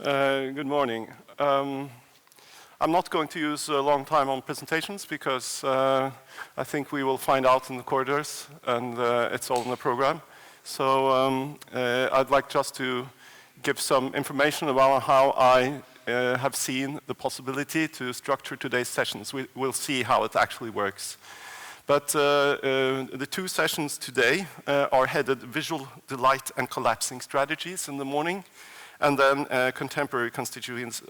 Good morning. I'm not going to use a long time on presentations because I think we will find out in the corridors and it's all in the program. So I'd like just to give some information about how I have seen the possibility to structure today's sessions. We'll see how it actually works. But the two sessions today are headed Visual Delight and Collapsing Strategies in the morning, and then contemporary constituencies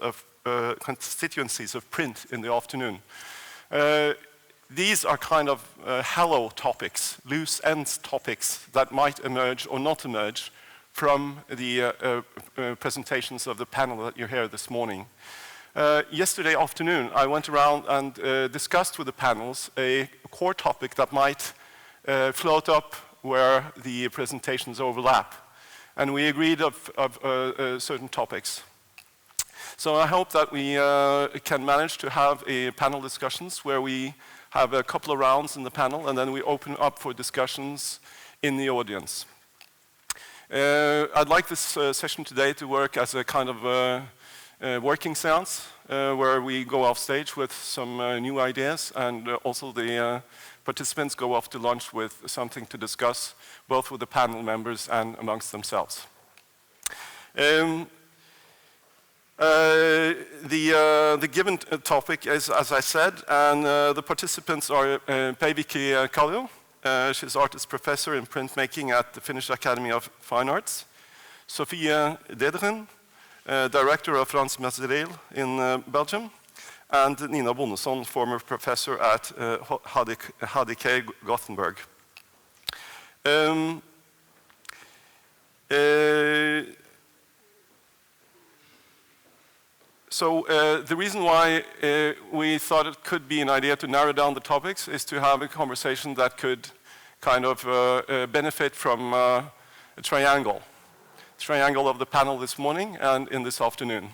of print in the afternoon. These are kind of hollow topics, loose ends topics that might emerge or not emerge from the presentations of the panel that you hear this morning. Yesterday afternoon, I went around and discussed with the panels a core topic that might float up where the presentations overlap. And we agreed of certain topics. So I hope that we can manage to have a panel discussions where we have a couple of rounds in the panel and then we open up for discussions in the audience. I'd like this session today to work as a kind of working seance where we go off stage with some new ideas, and also the participants go off to lunch with something to discuss, both with the panel members and amongst themselves. The given topic is, as I said, and the participants are Päivikki Kallio. She's artist professor in printmaking at the Finnish Academy of Fine Arts. Sofia Dederen, director of Frans Mazereel in Belgium, and Nina Bonneson, former professor at HDK Gothenburg. So the reason why we thought it could be an idea to narrow down the topics is to have a conversation that could kind of benefit from a triangle of the panel this morning and in this afternoon.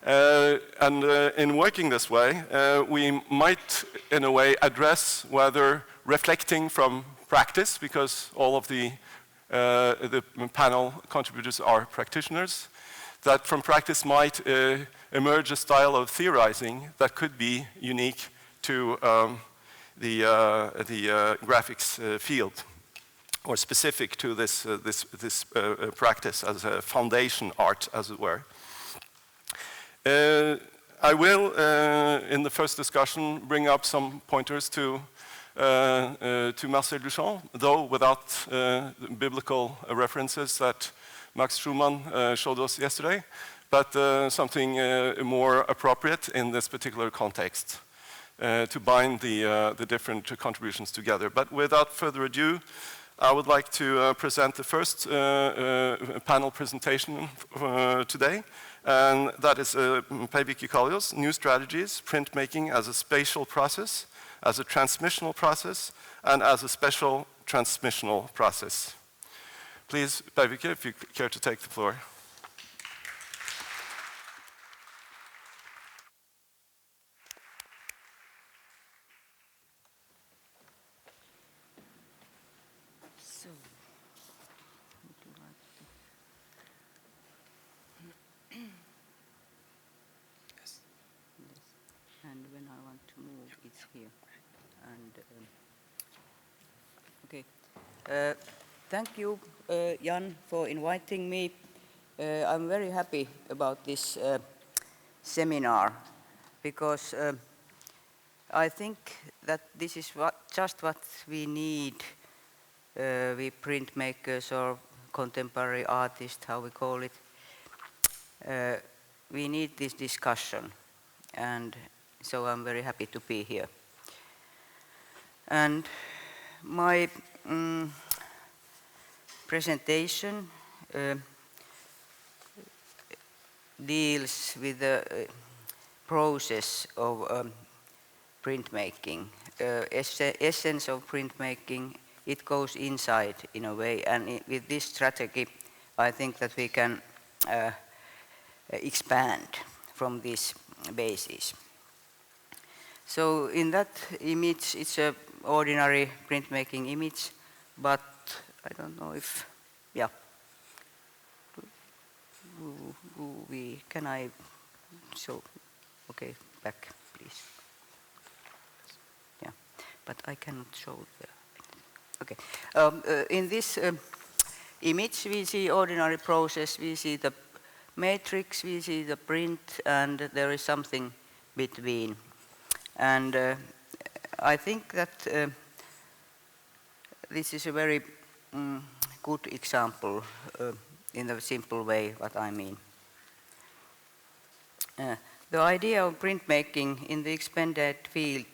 In working this way, we might, in a way, address whether reflecting from practice, because all of the panel contributors are practitioners, that from practice might emerge a style of theorizing that could be unique to the graphics field, or specific to this practice as a foundation art, as it were. I will, in the first discussion, bring up some pointers to Marcel Duchamp, though without biblical references that Max Schumann showed us yesterday, but something more appropriate in this particular context to bind the different contributions together. But without further ado, I would like to present the first panel presentation today, and that is Päivikki Kallio's New Strategies, Printmaking as a Spatial Process, as a Transmissional Process, and as a Special Transmissional Process. Please, Päivikki, if you care to take the floor. So, would you like to? Yes. And when I want to move, it's here. And okay. Thank you, Jan, for inviting me. I'm very happy about this seminar because I think that this is just what we need, we printmakers or contemporary artists, how we call it. We need this discussion, and so I'm very happy to be here. And my presentation deals with the process of printmaking, essence of printmaking. It goes inside in a way, and with this strategy I think that we can expand from this basis. So in that image, it's an ordinary printmaking image, but I don't know if, yeah. can I show, okay, back please. Yeah, but I cannot show the, okay. In this image we see ordinary process, we see the matrix, we see the print, and there is something between. And I think that this is a very good example in a simple way what I mean. The idea of printmaking in the expanded field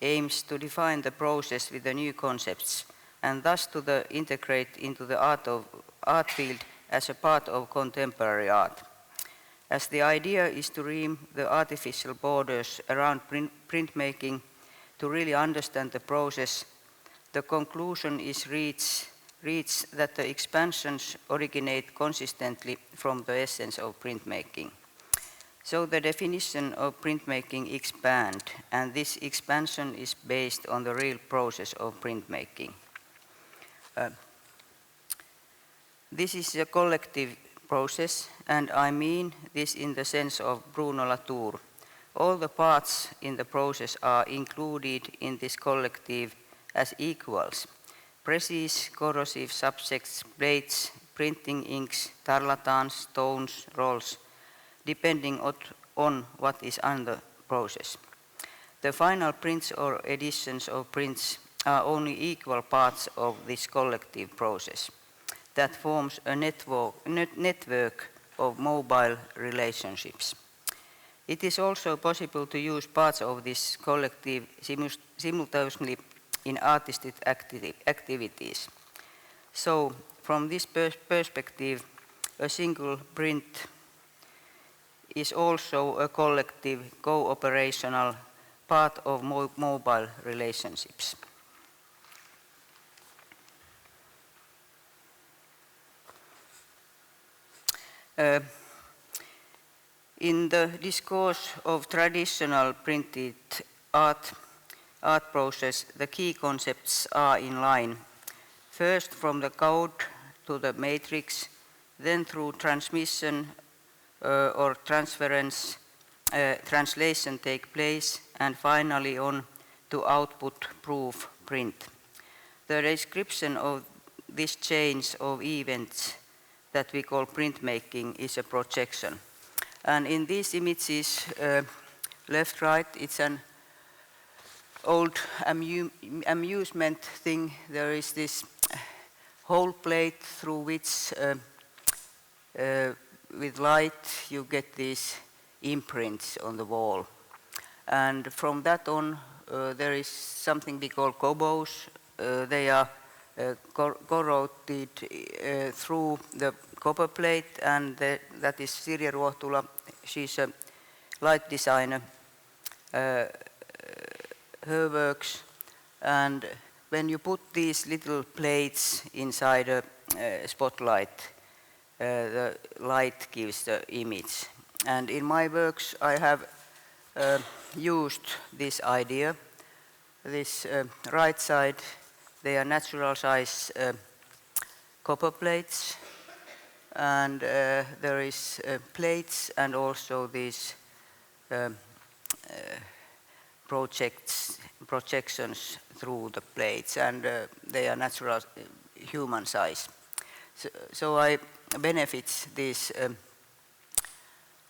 aims to define the process with the new concepts and thus to integrate into the art field as a part of contemporary art. As the idea is to remove the artificial borders around printmaking to really understand the process, the conclusion is reached that the expansions originate consistently from the essence of printmaking. So the definition of printmaking expand, and this expansion is based on the real process of printmaking. This is a collective process, and I mean this in the sense of Bruno Latour. All the parts in the process are included in this collective as equals. Precise, corrosive subjects, plates, printing inks, tarlatans, stones, rolls, depending on what is under process. The final prints or editions of prints are only equal parts of this collective process that forms a network of mobile relationships. It is also possible to use parts of this collective simultaneously in artistic activities. So, from this perspective, a single print is also a collective, cooperational part of mobile relationships. In the discourse of traditional printed art process, the key concepts are in line. First, from the code to the matrix, then through transmission or transference, translation take place, and finally on to output proof print. The description of this change of events that we call printmaking is a projection. And in these images, left, right, it's an old amusement thing. There is this whole plate through which with light you get these imprints on the wall. And from that on, there is something we call gobos. They are corroded through the copper plate, and that is Sirje Ruohtula. She's a light designer. Her works, and when you put these little plates inside a spotlight, the light gives the image. And in my works I have used this idea. This right side, they are natural size copper plates, and there is plates and also these projections through the plates, and they are natural human size. So I benefit these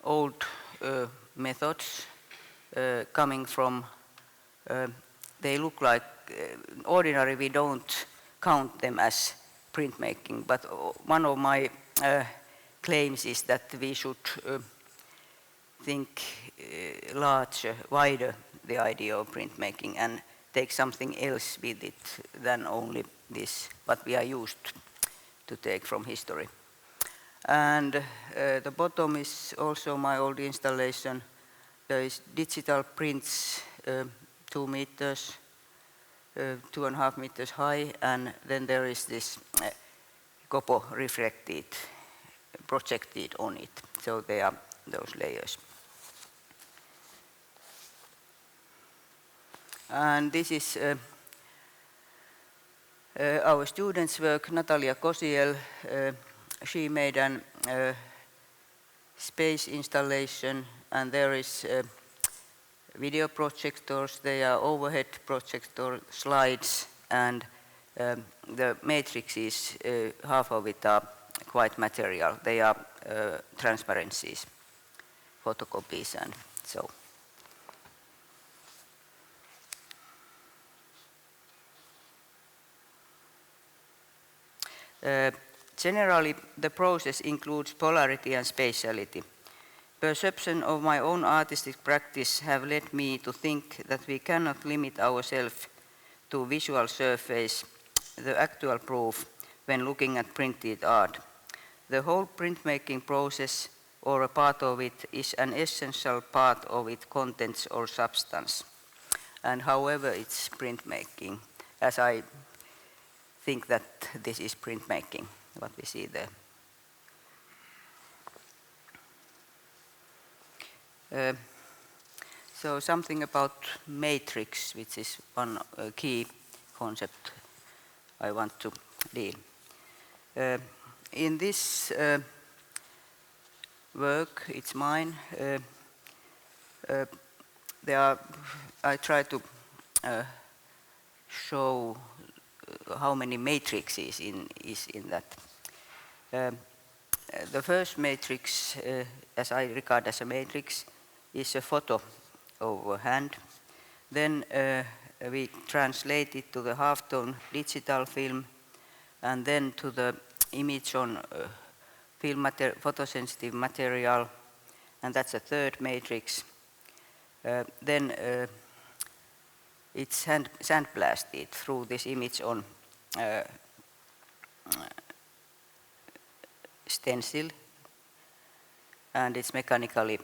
old methods coming from, they look like ordinary, we don't count them as printmaking, but one of my claims is that we should think larger, wider the idea of printmaking and take something else with it than only this, what we are used to take from history. And the bottom is also my old installation. There is digital prints, 2 meters, 2.5 meters high, and then there is this copper reflected, projected on it. So they are those layers. And this is our student's work, Natalia Kosiel. She made an space installation, and there is video projectors. They are overhead projector slides, and the matrices, half of it are quite material. They are transparencies, photocopies, and so. Generally, the process includes polarity and spatiality. Perception of my own artistic practice have led me to think that we cannot limit ourselves to visual surface, the actual proof, when looking at printed art. The whole printmaking process, or a part of it, is an essential part of its contents or substance. And however, it's printmaking, as I think that this is printmaking, what we see there. So something about matrix, which is one key concept I want to deal. In this work, it's mine, I try to show how many matrices is in that. The first matrix, as I regard as a matrix, is a photo of a hand. Then we translate it to the halftone digital film, and then to the image on photosensitive material, and that's a third matrix. Then it's sandblasted through this image on stencil, and it's mechanically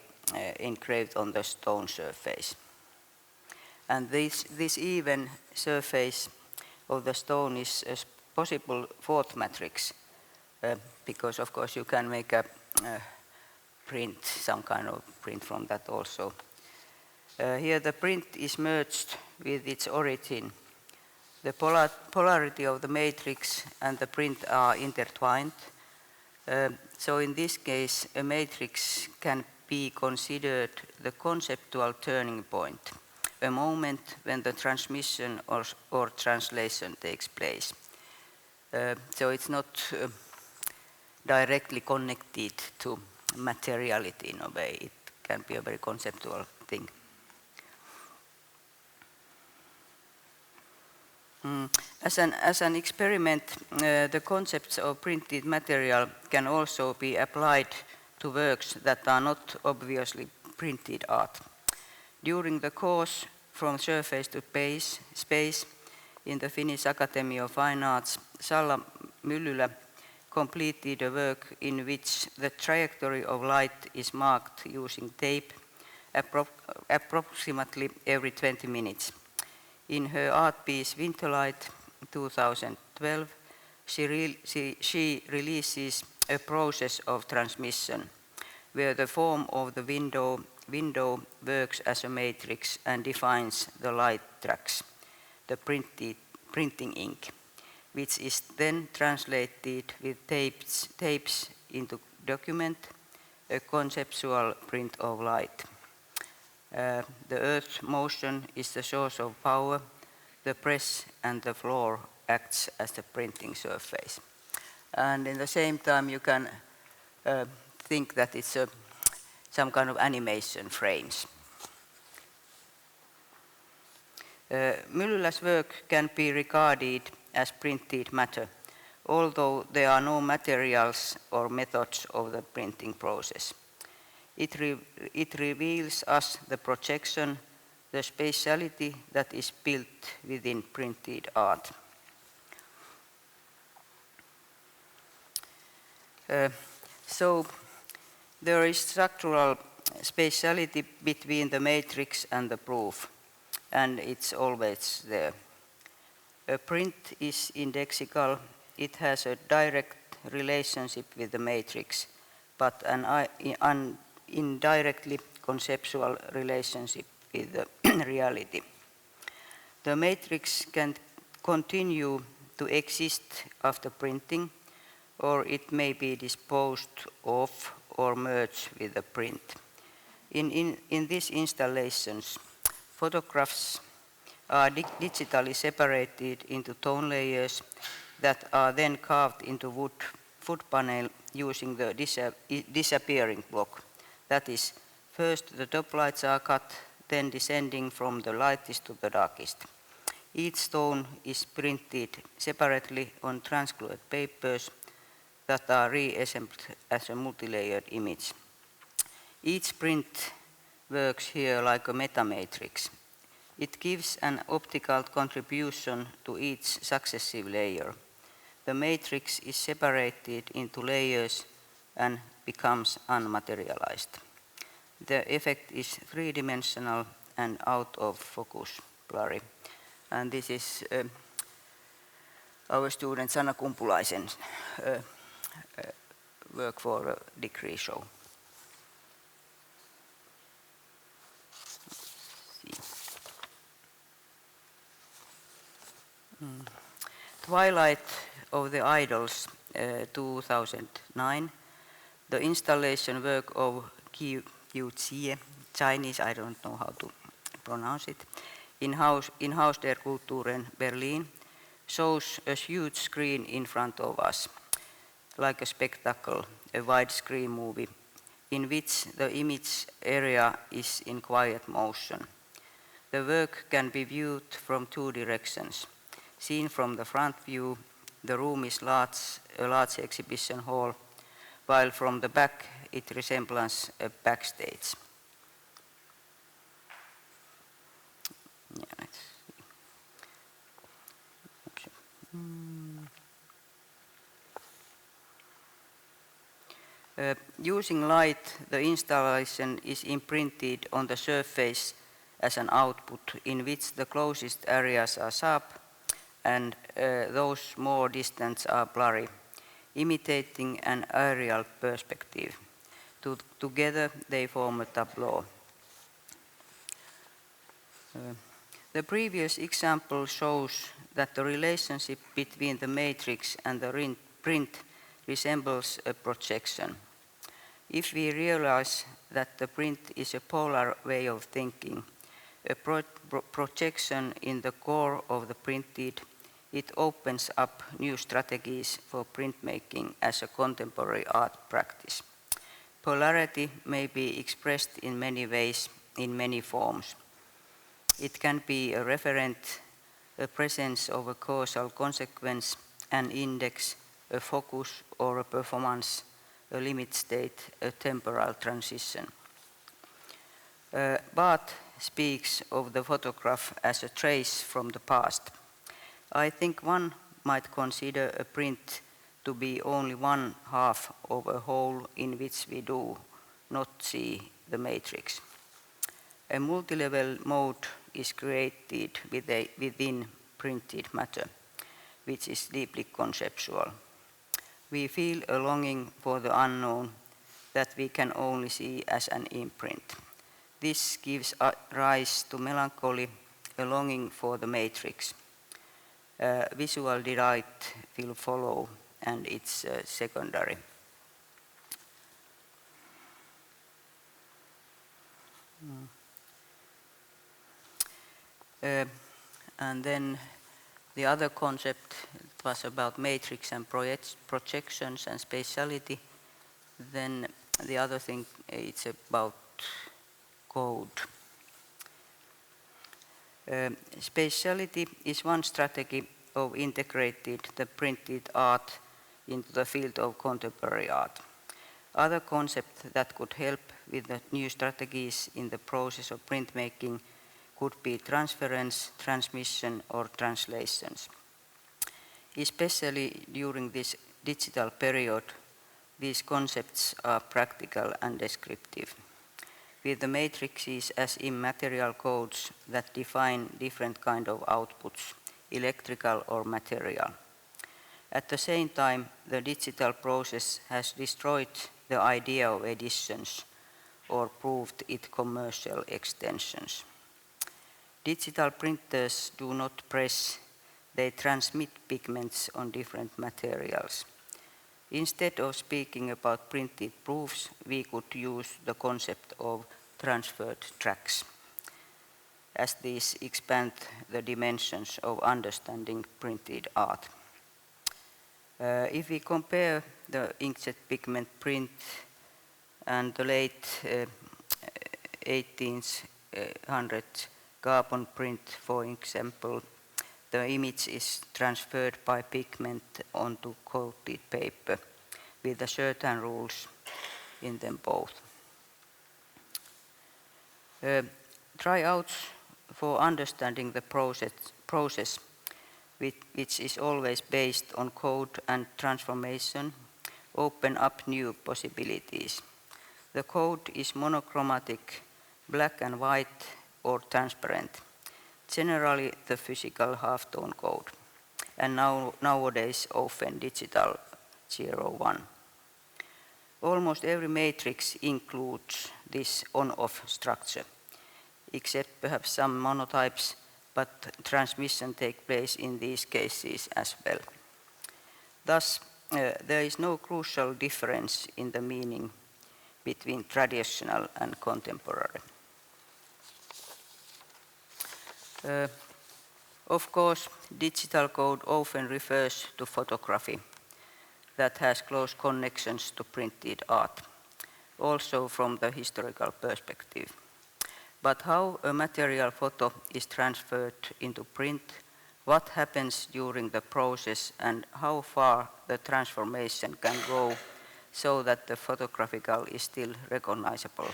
engraved on the stone surface. And this even surface of the stone is a possible fourth matrix, because of course you can make a print, some kind of print from that also. Here the print is merged with its origin. The polarity of the matrix and the print are intertwined. So in this case, a matrix can be considered the conceptual turning point, a moment when the transmission or translation takes place. So it's not directly connected to materiality in a way. It can be a very conceptual thing. As an experiment, the concepts of printed material can also be applied to works that are not obviously printed art. During the course From Surface to Space in the Finnish Academy of Fine Arts, Salla Myllylä completed a work in which the trajectory of light is marked using tape approximately every 20 minutes. In her art piece Winterlight 2012, she releases a process of transmission, where the form of the window works as a matrix and defines the light tracks, the printing ink, which is then translated with tapes into document, a conceptual print of light. The Earth's motion is the source of power. The press and the floor acts as the printing surface. And in the same time, you can think that it's some kind of animation frames. Myllylä's work can be regarded as printed matter, although there are no materials or methods of the printing process. It reveals us the projection, the spatiality that is built within printed art. So there is structural spatiality between the matrix and the proof, and it's always there. A print is indexical. It has a direct relationship with the matrix, but an indirectly conceptual relationship with the reality. The matrix can continue to exist after printing, or it may be disposed of or merge with the print. In these installations, photographs are digitally separated into tone layers that are then carved into wood panel using the disappearing block. That is, first the top lights are cut, then descending from the lightest to the darkest. Each tone is printed separately on transcolored papers that are reassembled as a multi-layered image. Each print works here like a metamatrix. It gives an optical contribution to each successive layer. The matrix is separated into layers and becomes unmaterialized. The effect is three-dimensional and out of focus, blurry. And this is our student Sanna Kumpulaisen's work for a degree show. Twilight of the Idols, 2009. The installation work of Qiu Jie, Chinese, I don't know how to pronounce it, in Haus der Kulturen, Berlin, shows a huge screen in front of us, like a spectacle, a widescreen movie, in which the image area is in quiet motion. The work can be viewed from two directions. Seen from the front view, the room is a large exhibition hall, while from the back it resembles a backstage. Yeah, let's see. Using light, the installation is imprinted on the surface as an output in which the closest areas are sharp and those more distant are blurry, imitating an aerial perspective. Together they form a tableau. The previous example shows that the relationship between the matrix and the print resembles a projection. If we realize that the print is a polar way of thinking, a projection in the core of the printed, it opens up new strategies for printmaking as a contemporary art practice. Polarity may be expressed in many ways, in many forms. It can be a referent, a presence of a causal consequence, an index, a focus or a performance, a limit state, a temporal transition. Barth speaks of the photograph as a trace from the past. I think one might consider a print to be only one half of a whole in which we do not see the matrix. A multi-level mode is created within printed matter, which is deeply conceptual. We feel a longing for the unknown that we can only see as an imprint. This gives rise to melancholy, a longing for the matrix. Visual delight will follow, and it's secondary. And then the other concept was about matrix and projections and spatiality. Then the other thing, it's about code. Spatiality is one strategy of integrating the printed art into the field of contemporary art. Other concepts that could help with the new strategies in the process of printmaking could be transference, transmission, or translations. Especially during this digital period, these concepts are practical and descriptive, with the matrices as immaterial codes that define different kind of outputs, electrical or material. At the same time, the digital process has destroyed the idea of editions or proved its commercial extensions. Digital printers do not press, they transmit pigments on different materials. Instead of speaking about printed proofs, we could use the concept of transferred tracks, as these expand the dimensions of understanding printed art. If we compare the inkjet pigment print and the late 1800s carbon print, for example, the image is transferred by pigment onto coated paper with the certain rules in them both. Tryouts for understanding the process which is always based on code and transformation, open up new possibilities. The code is monochromatic, black and white, or transparent, generally the physical halftone code, and nowadays often digital 0-1. Almost every matrix includes this on-off structure, except perhaps some monotypes, but transmission takes place in these cases as well. Thus, there is no crucial difference in the meaning between traditional and contemporary. Of course, digital code often refers to photography that has close connections to printed art, also from the historical perspective. But how a material photo is transferred into print, what happens during the process, and how far the transformation can go so that the photographical is still recognizable.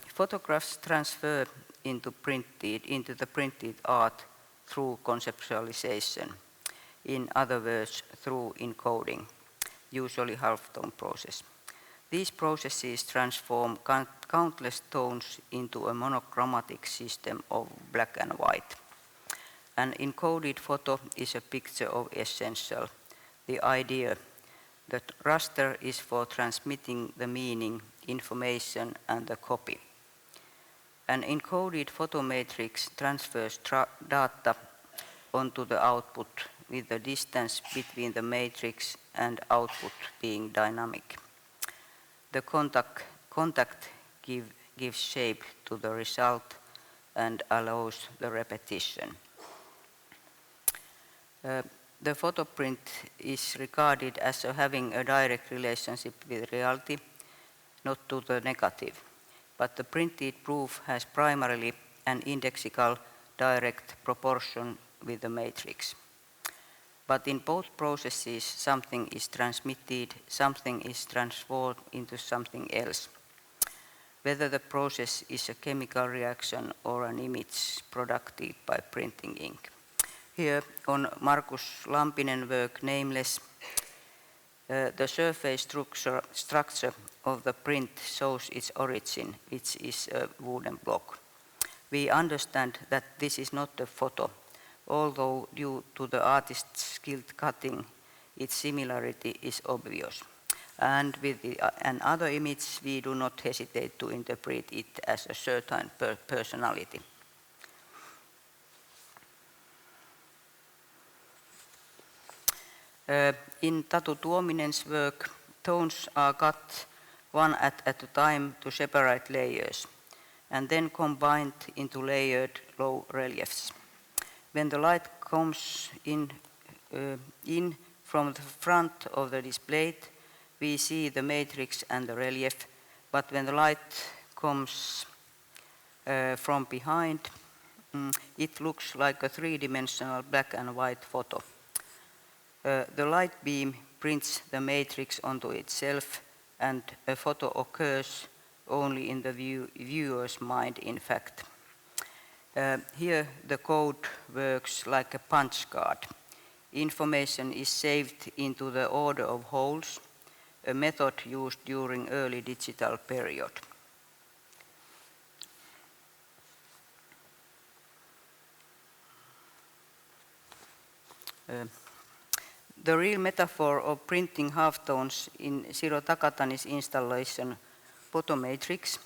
Photographs transfer into the printed art through conceptualization, in other words, through encoding, usually halftone process. These processes transform countless tones into a monochromatic system of black and white. An encoded photo is a picture of essential, the idea that raster is for transmitting the meaning, information, and the copy. An encoded photo matrix transfers data onto the output with the distance between the matrix and output being dynamic. The contact gives shape to the result and allows the repetition. The photo print is regarded as having a direct relationship with reality, not to the negative, but the printed proof has primarily an indexical direct proportion with the matrix. But in both processes, something is transmitted, something is transformed into something else, whether the process is a chemical reaction or an image produced by printing ink. Here on Markus Lampinen work, Nameless, the surface structure of the print shows its origin, which is a wooden block. We understand that this is not a photo, although due to the artist's skilled cutting, its similarity is obvious. And with another image, we do not hesitate to interpret it as a certain personality. In Tatu Tuominen's work, tones are cut one at a time to separate layers, and then combined into layered low reliefs. When the light comes in from the front of the display, we see the matrix and the relief, but when the light comes from behind, it looks like a three-dimensional black and white photo. The light beam prints the matrix onto itself, and a photo occurs only in the viewer's mind, in fact. Here the code works like a punch card. Information is saved into the order of holes, a method used during early digital period. The real metaphor of printing halftones in Siro Takatani's installation Photomatrix.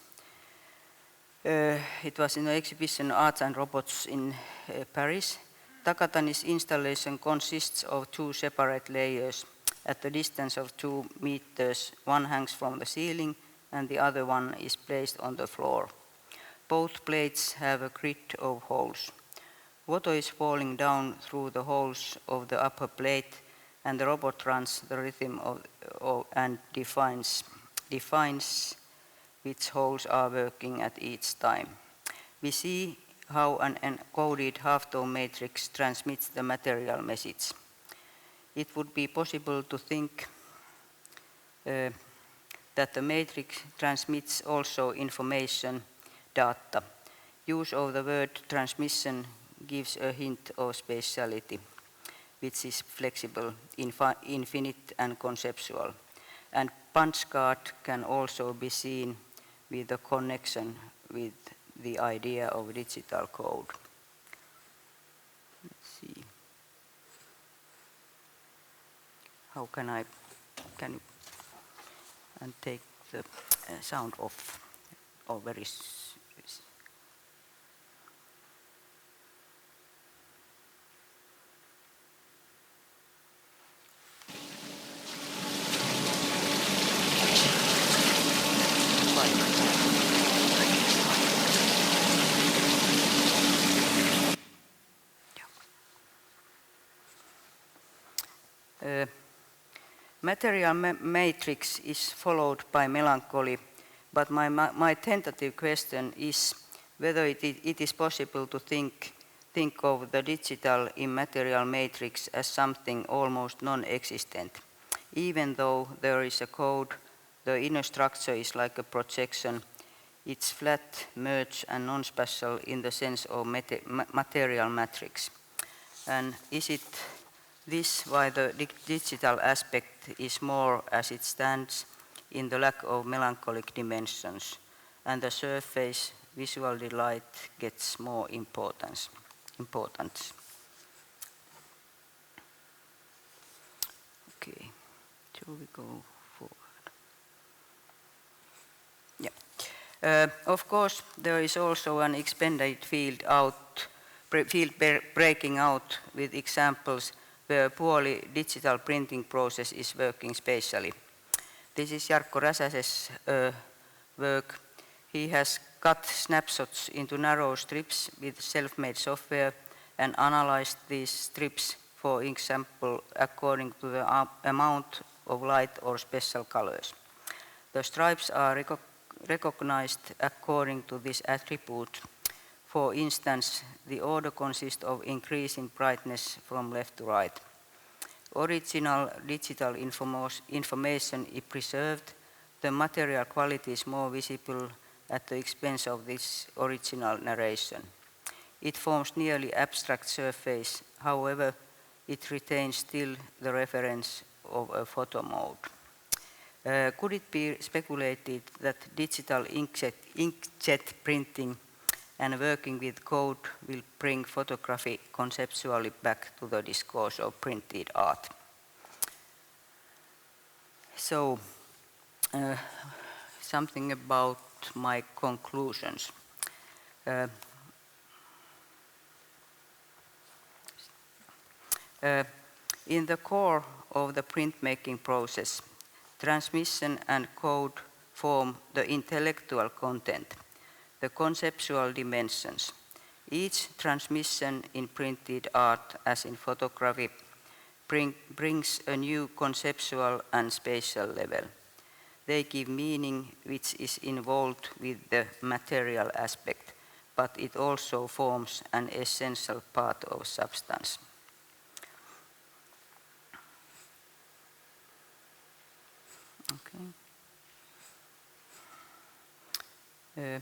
It was in the exhibition Arts and Robots in Paris. Takatani's installation consists of two separate layers, At the distance of 2 meters, one hangs from the ceiling and the other one is placed on the floor. Both plates have a grid of holes. Water is falling down through the holes of the upper plate, and the robot runs the rhythm and defines which holes are working at each time. We see how an encoded half-tone matrix transmits the material message. It would be possible to think that the matrix transmits also information, data. Use of the word transmission gives a hint of spatiality, which is flexible, infinite and conceptual. And punch card can also be seen with the connection with the idea of digital code. Let's see. How can you and take the sound off? Oh, very. Material matrix is followed by melancholy, but my tentative question is whether it is possible to think of the digital immaterial matrix as something almost non-existent. Even though there is a code, the inner structure is like a projection. It's flat, merged, and non-spatial in the sense of material matrix. And is it this why the digital aspect is more as it stands in the lack of melancholic dimensions, and the surface visual delight gets more importance. Okay, shall we go forward? Yeah. Of course, there is also an expanded field breaking out with examples where a poorly digital printing process is working spatially. This is Jarkko Räsäse's work. He has cut snapshots into narrow strips with self-made software and analyzed these strips, for example, according to the amount of light or special colors. The stripes are recognized according to this attribute. For instance, the order consists of increasing brightness from left to right. Original digital information is preserved. The material quality is more visible at the expense of this original narration. It forms nearly abstract surface, however, it retains still the reference of a photo mode. Could it be speculated that digital inkjet printing and working with code will bring photography conceptually back to the discourse of printed art? So, something about my conclusions. In the core of the printmaking process, transmission and code form the intellectual content, the conceptual dimensions. Each transmission in printed art, as in photography, brings a new conceptual and spatial level. They give meaning which is involved with the material aspect, but it also forms an essential part of substance. Okay.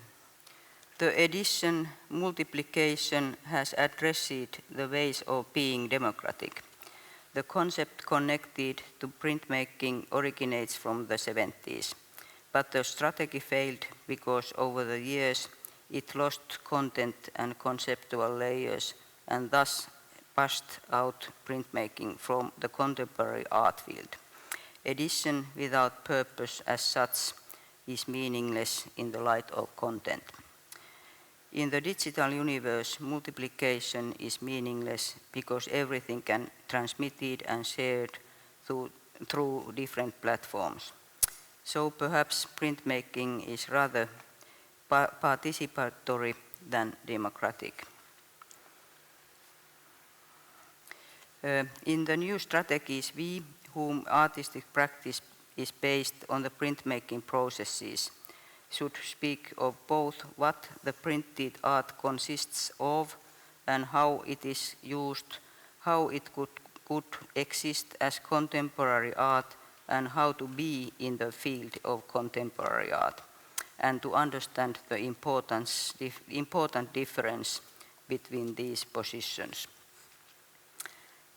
The addition multiplication has addressed the ways of being democratic. The concept connected to printmaking originates from the 70s, but the strategy failed because over the years it lost content and conceptual layers and thus pushed out printmaking from the contemporary art field. Addition without purpose as such is meaningless in the light of content. In the digital universe, multiplication is meaningless because everything can be transmitted and shared through through different platforms. So perhaps printmaking is rather participatory than democratic. In the new strategies, we, whom artistic practice is based on the printmaking processes, should speak of both what the printed art consists of and how it is used, how it could exist as contemporary art, and how to be in the field of contemporary art, and to understand the important difference between these positions.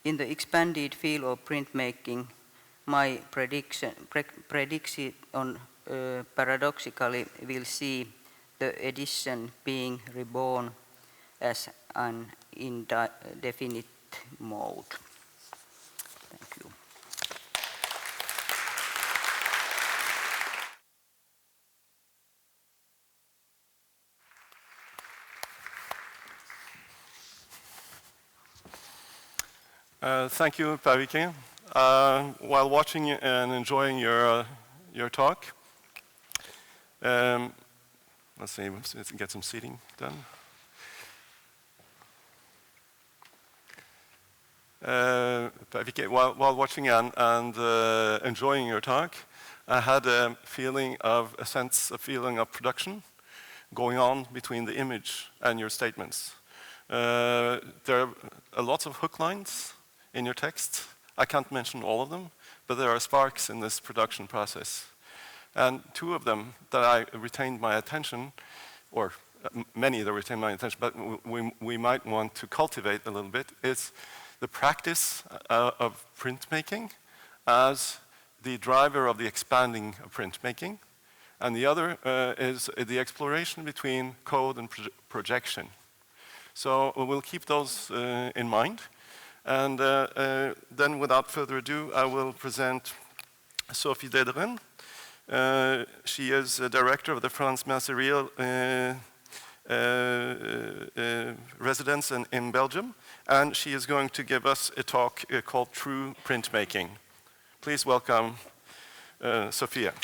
In the expanded field of printmaking, my prediction on paradoxically will see the edition being reborn as an indefinite mode. Thank you. Thank you, Päivikki. While watching and enjoying your talk, let's see, let's get some seating done. Päivikki, while watching and enjoying your talk, I had a feeling of production going on between the image and your statements. There are lots of hook lines in your text. I can't mention all of them, but there are sparks in this production process. And two of them that I retained my attention, or many that retained my attention, but we might want to cultivate a little bit, is the practice of printmaking as the driver of the expanding of printmaking. And the other is the exploration between code and projection. So we'll keep those in mind. And then without further ado, I will present Sophie Dederen. She is a director of the France Masseria residence in Belgium. And she is going to give us a talk called True Printmaking. Please welcome Sophia.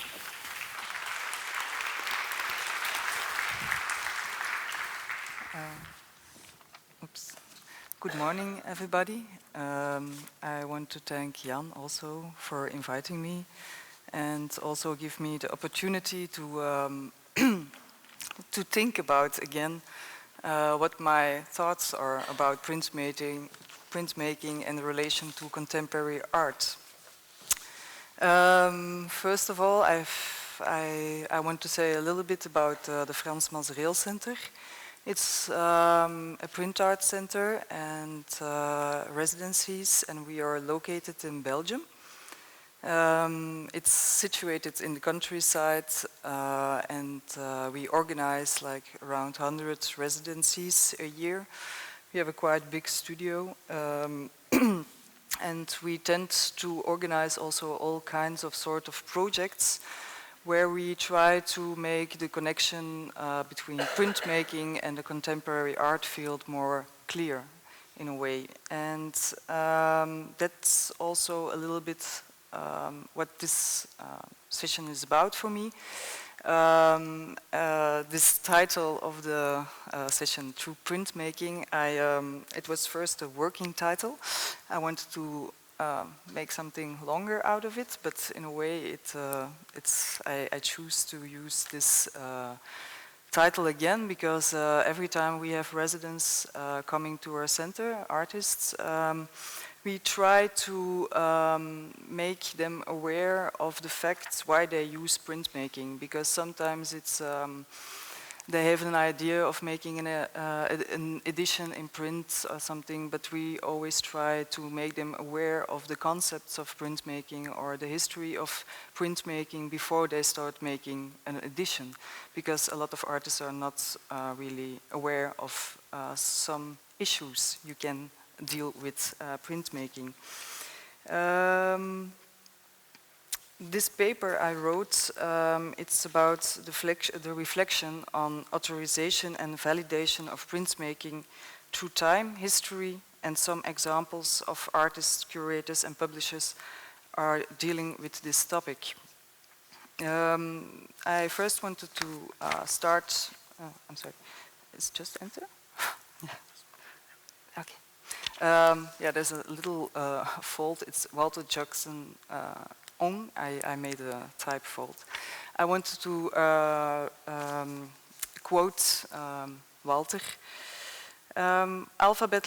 Good morning, everybody. I want to thank Jan also for inviting me and also give me the opportunity to to think about again what my thoughts are about printmaking in relation to contemporary art. First of all, I want to say a little bit about the Frans Massereel Center. It's a print art center and residencies, and we are located in Belgium. It's situated in the countryside, and we organize like around 100 residencies a year. We have a quite big studio, and we tend to organize also all kinds of sort of projects where we try to make the connection between printmaking and the contemporary art field more clear in a way. And that's also a little bit what this session is about for me. This title of the session, True Printmaking, it was first a working title. I wanted to make something longer out of it, but in a way I choose to use this title again because every time we have residents coming to our center, artists, we try to make them aware of the facts why they use printmaking, because sometimes it's they have an idea of making an edition in print or something, but we always try to make them aware of the concepts of printmaking or the history of printmaking before they start making an edition, because a lot of artists are not really aware of some issues you can deal with printmaking. This paper I wrote, it's about the reflection on authorization and validation of printmaking through time, history, and some examples of artists, curators, and publishers are dealing with this topic. I first wanted to start, I'm sorry, it's just enter? Yeah. Okay. Yeah, there's a little fault. It's Walter Jackson Ong. I made a type fault. I wanted to quote Walter. Alphabet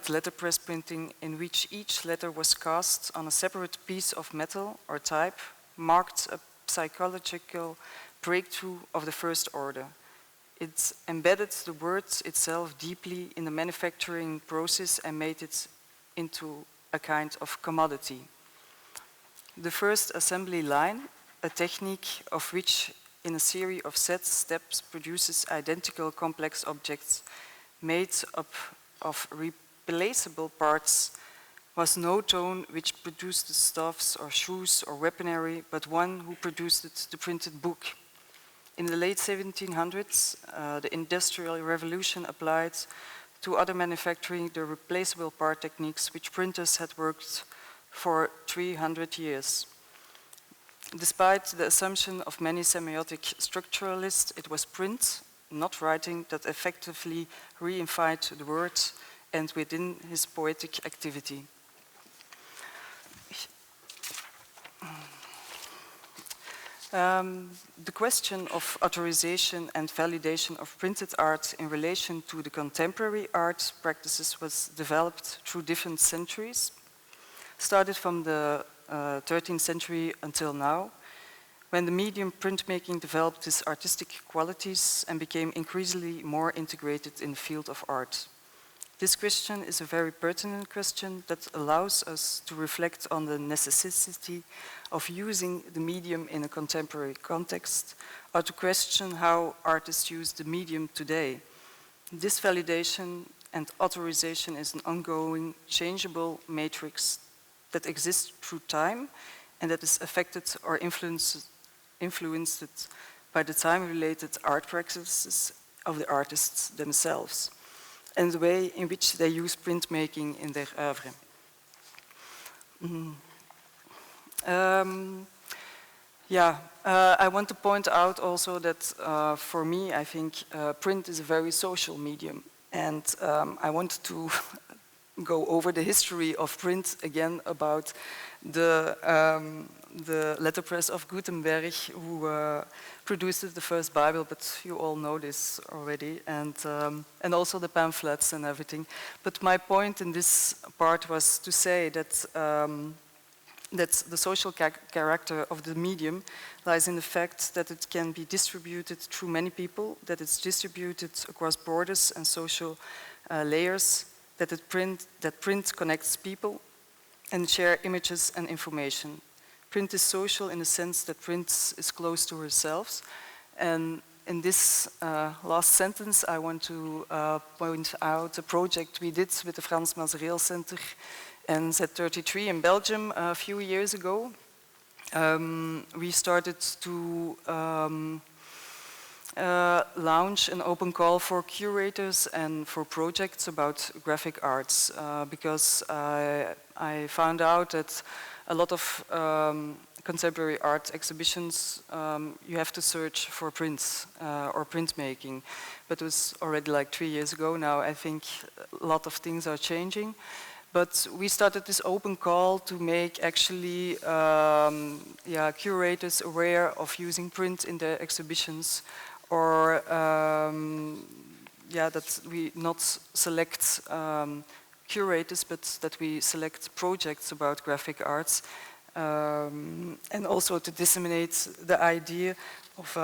letterpress printing, in which each letter was cast on a separate piece of metal or type, marked a psychological breakthrough of the first order. It embedded the word itself deeply in the manufacturing process and made it into a kind of commodity. The first assembly line, a technique of which in a series of set steps produces identical complex objects made up of replaceable parts, was no tone which produced the stuffs or shoes or weaponry, but one who produced the printed book. In the late 1700s, the Industrial Revolution applied to other manufacturing the replaceable part techniques which printers had worked for 300 years. Despite the assumption of many semiotic structuralists, it was print, not writing, that effectively reified the word and within his poetic activity. The question of authorization and validation of printed art in relation to the contemporary art practices was developed through different centuries, started from the 13th century until now, when the medium printmaking developed its artistic qualities and became increasingly more integrated in the field of art. This question is a very pertinent question that allows us to reflect on the necessity of using the medium in a contemporary context, or to question how artists use the medium today. This validation and authorization is an ongoing, changeable matrix that exists through time and that is affected or influenced by the time-related art practices of the artists themselves and the way in which they use printmaking in their oeuvre. I want to point out also that for me, I think print is a very social medium, and I want to go over the history of print again about the letterpress of Gutenberg, who produced the first Bible, but you all know this already, and also the pamphlets and everything. But my point in this part was to say that that the social character of the medium lies in the fact that it can be distributed through many people, that it's distributed across borders and social layers, that print connects people and share images and information. Print is social in the sense that print is close to ourselves. And in this last sentence, I want to point out a project we did with the Frans Mazereel Center and Z33 in Belgium a few years ago. We started to launch an open call for curators and for projects about graphic arts because I found out that a lot of contemporary art exhibitions you have to search for prints or printmaking, but it was already like 3 years ago now. I think a lot of things are changing. But we started this open call to make actually curators aware of using print in their exhibitions, or that we not select curators, but that we select projects about graphic arts, and also to disseminate the idea of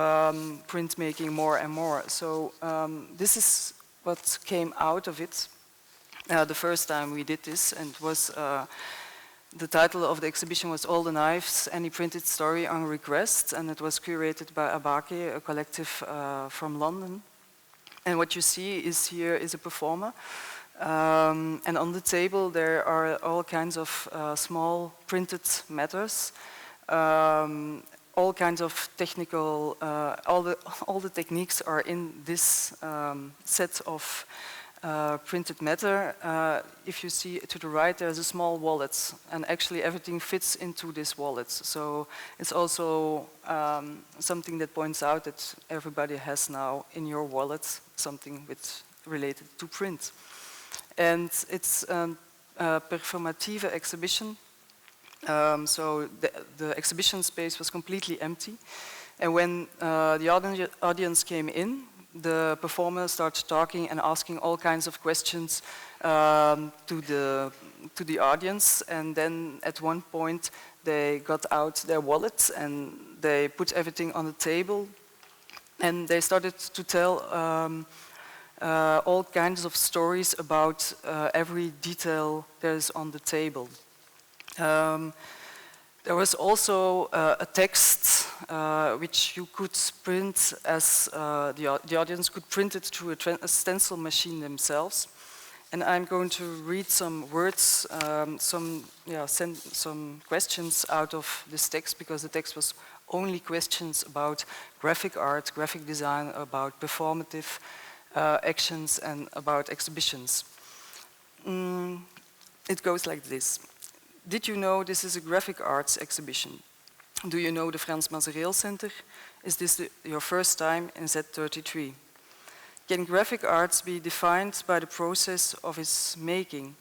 printmaking more and more. So this is what came out of it. The first time we did this, and was the title of the exhibition was All the Knives, Any Printed Story on Request, and it was curated by Abake, a collective from London. And what you see is here is a performer, and on the table there are all kinds of small printed matters, all kinds of technical, all the techniques are in this set of printed matter. If you see to the right, there's a small wallet, and actually everything fits into this wallet. So it's also something that points out that everybody has now in your wallet something related to print. And it's a performative exhibition. So the exhibition space was completely empty. And when the audience came in, the performer started talking and asking all kinds of questions to the audience. And then at one point, they got out their wallets and they put everything on the table. And they started to tell all kinds of stories about every detail that is on the table. There was also a text which you could print as the audience could print it through a stencil machine themselves. And I'm going to read some words, some questions out of this text, because the text was only questions about graphic art, graphic design, about performative actions, and about exhibitions. It goes like this. Did you know this is a graphic arts exhibition? Do you know the Frans Mazereel Center? Is this your first time in Z33? Can graphic arts be defined by the process of its making?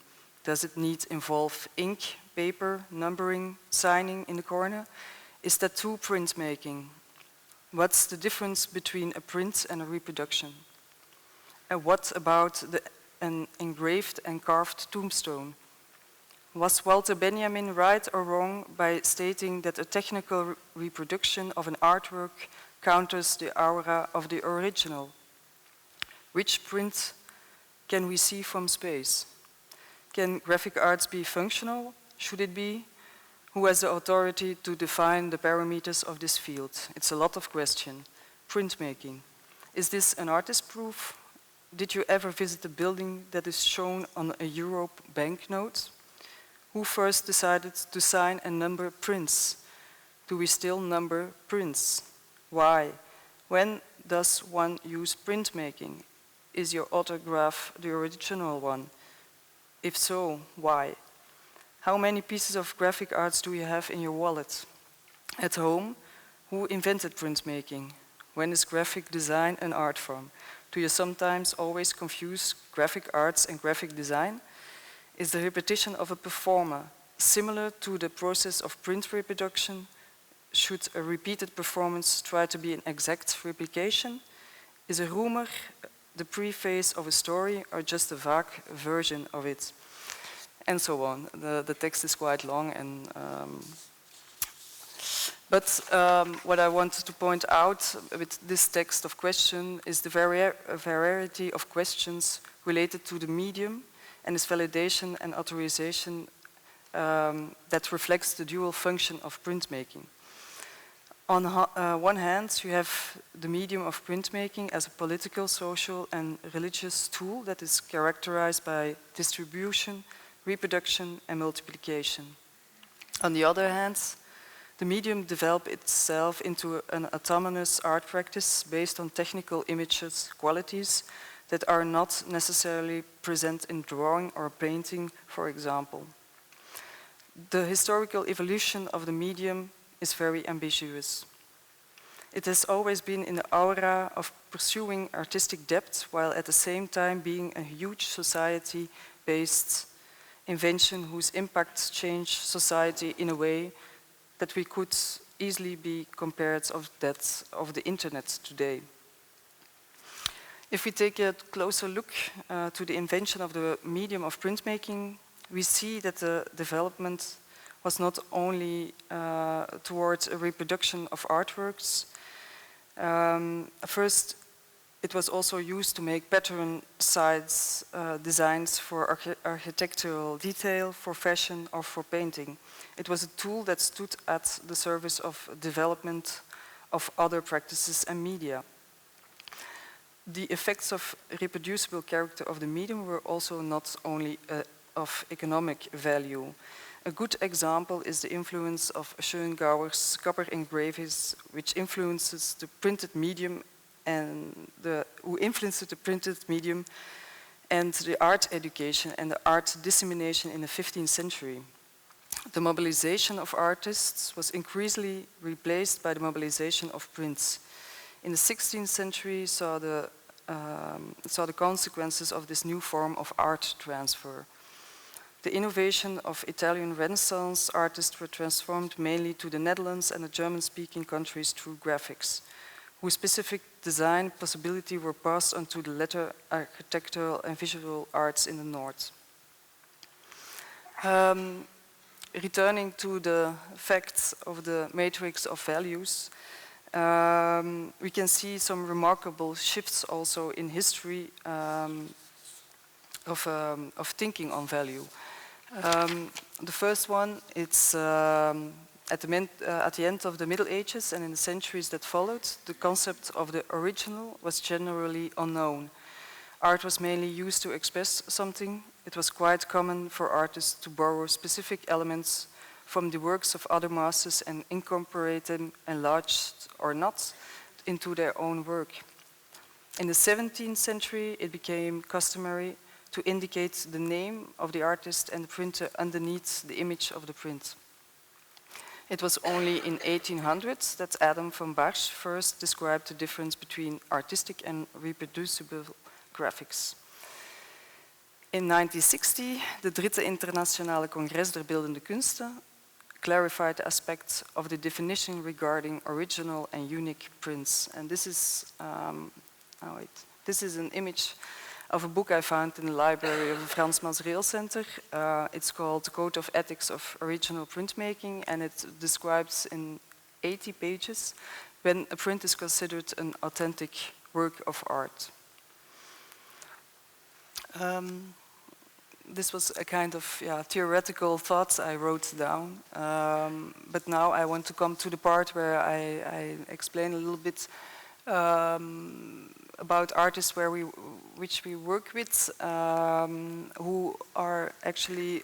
Does it involve ink, paper, numbering, signing in the corner? Is that too printmaking? What's the difference between a print and a reproduction? And what about an engraved and carved tombstone? Was Walter Benjamin right or wrong by stating that a technical reproduction of an artwork counters the aura of the original? Which print can we see from space? Can graphic arts be functional? Should it be? Who has the authority to define the parameters of this field? It's a lot of questions. Printmaking. Is this an artist proof? Did you ever visit a building that is shown on a euro banknote? Who first decided to sign and number prints? Do we still number prints? Why? When does one use printmaking? Is your autograph the original one? If so, why? How many pieces of graphic arts do you have in your wallet? At home, who invented printmaking? When is graphic design an art form? Do you sometimes always confuse graphic arts and graphic design? Is the repetition of a performer similar to the process of print reproduction? Should a repeated performance try to be an exact replication? Is a rumor the preface of a story or just a vague version of it? And so on. The text is quite long, and what I wanted to point out with this text of question is the variety of questions related to the medium and its validation and authorization that reflects the dual function of printmaking. On one hand, you have the medium of printmaking as a political, social, and religious tool that is characterized by distribution, reproduction, and multiplication. On the other hand, the medium developed itself into an autonomous art practice based on technical images, qualities that are not necessarily present in drawing or painting, for example. The historical evolution of the medium is very ambiguous. It has always been in the aura of pursuing artistic depth while at the same time being a huge society-based invention whose impacts change society in a way that we could easily be compared of that of the internet today. If we take a closer look to the invention of the medium of printmaking, we see that the development was not only towards a reproduction of artworks. First, it was also used to make pattern size designs for architectural detail, for fashion, or for painting. It was a tool that stood at the service of development of other practices and media. The effects of reproducible character of the medium were also not only of economic value. A good example is the influence of Schöngauer's copper engravings, which influences the printed medium and and the art education and the art dissemination in the 15th century. The mobilization of artists was increasingly replaced by the mobilization of prints. In the 16th century saw the consequences of this new form of art transfer. The innovation of Italian Renaissance artists were transformed mainly to the Netherlands and the German-speaking countries through graphics, whose specific design possibility were passed on to the latter architectural and visual arts in the north. Returning to the facts of the matrix of values, we can see some remarkable shifts also in history of thinking on value. The first one, it's at the end of the Middle Ages and in the centuries that followed, the concept of the original was generally unknown. Art was mainly used to express something. It was quite common for artists to borrow specific elements from the works of other masters and incorporate them, enlarged or not, into their own work. In the 17th century, it became customary to indicate the name of the artist and the printer underneath the image of the print. It was only in 1800 that Adam van Barsch first described the difference between artistic and reproducible graphics. In 1960, the Dritte Internationale Congres der Beeldende Kunsten clarified the aspects of the definition regarding original and unique prints. And this is, this is an image of a book I found in the library of the Frans Masreel Center. It's called The Code of Ethics of Original Printmaking, and it describes in 80 pages when a print is considered an authentic work of art. This was a kind of theoretical thoughts I wrote down, but now I want to come to the part where I explain a little bit about artists which we work with, who are actually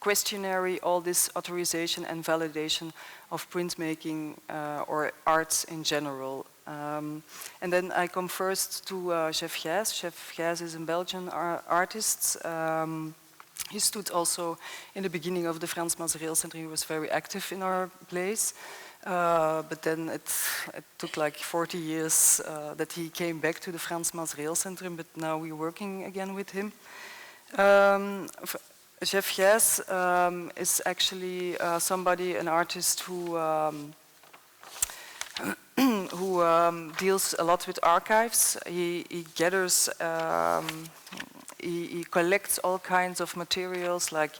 questioning all this authorization and validation of printmaking or arts in general. And then I come first to Chef Gijs. Chef Gijs is a Belgian artist. He stood also in the beginning of the Frans Masreel Center. He was very active in our place. But then it took like 40 years that he came back to the Frans Masreel Center, but now we're working again with him. Chef Gijs is actually an artist who deals a lot with archives. He gathers, he collects all kinds of materials like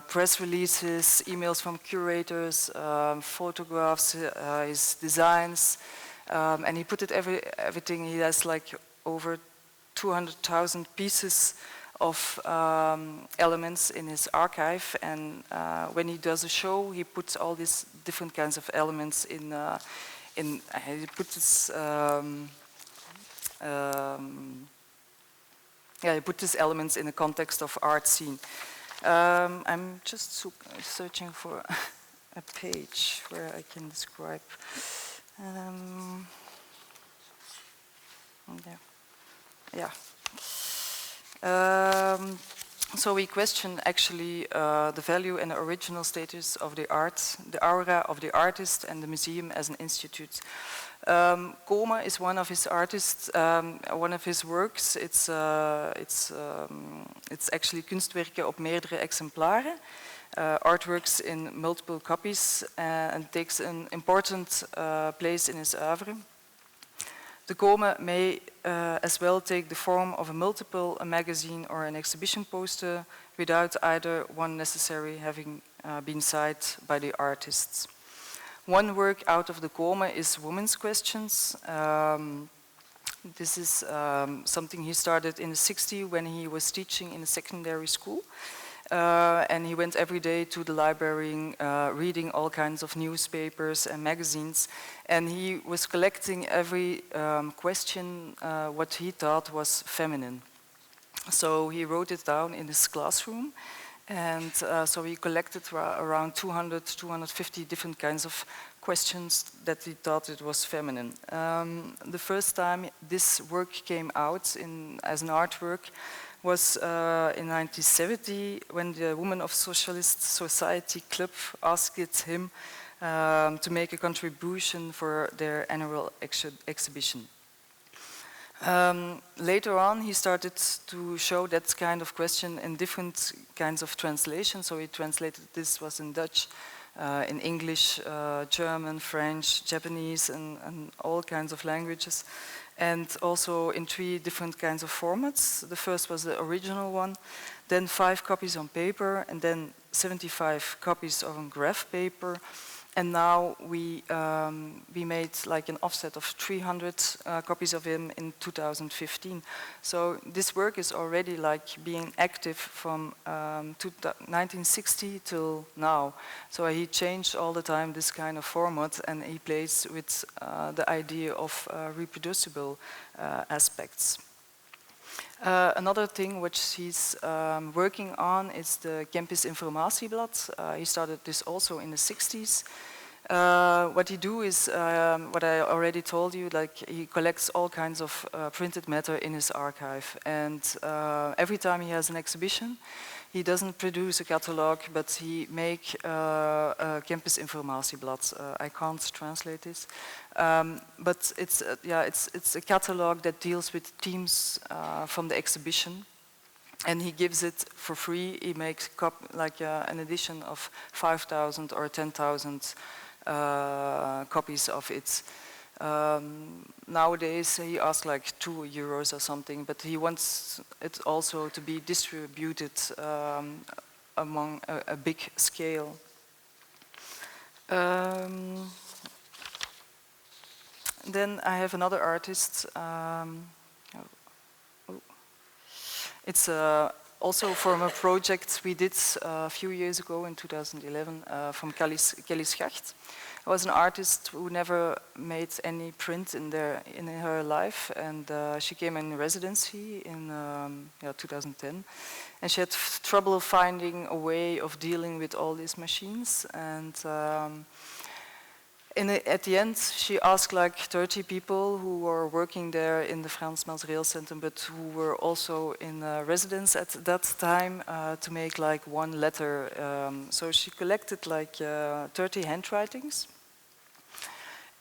press releases, emails from curators, photographs, his designs, and he put it everything. He has like over 200,000 pieces of elements in his archive, and when he does a show, he puts all these different kinds of elements in. He puts his, he put these elements in the context of art scene. I'm just searching for a page where I can describe. So we question actually the value and the original status of the art, the aura of the artist and the museum as an institute. Koma is one of his artists, one of his works. It's actually kunstwerken op meerdere exemplaren, artworks in multiple copies, and takes an important place in his oeuvre. The Koma may as well take the form of a multiple, a magazine or an exhibition poster without either one necessary having been signed by the artists. One work out of the Koma is Women's Questions. This is something he started in the 60s when he was teaching in a secondary school. And he went every day to the library reading all kinds of newspapers and magazines. And he was collecting every question what he thought was feminine. So he wrote it down in his classroom. And so he collected around 200, 250 different kinds of questions that he thought it was feminine. The first time this work came out as an artwork was in 1970, when the Women of Socialist Society Club asked him to make a contribution for their annual exhibition. Later on, he started to show that kind of question in different kinds of translation. So he translated this was in Dutch, in English, German, French, Japanese, and all kinds of languages. And also in 3 different kinds of formats. The first was the original one, then 5 copies on paper, and then 75 copies on graph paper. And now we made like an offset of 300 copies of him in 2015. So this work is already like being active from 1960 till now. So he changed all the time this kind of format, and he plays with the idea of reproducible aspects. Another thing which he's working on is the Campus Informatieblad. He started this also in the 60s. What he do is, what I already told you, like he collects all kinds of printed matter in his archive. And every time he has an exhibition, he doesn't produce a catalog, but he make a Campus Informatieblad. I can't translate this. But it's a catalog that deals with themes from the exhibition, and he gives it for free. He makes an edition of 5,000 or 10,000 copies of it. Nowadays he asks like €2 or something, but he wants it also to be distributed among a big scale. Then I have another artist. It's also from a project we did a few years ago in 2011 from Kelly Schacht. I was an artist who never made any print in her life, and she came in residency in 2010, and she had trouble finding a way of dealing with all these machines. And at the end, she asked like 30 people who were working there in the Frans Materieel Centrum, but who were also in residence at that time, to make like one letter. So she collected like 30 handwritings.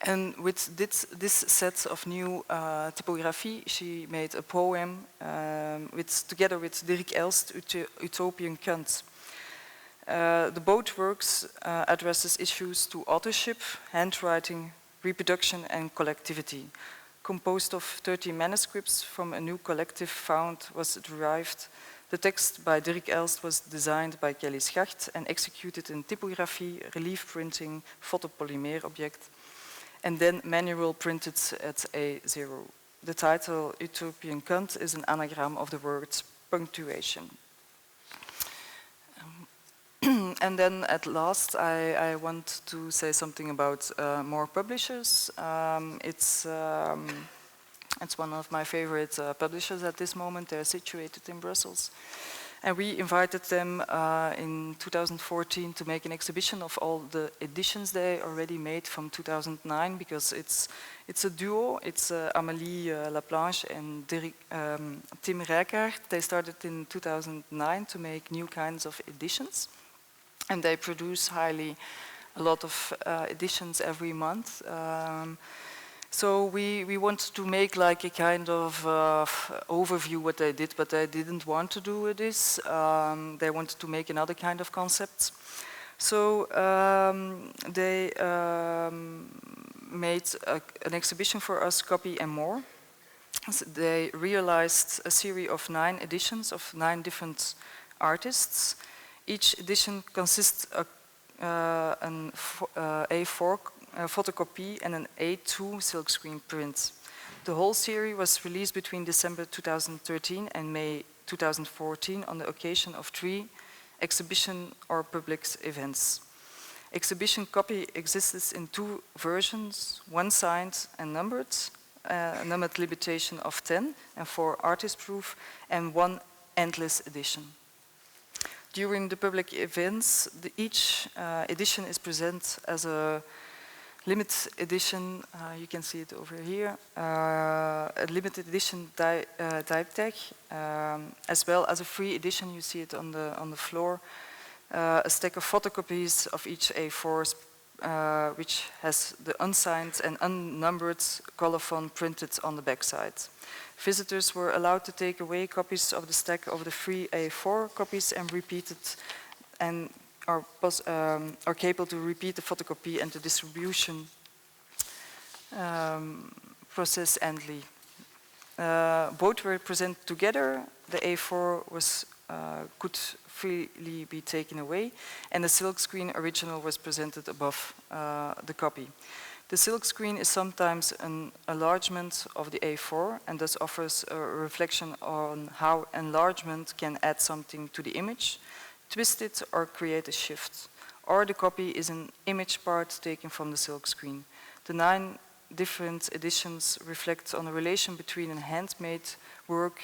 And with this set of new typography, she made a poem together with Dirk Elst, Utopian Kant. The both works addresses issues to authorship, handwriting, reproduction and collectivity. Composed of 30 manuscripts from a new collective found was derived. The text by Dirk Elst was designed by Kelly Schacht and executed in typography, relief printing, photopolymer object, and then manual printed at A0. The title Utopian Kant is an anagram of the word punctuation. And then at last, I want to say something about more publishers. It's one of my favorite publishers at this moment. They're situated in Brussels. And we invited them in 2014 to make an exhibition of all the editions they already made from 2009, because it's a duo. It's Amélie Laplanche and Tim Rijkaard. They started in 2009 to make new kinds of editions. And they produce a lot of editions every month. So we wanted to make like a kind of overview what they did, but they didn't want to do this. They wanted to make another kind of concept. So they made an exhibition for us, Copy and More. So they realized a series of 9 editions of 9 different artists. Each edition consists of an A4 photocopy and an A2 silkscreen print. The whole series was released between December 2013 and May 2014 on the occasion of 3 exhibition or public events. Exhibition Copy exists in 2 versions, one signed and numbered, a numbered limitation of 10 and 4 artist proof, and one endless edition. During the public events, each edition is presented as a limited edition, you can see it over here, a limited edition type tag, as well as a free edition, you see it on the floor, a stack of photocopies of each A4, which has the unsigned and unnumbered colophon printed on the backside. Visitors were allowed to take away copies of the stack of the free A4 copies and repeat it, and are capable to repeat the photocopy and the distribution process endly. Both were presented together. The A4 could freely be taken away, and the silkscreen original was presented above the copy. The silkscreen is sometimes an enlargement of the A4 and thus offers a reflection on how enlargement can add something to the image, twist it or create a shift. Or the copy is an image part taken from the silkscreen. The 9 different editions reflect on the relation between a handmade work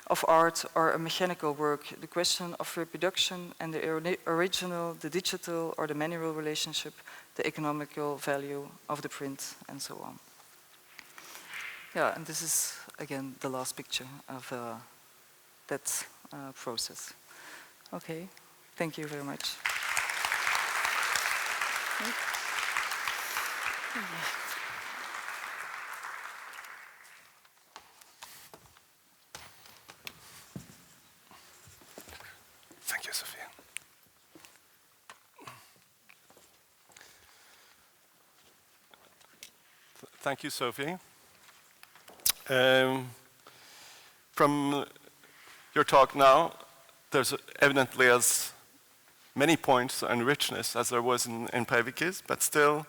of art or a mechanical work, the question of reproduction and the original, the digital or the manual relationship, the economical value of the print, and so on. Yeah, and this is again the last picture of that process. Okay, thank you very much. Thank you, Sophia. Thank you, Sophie. From your talk now, there's evidently as many points and richness as there was in Päivikki's, but still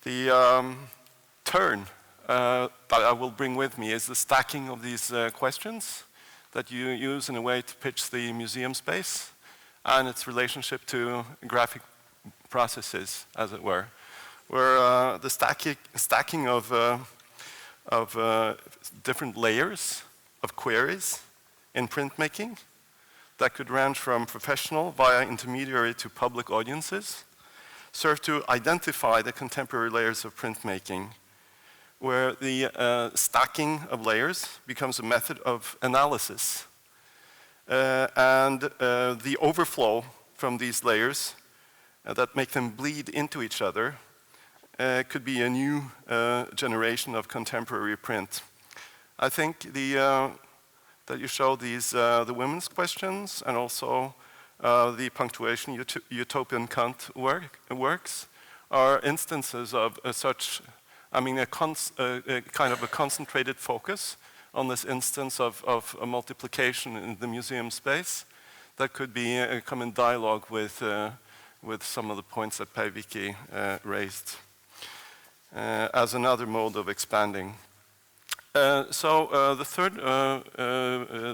the turn that I will bring with me is the stacking of these questions that you use in a way to pitch the museum space and its relationship to graphic processes, as it were, where the stacking of different layers of queries in printmaking that could range from professional via intermediary to public audiences serve to identify the contemporary layers of printmaking, where the stacking of layers becomes a method of analysis. And the overflow from these layers that make them bleed into each other could be a new generation of contemporary print. I think that you show these, the women's questions and also the punctuation utopian Kant works are instances of such, I mean, a kind of a concentrated focus on this instance of a multiplication in the museum space that could be come in dialogue with some of the points that Päivikki raised as another mode of expanding. So the third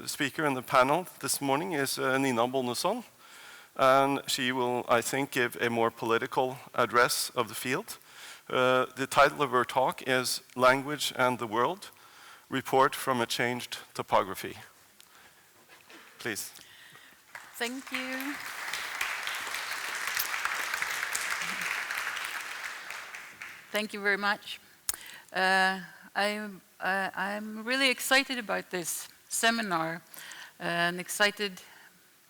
speaker in the panel this morning is Nina Bonneson, and she will, I think, give a more political address of the field. The title of her talk is Language and the World, Report from a Changed Topography. Please. Thank you. Thank you very much. I'm really excited about this seminar and excited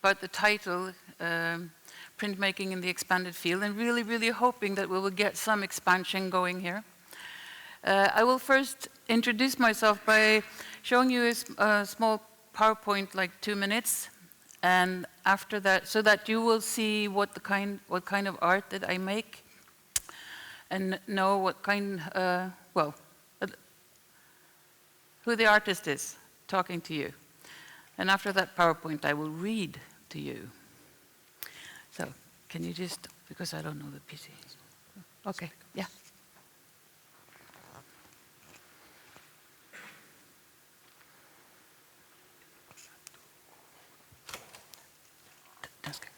about the title, Printmaking in the Expanded Field, and really hoping that we will get some expansion going here. I will first introduce myself by showing you a small PowerPoint, like 2 minutes, and after that, so that you will see what kind of art that I make, and know what kind, who the artist is talking to you. And after that PowerPoint, I will read to you. So, can you just, because I don't know the PC. Okay, yeah. That's good.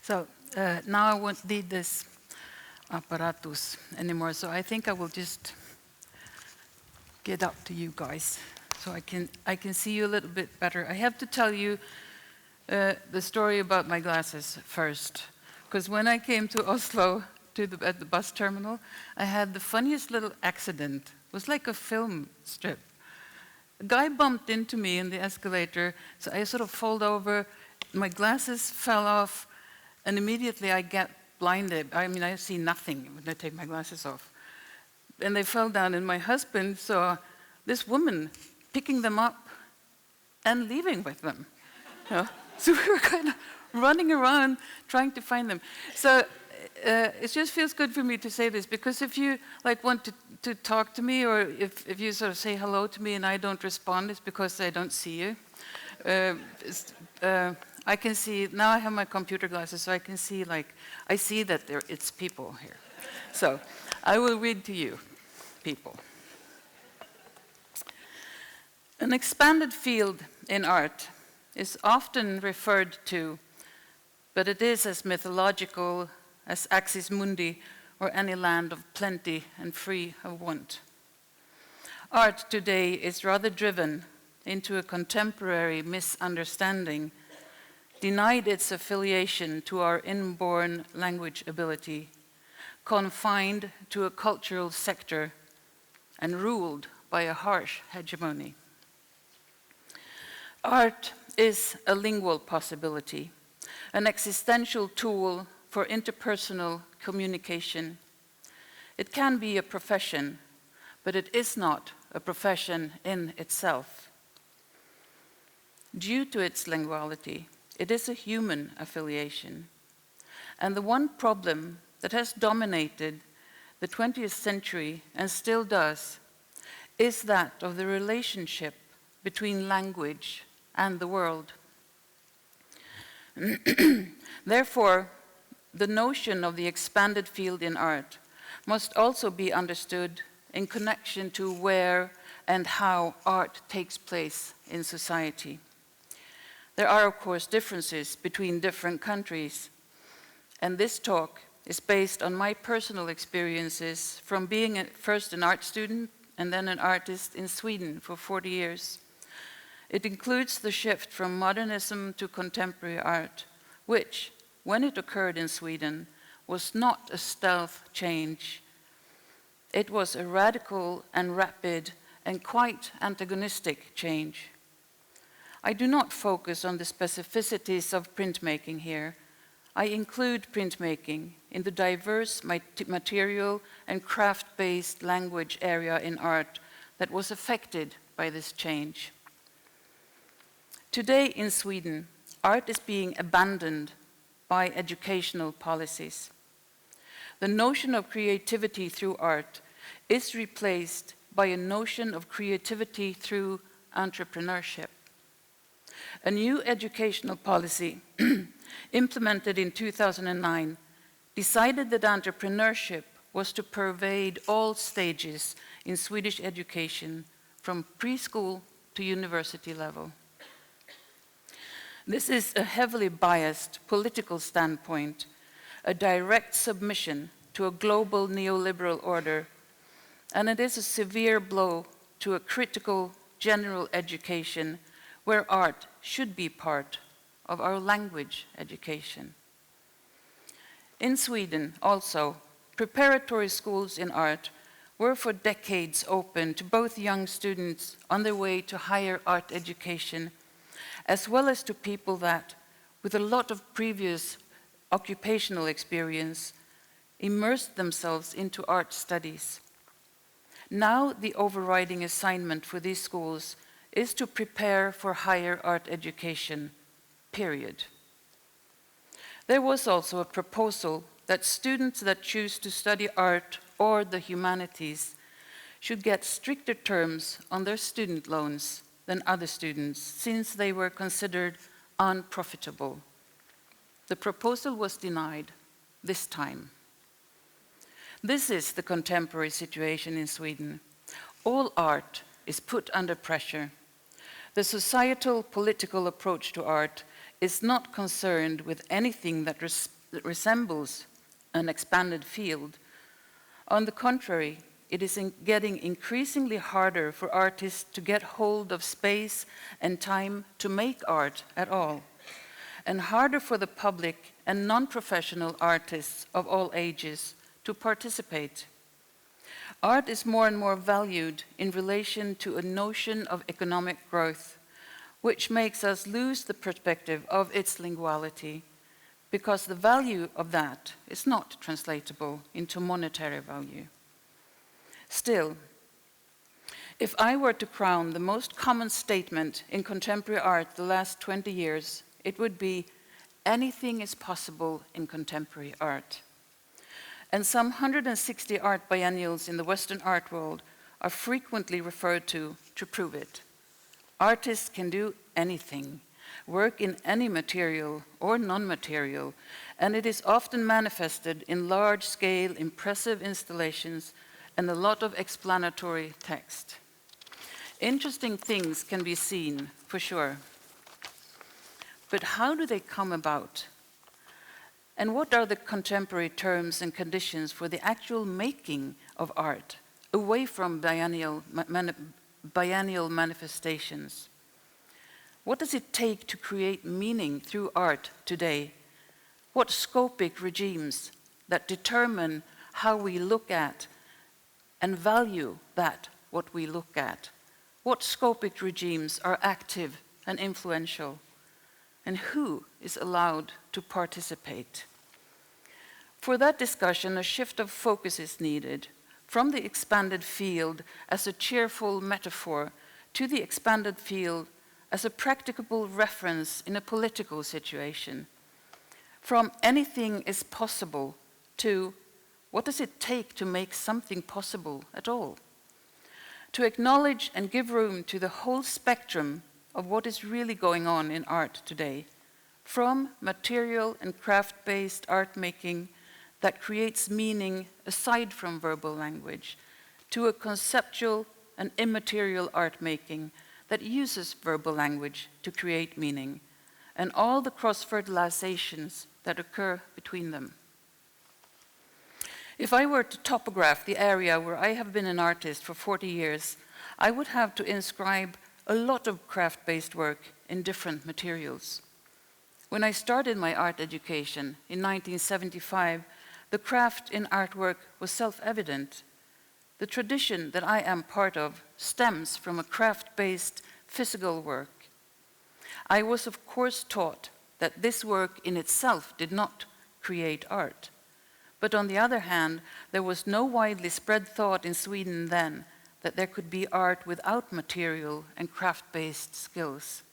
So now I won't need this apparatus anymore, so I think I will just get up to you guys so I can see you a little bit better. I have to tell you the story about my glasses first, because when I came to Oslo at the bus terminal, I had the funniest little accident. It was like a film strip. A guy bumped into me in the escalator, so I sort of fall over, my glasses fell off, and immediately I get blinded. I mean, I see nothing when I take my glasses off. And they fell down, and my husband saw this woman picking them up and leaving with them. You know? So we were kind of running around trying to find them. So it just feels good for me to say this, because if you want to talk to me, or if you sort of say hello to me and I don't respond, it's because I don't see you. I can see, now I have my computer glasses, so I can see, I see that it's people here. So I will read to you, people. An expanded field in art is often referred to, but it is as mythological as Axis Mundi or any land of plenty and free of want. Art today is rather driven into a contemporary misunderstanding, denied its affiliation to our inborn language ability, confined to a cultural sector, and ruled by a harsh hegemony. Art is a lingual possibility, an existential tool for interpersonal communication. It can be a profession, but it is not a profession in itself. Due to its linguality, it is a human affiliation. And the one problem that has dominated the 20th century and still does is that of the relationship between language and the world. Therefore, the notion of the expanded field in art must also be understood in connection to where and how art takes place in society. There are, of course, differences between different countries, and this talk is based on my personal experiences from being first an art student and then an artist in Sweden for 40 years. It includes the shift from modernism to contemporary art, which, when it occurred in Sweden, was not a stealth change. It was a radical and rapid and quite antagonistic change. I do not focus on the specificities of printmaking here. I include printmaking in the diverse material and craft-based language area in art that was affected by this change. Today in Sweden, art is being abandoned by educational policies. The notion of creativity through art is replaced by a notion of creativity through entrepreneurship. A new educational policy implemented in 2009 decided that entrepreneurship was to pervade all stages in Swedish education from preschool to university level. This is a heavily biased political standpoint, a direct submission to a global neoliberal order, and it is a severe blow to a critical general education where art should be part of our language education. In Sweden, also, preparatory schools in art were for decades open to both young students on their way to higher art education, as well as to people that, with a lot of previous occupational experience, immersed themselves into art studies. Now the overriding assignment for these schools is to prepare for higher art education, period. There was also a proposal that students that choose to study art or the humanities should get stricter terms on their student loans than other students, since they were considered unprofitable. The proposal was denied this time. This is the contemporary situation in Sweden. All art is put under pressure. The societal political approach to art is not concerned with anything that resembles an expanded field. On the contrary, it is getting increasingly harder for artists to get hold of space and time to make art at all, and harder for the public and non-professional artists of all ages to participate. Art is more and more valued in relation to a notion of economic growth, which makes us lose the perspective of its linguality, because the value of that is not translatable into monetary value. Still, if I were to crown the most common statement in contemporary art the last 20 years, it would be, anything is possible in contemporary art. And some 160 art biennials in the Western art world are frequently referred to prove it. Artists can do anything, work in any material or non-material, and it is often manifested in large-scale, impressive installations and a lot of explanatory text. Interesting things can be seen, for sure. But how do they come about? And what are the contemporary terms and conditions for the actual making of art, away from biennial manifestations? What does it take to create meaning through art today? What scopic regimes that determine how we look at and value that what we look at? What scopic regimes are active and influential? And who is allowed to participate? For that discussion, a shift of focus is needed, from the expanded field as a cheerful metaphor to the expanded field as a practicable reference in a political situation. From anything is possible to what does it take to make something possible at all? To acknowledge and give room to the whole spectrum of what is really going on in art today, from material and craft-based art making that creates meaning aside from verbal language, to a conceptual and immaterial art making that uses verbal language to create meaning, and all the cross-fertilizations that occur between them. If I were to topograph the area where I have been an artist for 40 years, I would have to inscribe a lot of craft-based work in different materials. When I started my art education in 1975, the craft in artwork was self-evident. The tradition that I am part of stems from a craft-based physical work. I was, of course, taught that this work in itself did not create art. But on the other hand, there was no widely spread thought in Sweden then that there could be art without material and craft-based skills.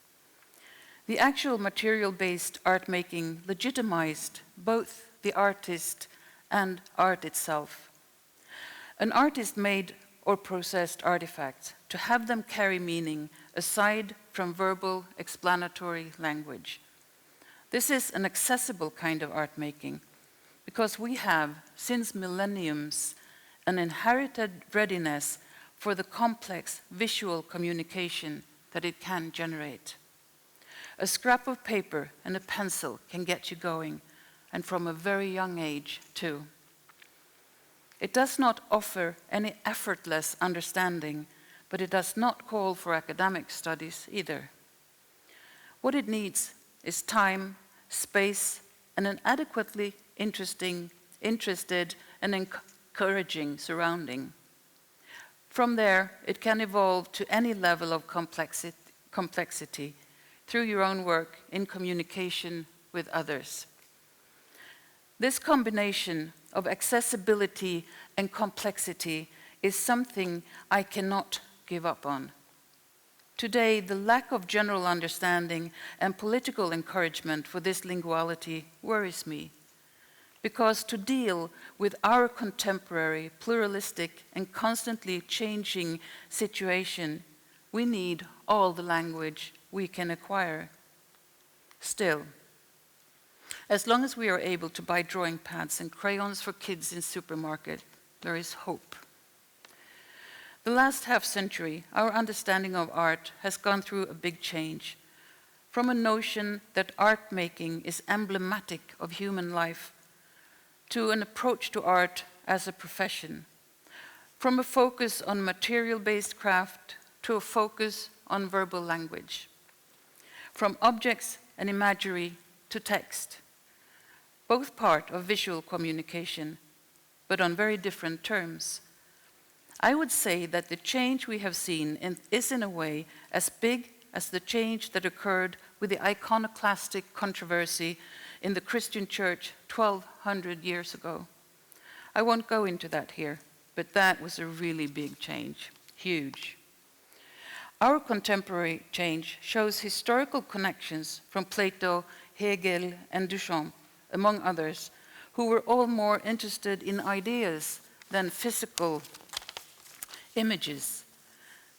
The actual material-based art making legitimized both the artist and art itself. An artist made or processed artifacts to have them carry meaning aside from verbal explanatory language. This is an accessible kind of art making because we have, since millenniums, an inherited readiness for the complex visual communication that it can generate. A scrap of paper and a pencil can get you going, and from a very young age, too. It does not offer any effortless understanding, but it does not call for academic studies either. What it needs is time, space, and an adequately interested and encouraging surrounding. From there, it can evolve to any level of complexity through your own work in communication with others. This combination of accessibility and complexity is something I cannot give up on. Today, the lack of general understanding and political encouragement for this linguality worries me, because to deal with our contemporary, pluralistic, and constantly changing situation, we need all the language we can acquire. Still, as long as we are able to buy drawing pads and crayons for kids in supermarket, there is hope. The last half century, our understanding of art has gone through a big change. from a notion that art making is emblematic of human life, to an approach to art as a profession, from a focus on material-based craft to a focus on verbal language, from objects and imagery to text, both part of visual communication, but on very different terms. I would say that the change we have seen is in a way as big as the change that occurred with the iconoclastic controversy in the Christian church 1200 years ago. I won't go into that here, but that was a really big change, huge. Our contemporary change shows historical connections from Plato, Hegel, and Duchamp, among others, who were all more interested in ideas than physical images.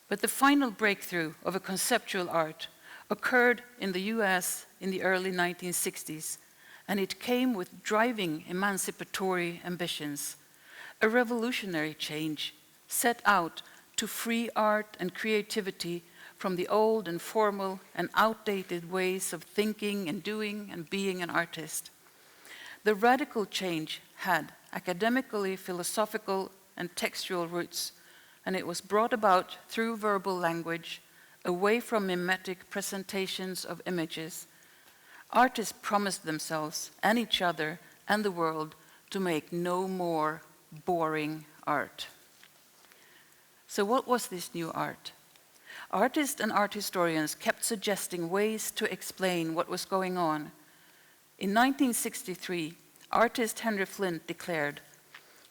But the final breakthrough of a conceptual art occurred in the US in the early 1960s, and it came with driving emancipatory ambitions. A revolutionary change set out to free art and creativity from the old and formal and outdated ways of thinking and doing and being an artist. The radical change had academically, philosophical, and textual roots, and it was brought about through verbal language, away from mimetic presentations of images. Artists promised themselves and each other and the world to make no more boring art. So what was this new art? Artists and art historians kept suggesting ways to explain what was going on. In 1963, artist Henry Flint declared,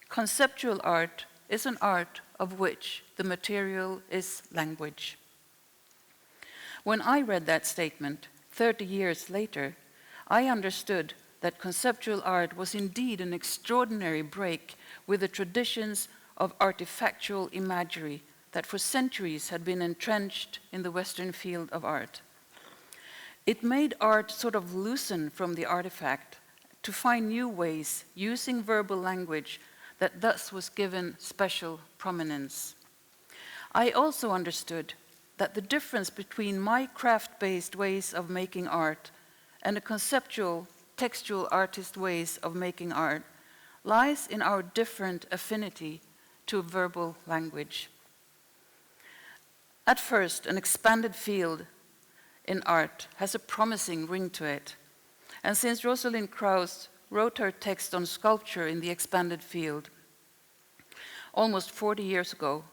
"Conceptual art is an art of which the material is language." When I read that statement 30 years later, I understood that conceptual art was indeed an extraordinary break with the traditions of artifactual imagery that for centuries had been entrenched in the Western field of art. It made art sort of loosen from the artifact to find new ways using verbal language that thus was given special prominence. I also understood that the difference between my craft-based ways of making art and the conceptual, textual artist ways of making art lies in our different affinity to verbal language. At first, an expanded field in art has a promising ring to it. And since Rosalind Krauss wrote her text on sculpture in the expanded field almost 40 years ago,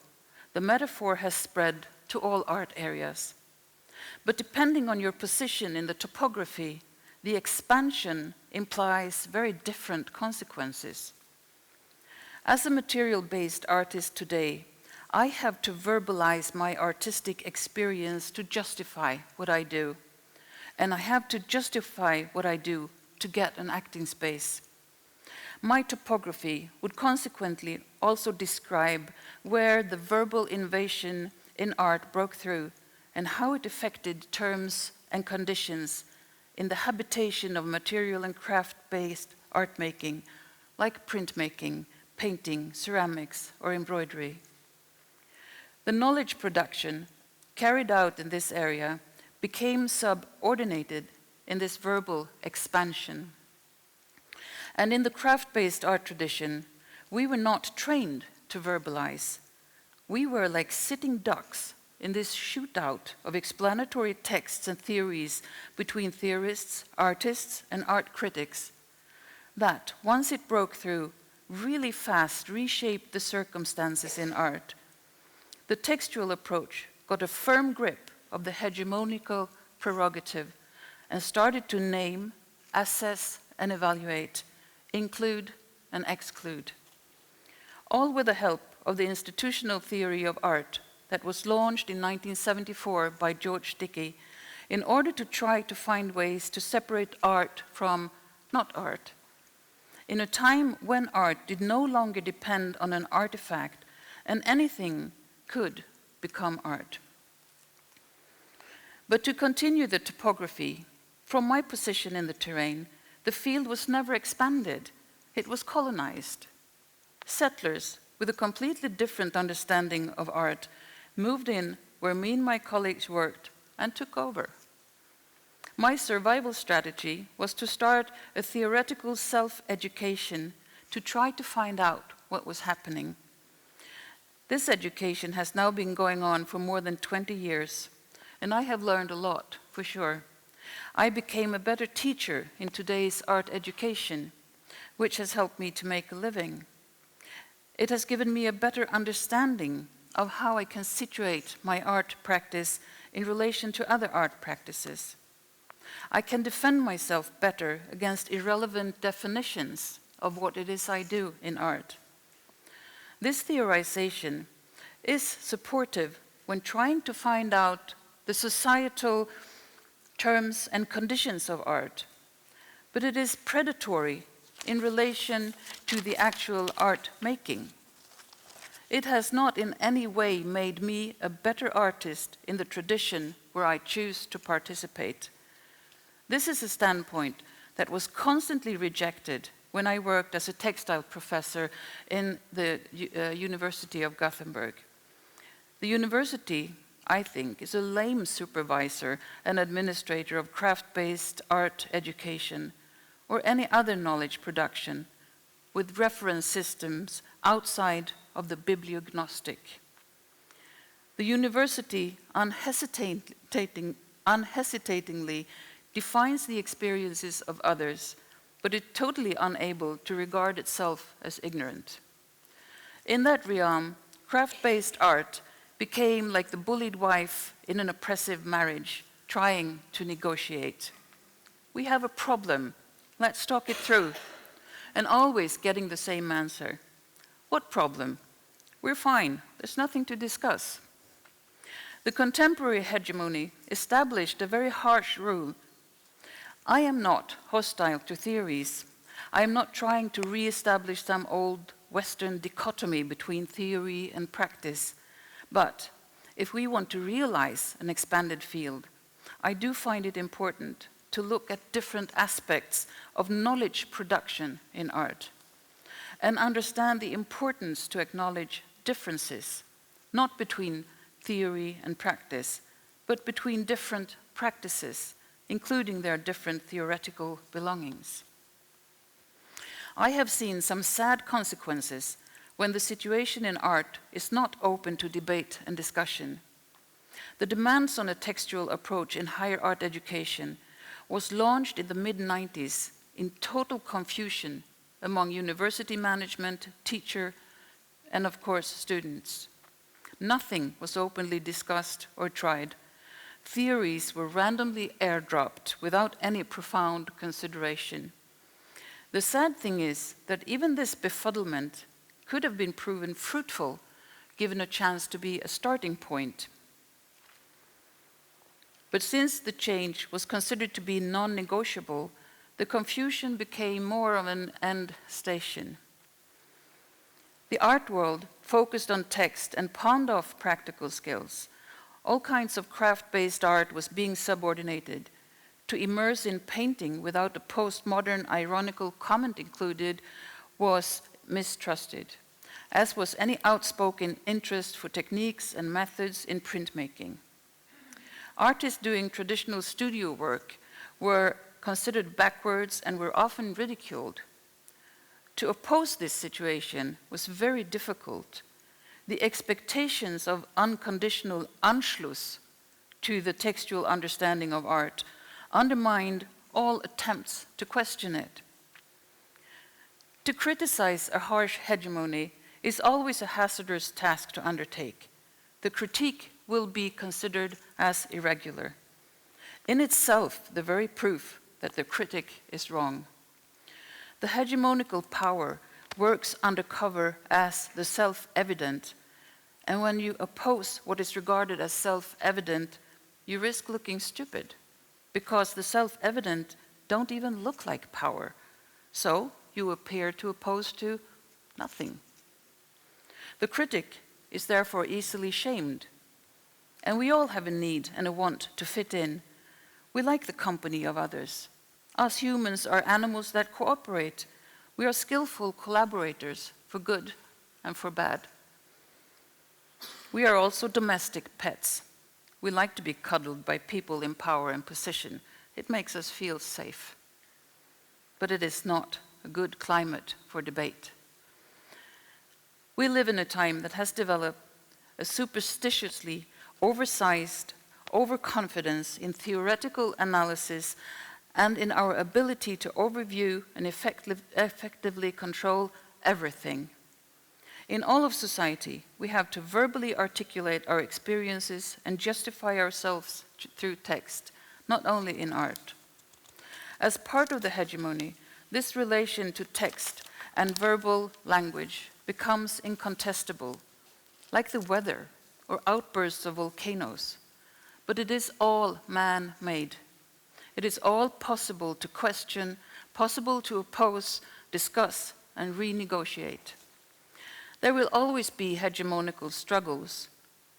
the metaphor has spread to all art areas. But depending on your position in the topography, the expansion implies very different consequences. As a material-based artist today, I have to verbalize my artistic experience to justify what I do. And I have to justify what I do to get an acting space. My topography would consequently also describe where the verbal invasion in art broke through and how it affected terms and conditions in the habitation of material and craft-based art making, like printmaking, painting, ceramics, or embroidery. The knowledge production carried out in this area became subordinated in this verbal expansion. And in the craft-based art tradition, we were not trained to verbalize. We were like sitting ducks in this shootout of explanatory texts and theories between theorists, artists, and art critics that, once it broke through, really fast reshaped the circumstances in art. The textual approach got a firm grip of the hegemonical prerogative and started to name, assess, and evaluate, include and exclude, all with the help of the institutional theory of art that was launched in 1974 by George Dickey in order to try to find ways to separate art from not art. In a time when art did no longer depend on an artifact and anything could become art. But to continue the topography, from my position in the terrain, the field was never expanded, it was colonized. Settlers with a completely different understanding of art moved in where me and my colleagues worked and took over. My survival strategy was to start a theoretical self-education to try to find out what was happening. This education has now been going on for more than 20 years, and I have learned a lot, for sure. I became a better teacher in today's art education, which has helped me to make a living. It has given me a better understanding of how I can situate my art practice in relation to other art practices. I can defend myself better against irrelevant definitions of what it is I do in art. This theorization is supportive when trying to find out the societal terms and conditions of art, but it is predatory in relation to the actual art making. It has not in any way made me a better artist in the tradition where I choose to participate. This is a standpoint that was constantly rejected when I worked as a textile professor in the University of Gothenburg. The university, I think, is a lame supervisor and administrator of craft-based art education or any other knowledge production with reference systems outside of the bibliognostic. The university unhesitatingly defines the experiences of others, but is totally unable to regard itself as ignorant. In that realm, craft-based art became like the bullied wife in an oppressive marriage, trying to negotiate. We have a problem, let's talk it through, and always getting the same answer. What problem? We're fine, there's nothing to discuss. The contemporary hegemony established a very harsh rule. I am not hostile to theories. I am not trying to re-establish some old Western dichotomy between theory and practice. But if we want to realize an expanded field, I do find it important to look at different aspects of knowledge production in art and understand the importance to acknowledge differences, not between theory and practice, but between different practices, including their different theoretical belongings. I have seen some sad consequences when the situation in art is not open to debate and discussion. The demands on a textual approach in higher art education was launched in the mid-90s in total confusion among university management, teacher, and of course students. Nothing was openly discussed or tried. Theories were randomly airdropped without any profound consideration. The sad thing is that even this befuddlement could have been proven fruitful given a chance to be a starting point. But since the change was considered to be non-negotiable, the confusion became more of an end station. The art world focused on text and pawned off practical skills. All kinds of craft-based art was being subordinated. To immerse in painting without a postmodern ironical comment included was mistrusted, as was any outspoken interest for techniques and methods in printmaking. Artists doing traditional studio work were considered backwards and were often ridiculed. To oppose this situation was very difficult. The expectations of unconditional Anschluss to the textual understanding of art undermined all attempts to question it. To criticize a harsh hegemony is always a hazardous task to undertake. The critique will be considered as irregular. In itself, the very proof that the critic is wrong. The hegemonical power works undercover as the self-evident, and when you oppose what is regarded as self-evident, you risk looking stupid, because the self-evident don't even look like power. So you appear to oppose to nothing. The critic is therefore easily shamed, and we all have a need and a want to fit in. We like the company of others. Us humans are animals that cooperate. We are skillful collaborators for good and for bad. We are also domestic pets. We like to be cuddled by people in power and position. It makes us feel safe. But it is not a good climate for debate. We live in a time that has developed a superstitiously oversized overconfidence in theoretical analysis and in our ability to overview and effectively control everything. In all of society, we have to verbally articulate our experiences and justify ourselves through text, not only in art. As part of the hegemony, this relation to text and verbal language becomes incontestable, like the weather or outbursts of volcanoes. But it is all man-made. It is all possible to question, possible to oppose, discuss, and renegotiate. There will always be hegemonical struggles,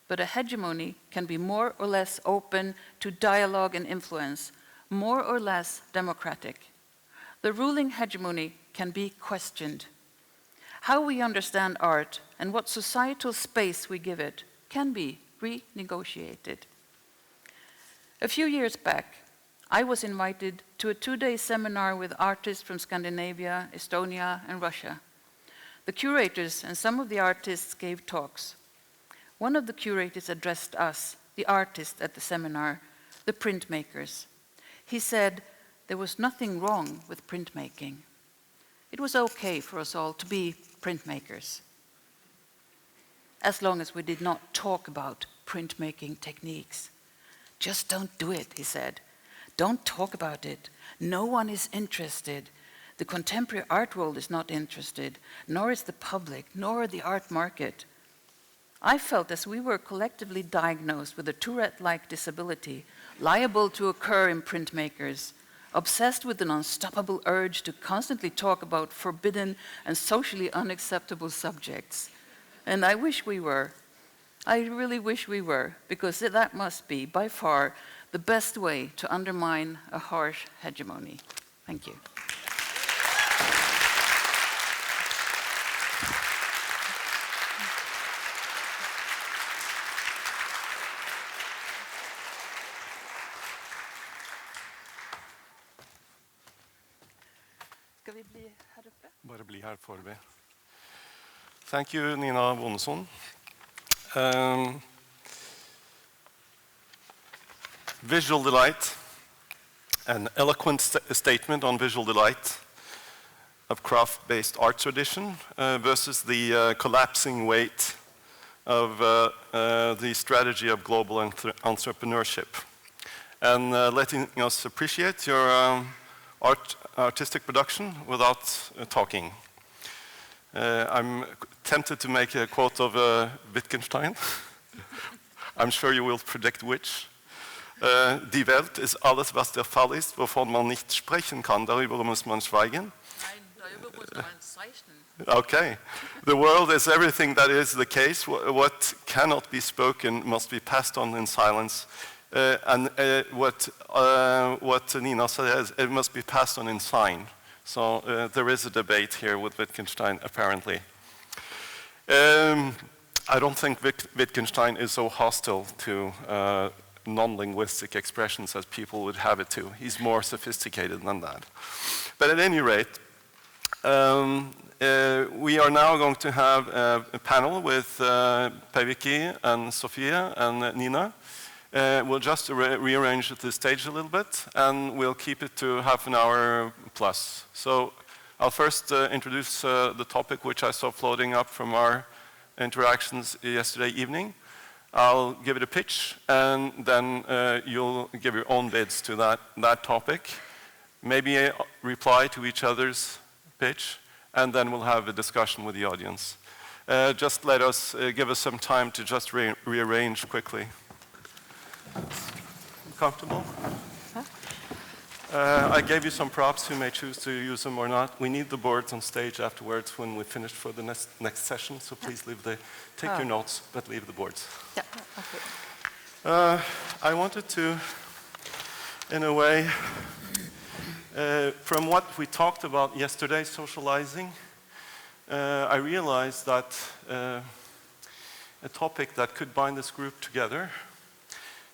but a hegemony can be more or less open to dialogue and influence, more or less democratic. The ruling hegemony can be questioned. How we understand art and what societal space we give it can be renegotiated. A few years back, I was invited to a 2-day seminar with artists from Scandinavia, Estonia, and Russia. The curators and some of the artists gave talks. One of the curators addressed us, the artists at the seminar, the printmakers. He said there was nothing wrong with printmaking. It was okay for us all to be printmakers, as long as we did not talk about printmaking techniques. Just don't do it, he said. Don't talk about it. No one is interested. The contemporary art world is not interested, nor is the public, nor the art market. I felt as we were collectively diagnosed with a Tourette-like disability, liable to occur in printmakers, obsessed with an unstoppable urge to constantly talk about forbidden and socially unacceptable subjects. And I wish we were. I really wish we were, because that must be, by far, the best way to undermine a harsh hegemony. Thank you. Ska vi bli här uppe? Bare bli her foreløpig. Thank you, Nina Bonesson. Visual delight, an eloquent statement on visual delight of craft-based art tradition versus the collapsing weight of the strategy of global entrepreneurship. And letting us appreciate your artistic production without talking. I'm tempted to make a quote of Wittgenstein. I'm sure you will predict which. Die Welt ist alles, was der Fall ist, wovon man nicht sprechen kann. Darüber muss man schweigen. Nein, darüber muss man zeichnen. Okay. The world is everything that is the case. What cannot be spoken must be passed on in silence. And what Nina says, it must be passed on in sign. So there is a debate here with Wittgenstein, apparently. I don't think Wittgenstein is so hostile to non-linguistic expressions as people would have it to. He's more sophisticated than that. But at any rate, we are now going to have a panel with Päivikki and Sofia and Nina. We'll just rearrange the stage a little bit, and we'll keep it to half an hour plus. So I'll first introduce the topic which I saw floating up from our interactions yesterday evening. I'll give it a pitch, and then you'll give your own bids to that topic. Maybe reply to each other's pitch, and then we'll have a discussion with the audience. Just give us some time to just rearrange quickly. Comfortable? I gave you some props. You may choose to use them or not. We need the boards on stage afterwards when we finish for the next session. So please take your notes, but leave the boards. Yeah, okay. I wanted to, in a way, from what we talked about yesterday, socializing, I realized that a topic that could bind this group together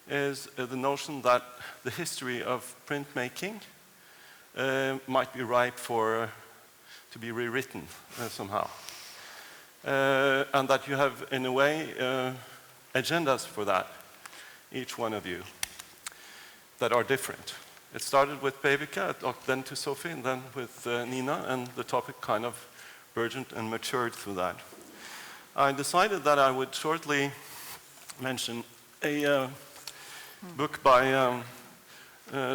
is the notion that the history of printmaking might be ripe to be rewritten somehow. And that you have, in a way, agendas for that, each one of you, that are different. It started with Pevika, then to Sophie, and then with Nina, and the topic kind of burgeoned and matured through that. I decided that I would shortly mention a book by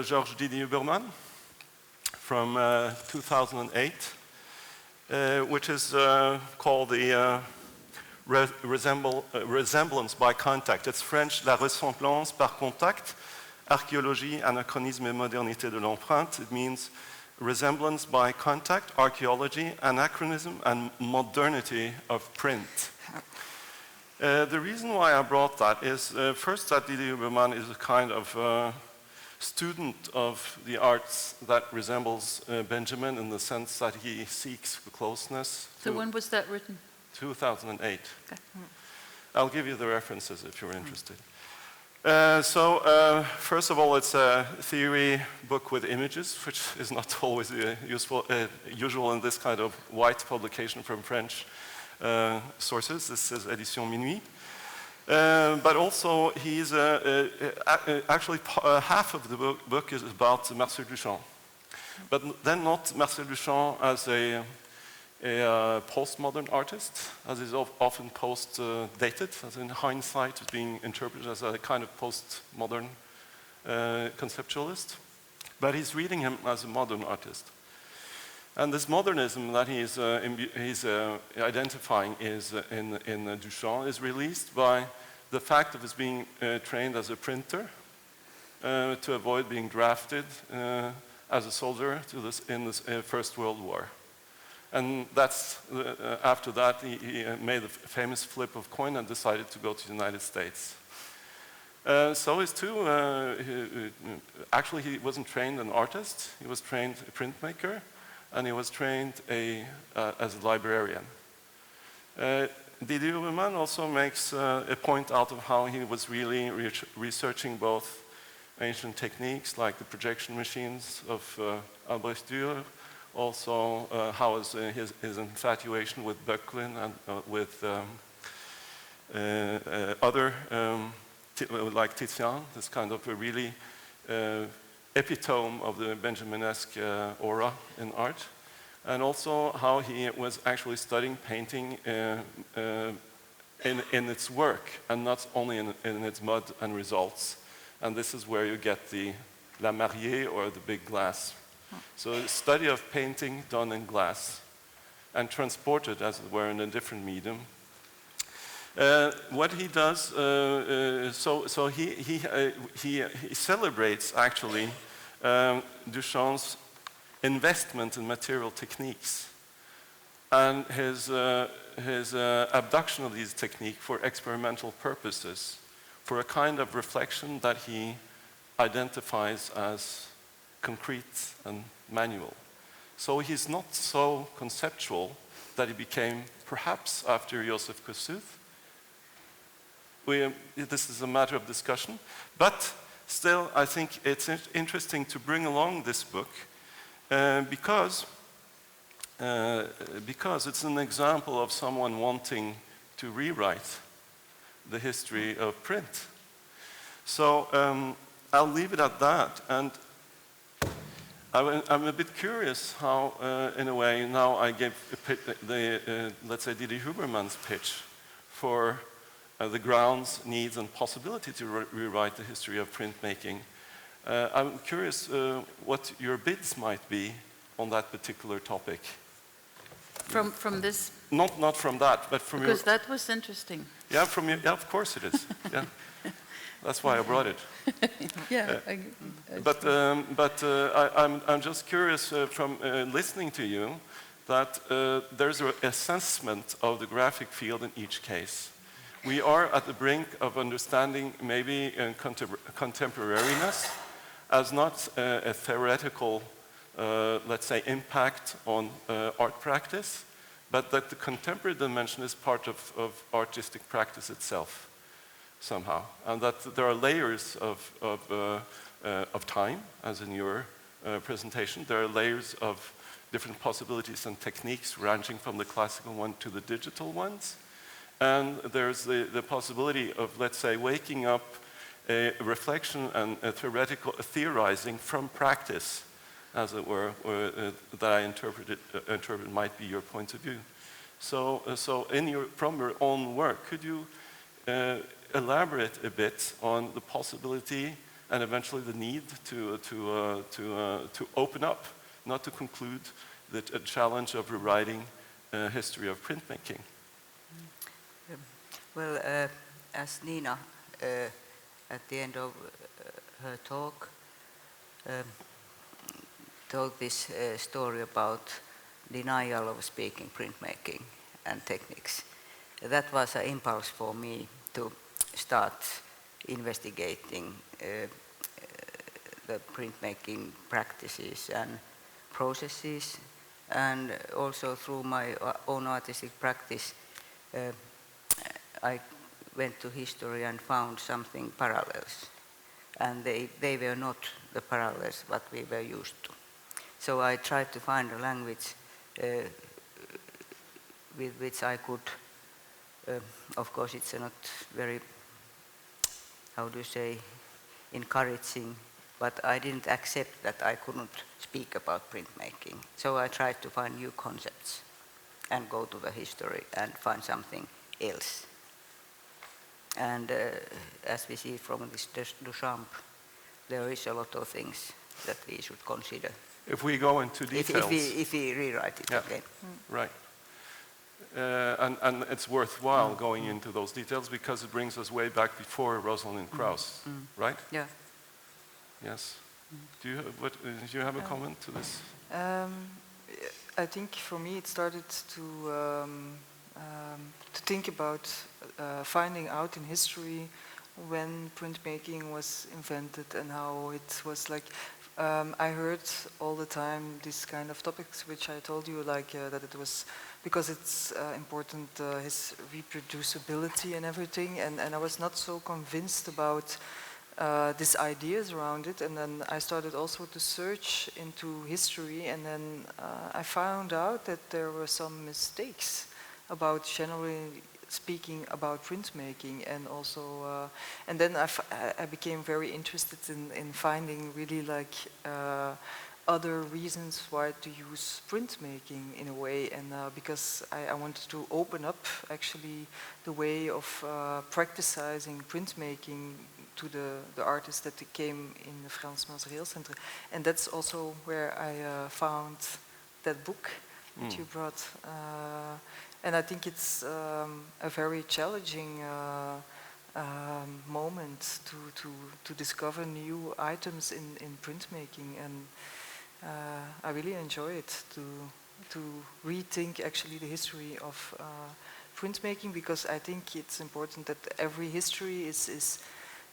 Georges Didier Huberman from 2008, which is called the Resemblance by Contact. It's French, La ressemblance par contact, archéologie, anachronisme et modernité de l'empreinte. It means resemblance by contact, archaeology, anachronism, and modernity of print. The reason why I brought that is, first, that Didier Huberman is a kind of student of the arts that resembles Benjamin in the sense that he seeks closeness. So when was that written? 2008. Okay. I'll give you the references if you're interested. First of all, it's a theory book with images, which is not always usual in this kind of white publication from French sources. This is Édition Minuit. But also, he's actually half of the book is about Marcel Duchamp. But then not Marcel Duchamp as a postmodern artist, as is often post-dated, as in hindsight is being interpreted as a kind of postmodern conceptualist. But he's reading him as a modern artist. And this modernism that he's identifying is in Duchamp is released by the fact of his being trained as a printer to avoid being drafted as a soldier in the First World War. And that's, after that, he made the famous flip of coin and decided to go to the United States. So his two, actually he wasn't trained an artist, he was trained a printmaker, and he was trained as a librarian. Didier Huberman also makes a point out of how he was really researching both ancient techniques like the projection machines of Albrecht Dürer, also how is his infatuation with Böcklin and with other, like Titian, this kind of a really epitome of the Benjaminesque aura in art, and also how he was actually studying painting in its work and not only in its mud and results. And this is where you get the La Mariée or the big glass. So a study of painting done in glass and transported, as it were, in a different medium. What he does, he celebrates actually Duchamp's investment in material techniques and his abduction of these techniques for experimental purposes, for a kind of reflection that he identifies as concrete and manual. So he's not so conceptual that he became, perhaps after Joseph Kosuth. This is a matter of discussion, but still I think it's interesting to bring along this book because it's an example of someone wanting to rewrite the history of print. So I'll leave it at that. And I'm a bit curious how, in a way, now I gave let's say, Didier Huberman's pitch for the grounds, needs, and possibility to rewrite the history of printmaking. I'm curious what your bids might be on that particular topic. From this? Not from that, but from because that was interesting. Yeah, yeah, of course it is. Yeah. That's why I brought it. Yeah. I'm just curious from listening to you that there's an assessment of the graphic field in each case. We are at the brink of understanding maybe contemporariness as not a theoretical, let's say, impact on art practice, but that the contemporary dimension is part of artistic practice itself. somehow, and that there are layers of time, as in your presentation. There are layers of different possibilities and techniques ranging from the classical one to the digital ones. And there's the possibility of, let's say, waking up a reflection and a theorizing from practice, as it were, that I interpret might be your point of view. So from your own work, could you elaborate a bit on the possibility and eventually the need to open up, not to conclude, the challenge of rewriting history of printmaking? Well, as Nina, at the end of her talk, told this story about denial of speaking printmaking and techniques, that was an impulse for me to start investigating the printmaking practices and processes, and also through my own artistic practice I went to history and found something parallels, and they were not the parallels what we were used to. So I tried to find a language with which I could, of course it's not very, how do you say, encouraging, but I didn't accept that I couldn't speak about printmaking. So I tried to find new concepts and go to the history and find something else. And as we see from this Duchamp, there is a lot of things that we should consider. If we go into details. If we rewrite it again. Right. And it's worthwhile going into those details because it brings us way back before Rosalind Krauss, right? Yeah. Yes. Do you have a comment to this? I think for me it started to think about finding out in history when printmaking was invented and how it was like. I heard all the time these kind of topics, which I told you, like that it was because it's important, his reproducibility and everything, and I was not so convinced about these ideas around it. And then I started also to search into history, and then I found out that there were some mistakes about generally speaking about printmaking, and also and then I became very interested in finding really like other reasons why to use printmaking in a way, and because I wanted to open up actually the way of practicing printmaking to the artists that came in the Frans Materieel Center. And that's also where I found that book that you brought. And I think it's a very challenging moment to discover new items in printmaking, and I really enjoy it to rethink actually the history of printmaking, because I think it's important that every history is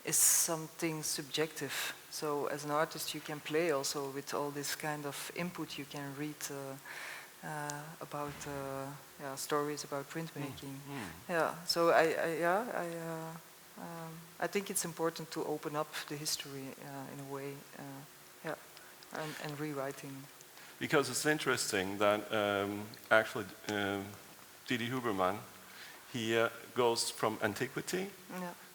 something subjective. So as an artist you can play also with all this kind of input. You can read about stories about printmaking. Yeah, so I think it's important to open up the history in a way, and rewriting. Because it's interesting that actually Didi Huberman, he goes from antiquity,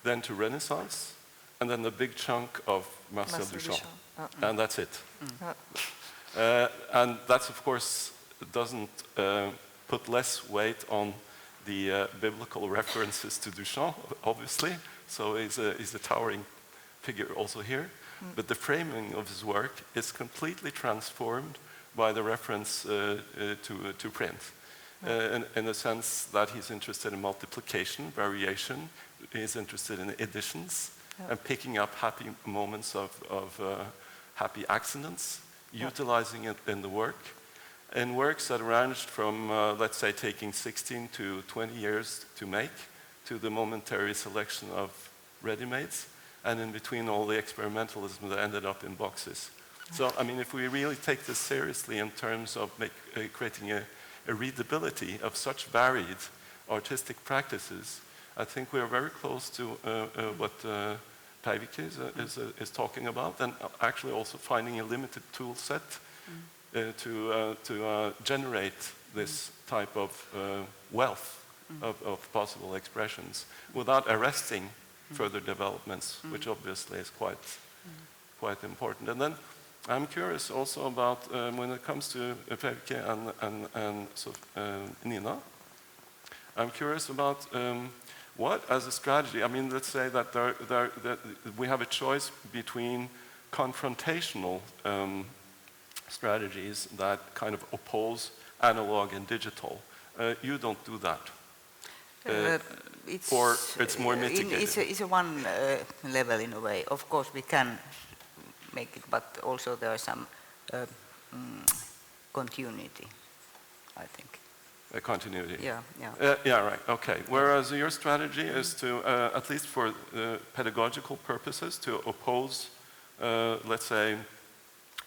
then to Renaissance, and then the big chunk of Marcel Duchamp. And that's it. And that's, of course, doesn't put less weight on the biblical references to Duchamp, obviously. So he's a towering figure also here. But the framing of his work is completely transformed by the reference to print. In the sense that he's interested in multiplication, variation, he's interested in editions, and picking up happy moments of happy accidents, utilizing it in the work. In works that ranged from, let's say, taking 16 to 20 years to make, to the momentary selection of ready-mades, and in between all the experimentalism that ended up in boxes. So, I mean, if we really take this seriously in terms of creating a readability of such varied artistic practices, I think we are very close to what Päivikki is talking about, and actually also finding a limited tool set to generate this type of wealth of possible expressions without arresting further developments, which obviously is quite important. And then I'm curious also about when it comes to Päivikki and Nina, I'm curious about what, as a strategy, I mean, let's say that that we have a choice between confrontational strategies that kind of oppose analog and digital. You don't do that. Or it's more mitigated. It's a one level in a way. Of course, we can make it, but also there are some continuity, I think. Continuity. Yeah. Yeah, right. Okay. Whereas your strategy is to, at least for pedagogical purposes, to oppose, let's say,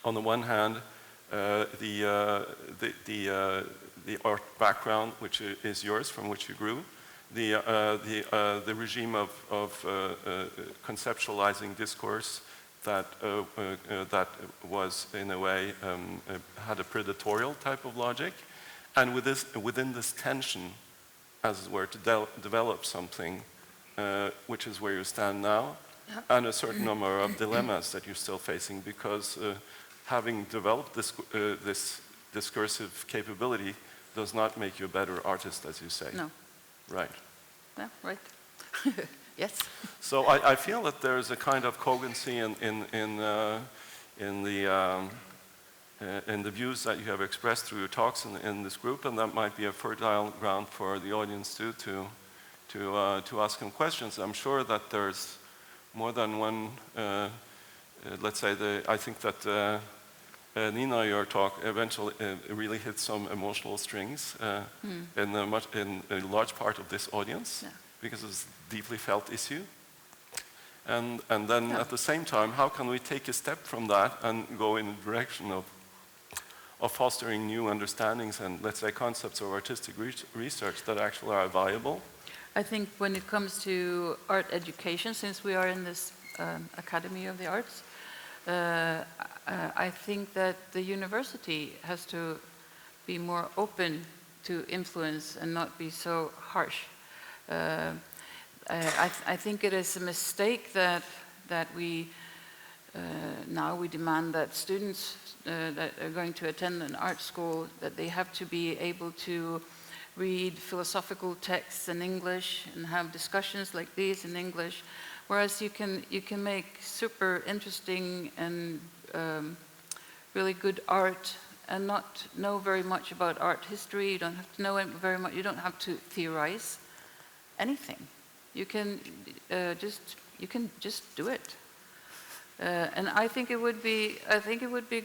on the one hand, the art background, which is yours, from which you grew, the regime of conceptualizing discourse that was in a way had a predatorial type of logic. And within this tension, as it were, to develop something, which is where you stand now, and a certain number of dilemmas that you're still facing, because having developed this discursive capability does not make you a better artist, as you say. No. Right. Yeah, right. Yes. So I feel that there's a kind of cogency in the views that you have expressed through your talks in this group, and that might be a fertile ground for the audience too to ask them questions. I'm sure that there's more than one. Let's say I think that Nina, your talk eventually really hit some emotional strings in a large part of this audience, because it's a deeply felt issue. And then at the same time, how can we take a step from that and go in the direction of fostering new understandings and, let's say, concepts of artistic research that actually are viable? I think when it comes to art education, since we are in this Academy of the Arts, I think that the university has to be more open to influence and not be so harsh. I think it is a mistake that we now we demand that students that are going to attend an art school, that they have to be able to read philosophical texts in English and have discussions like these in English, whereas you can make super interesting and really good art and not know very much about art history. You don't have to know it very much. You don't have to theorize anything. You can just do it. And I think it would be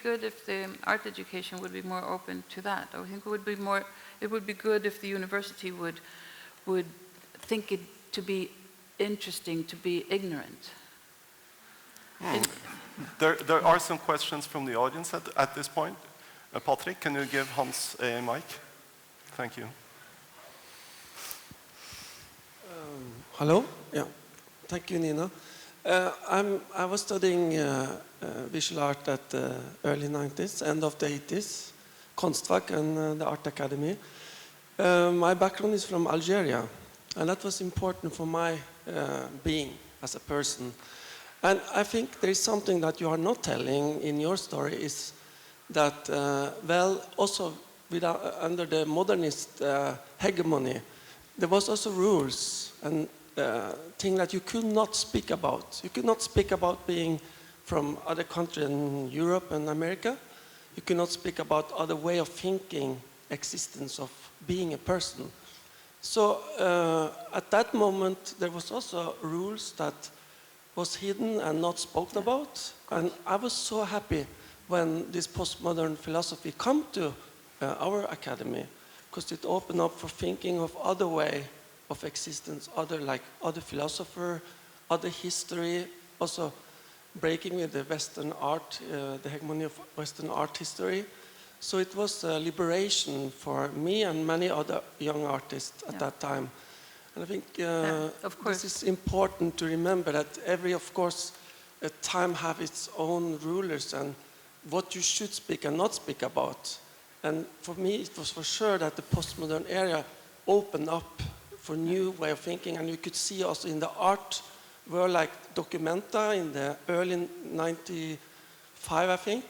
good if the art education would be more open to that. I think it would be good if the university would think it to be interesting to be ignorant. There are some questions from the audience at this point. Patrick, can you give Hans a mic? Thank you. Hello? Yeah. Thank you, Nina. I was studying visual art at the early 90s, end of the 80s, Kunstfag and the Art Academy. My background is from Algeria, and that was important for my being as a person. And I think there is something that you are not telling in your story is that, well, also under the modernist hegemony, there was also rules and thing that you could not speak about. You could not speak about being from other countries in Europe and America. You could not speak about other way of thinking, existence of being a person. So at that moment, there was also rules that was hidden and not spoken about. And I was so happy when this postmodern philosophy come to our academy, because it opened up for thinking of other way of existence, other philosopher, other history, also breaking with the Western art, the hegemony of Western art history. So it was a liberation for me and many other young artists at that time. And I think of course. this is important to remember that every, of course, time have its own rulers and what you should speak and not speak about. And for me, it was for sure that the postmodern era opened up for new way of thinking, and you could see also in the art world, like Documenta in the early 95, I think,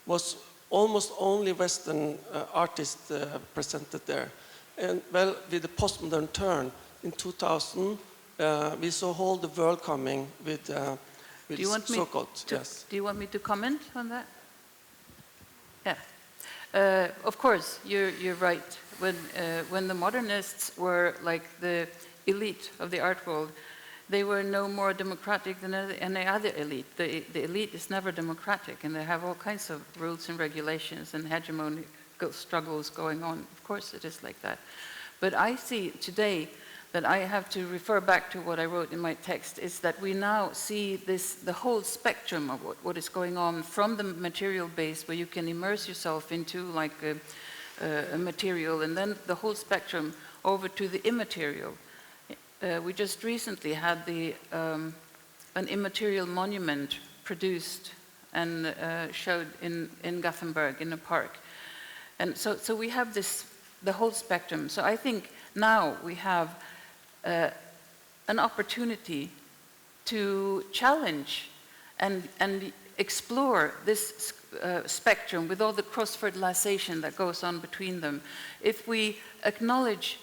was almost only Western artists presented there. And well, with the postmodern turn in 2000, we saw all the world coming with so-called, yes. Do you want me to comment on that? Yeah. Of course, you're right. When the modernists were like the elite of the art world, they were no more democratic than any other elite. The elite is never democratic, and they have all kinds of rules and regulations and hegemonic struggles going on. Of course it is like that. But I see today that I have to refer back to what I wrote in my text, is that we now see the whole spectrum of what is going on, from the material base, where you can immerse yourself into like a material, and then the whole spectrum over to the immaterial. We just recently had an immaterial monument produced and showed in Gothenburg in a park. And so we have the whole spectrum. So I think now we have an opportunity to challenge and explore this spectrum with all the cross-fertilization that goes on between them. If we acknowledge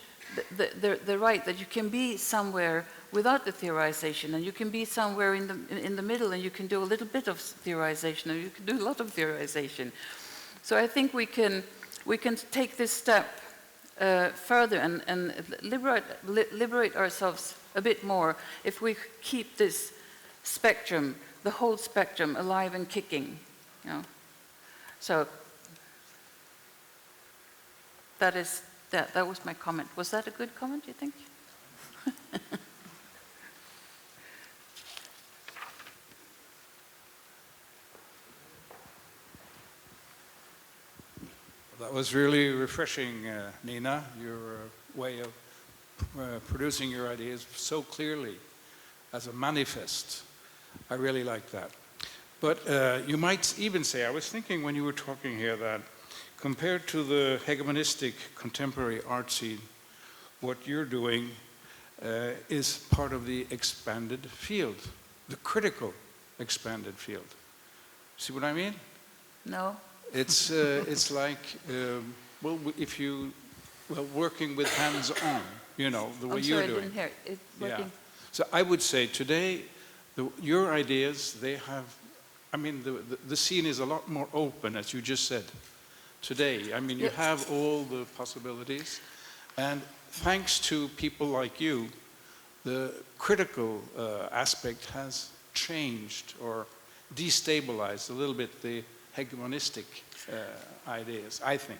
the right that you can be somewhere without the theorization, and you can be somewhere in the middle, and you can do a little bit of theorization, or you can do a lot of theorization. So I think we can take this step further and liberate ourselves a bit more if we keep this spectrum, the whole spectrum, alive and kicking. You know? So that was my comment. Was that a good comment, you think? That was really refreshing, Nina, your way of producing your ideas so clearly as a manifest. I really like that. But you might even say, I was thinking when you were talking here that compared to the hegemonistic contemporary art scene, what you're doing is part of the expanded field, the critical expanded field. See what I mean? No. It's like, well, if you, working with hands-on, you know, the way you're doing. I'm sorry, I didn't hear it. Working. Yeah. So I would say today, your ideas, they have, I mean, the scene is a lot more open, as you just said. Today, I mean, you have all the possibilities, and thanks to people like you, the critical aspect has changed or destabilized a little bit the hegemonistic ideas, I think.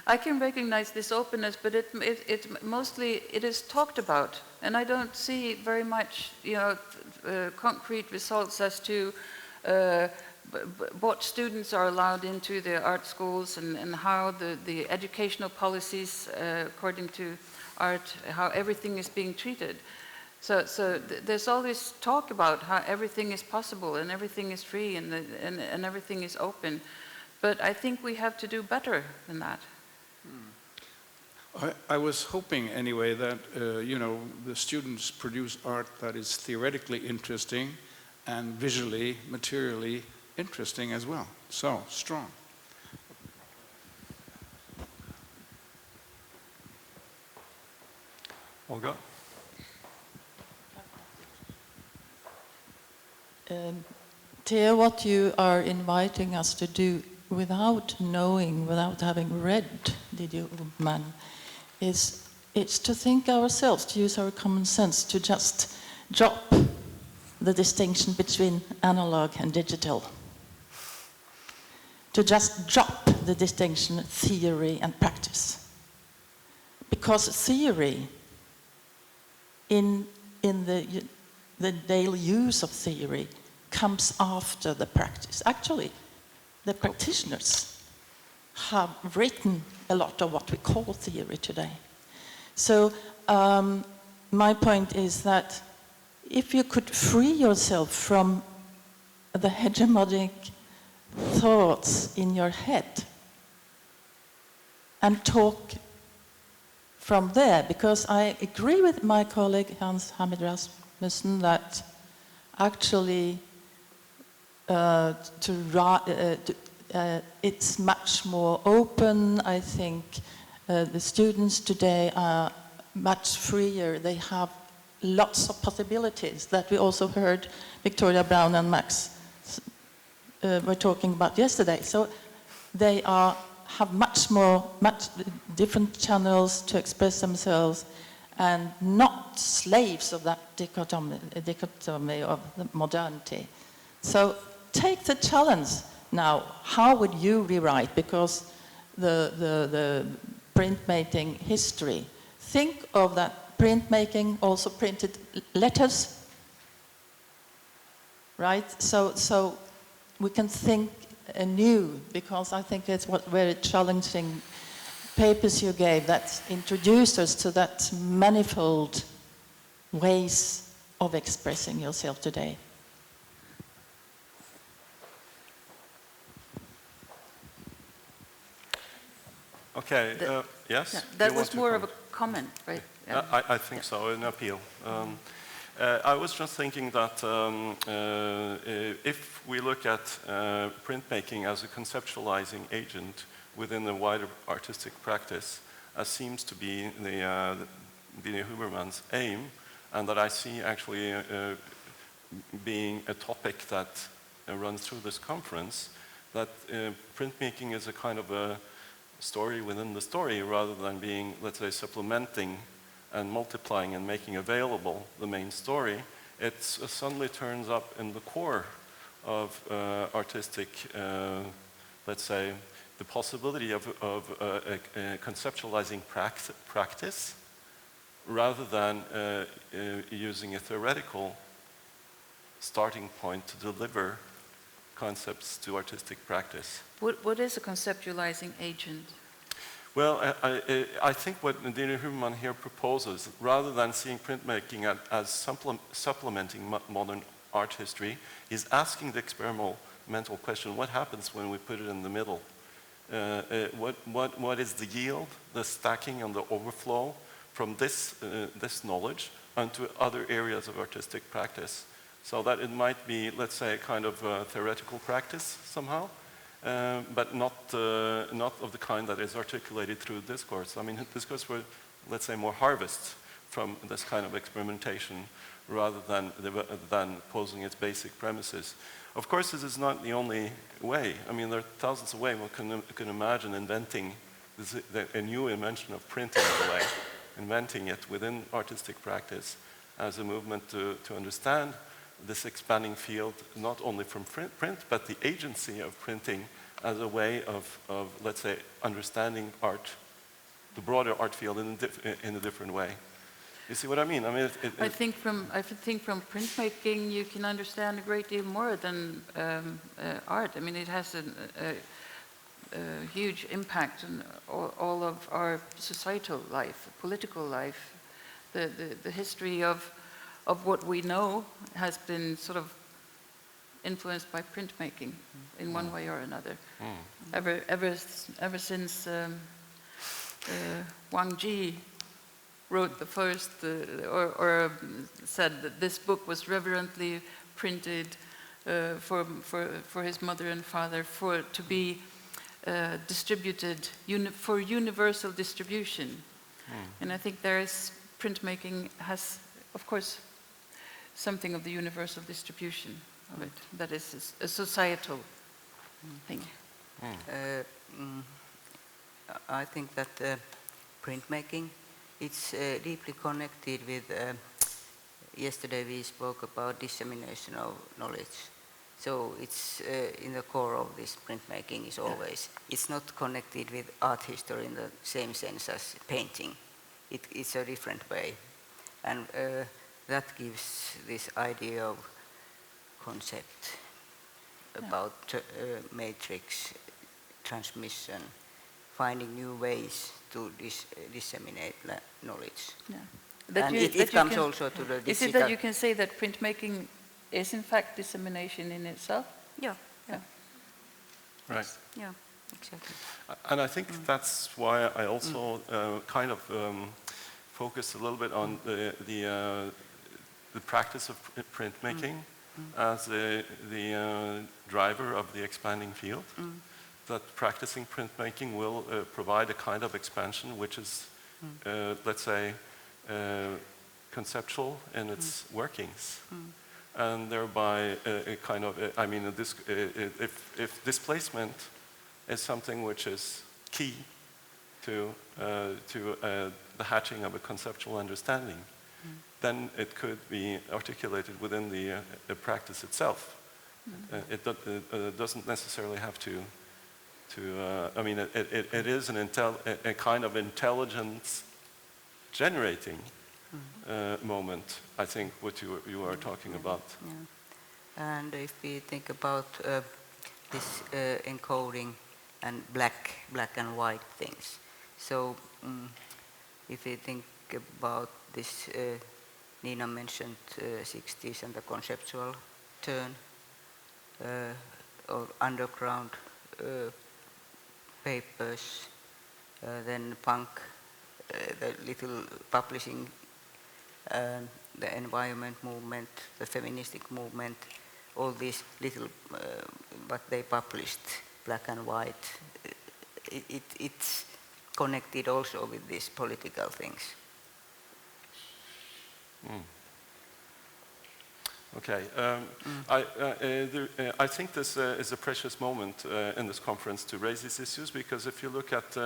I can recognize this openness, but it mostly is talked about, and I don't see very much, you know, concrete results as to what students are allowed into the art schools, and how the educational policies according to art, how everything is being treated. So there's always talk about how everything is possible and everything is free and everything is open. But I think we have to do better than that. I was hoping anyway that, you know, the students produce art that is theoretically interesting and visually, materially interesting as well. So, strong. Olga? Theo, what you are inviting us to do without knowing, without having read the man, it's to think ourselves, to use our common sense, to just drop the distinction between analog and digital. To just drop the distinction theory and practice. Because theory, in the daily use of theory, comes after the practice. Actually, the practitioners have written a lot of what we call theory today. So my point is that if you could free yourself from the hegemonic thoughts in your head and talk from there, because I agree with my colleague Hans Hamid Rasmussen that actually it's much more open. I think the students today are much freer. They have lots of possibilities that we also heard Victoria Brown and Max were talking about yesterday. So they have much different channels to express themselves and not slaves of that dichotomy of the modernity. So take the challenge now. How would you rewrite? Because the printmaking history, think of that printmaking also printed letters, right? So we can think anew, because I think it's what very challenging papers you gave that introduced us to that manifold ways of expressing yourself today. Okay, yes? Yeah, You that want was to more of comment? a comment, right? I think so, an appeal. I was just thinking that if we look at printmaking as a conceptualizing agent within the wider artistic practice, as seems to be the Huberman's aim, and that I see actually being a topic that runs through this conference, that printmaking is a kind of a story within the story, rather than being, let's say, supplementing and multiplying and making available the main story. It suddenly turns up in the core of artistic, let's say, the possibility of conceptualizing practice, rather than using a theoretical starting point to deliver concepts to artistic practice. What is a conceptualizing agent? Well, I think what Dina Huberman here proposes, rather than seeing printmaking as supplementing modern art history, is asking the experimental question: what happens when we put it in the middle? What is the yield, the stacking, and the overflow from this knowledge onto other areas of artistic practice? So that it might be, let's say, a kind of theoretical practice somehow, but not of the kind that is articulated through discourse. I mean, discourse were, let's say, more harvests from this kind of experimentation, rather than posing its basic premises. Of course, this is not the only way. I mean, there are thousands of ways one can imagine inventing a new invention of printing, in a way, inventing it within artistic practice as a movement to understand this expanding field, not only from print, but the agency of printing as a way of let's say, understanding art, the broader art field in a different way. You see what I mean? I mean, I think from printmaking you can understand a great deal more than art. I mean, it has a huge impact on all of our societal life, political life. The history of what we know has been sort of influenced by printmaking in one way or another. Ever since Wang Ji wrote the first, or said that this book was reverently printed for his mother and father, to be distributed for universal distribution. And I think printmaking has, of course, something of the universal distribution of it. That is a societal thing. I think that printmaking, it's deeply connected with, yesterday we spoke about dissemination of knowledge. So it's in the core of this printmaking is always, it's not connected with art history in the same sense as painting. It's a different way. And that gives this idea of concept about matrix transmission, finding new ways to disseminate knowledge. Yeah. And it comes also to the digital. Is it that you can say that printmaking is in fact dissemination in itself? Yeah. Right. Yeah, exactly. And I think that's why I also kind of focus a little bit on the practice of printmaking as the driver of the expanding field. That practicing printmaking will provide a kind of expansion which is, let's say, conceptual in its workings. And thereby a kind of, I mean, if displacement is something which is key to the hatching of a conceptual understanding, then it could be articulated within the practice itself. It doesn't necessarily have to I mean, it is a kind of intelligence generating moment, I think, what you are talking about. Yeah. And if we think about this encoding and black and white things, so if we think about this, Nina mentioned 60s and the conceptual turn or underground papers, then punk, the little publishing, the environment movement, the feministic movement, all these little, what they published, black and white, it's connected also with these political things. Okay. I think this is a precious moment in this conference to raise these issues, because if you look at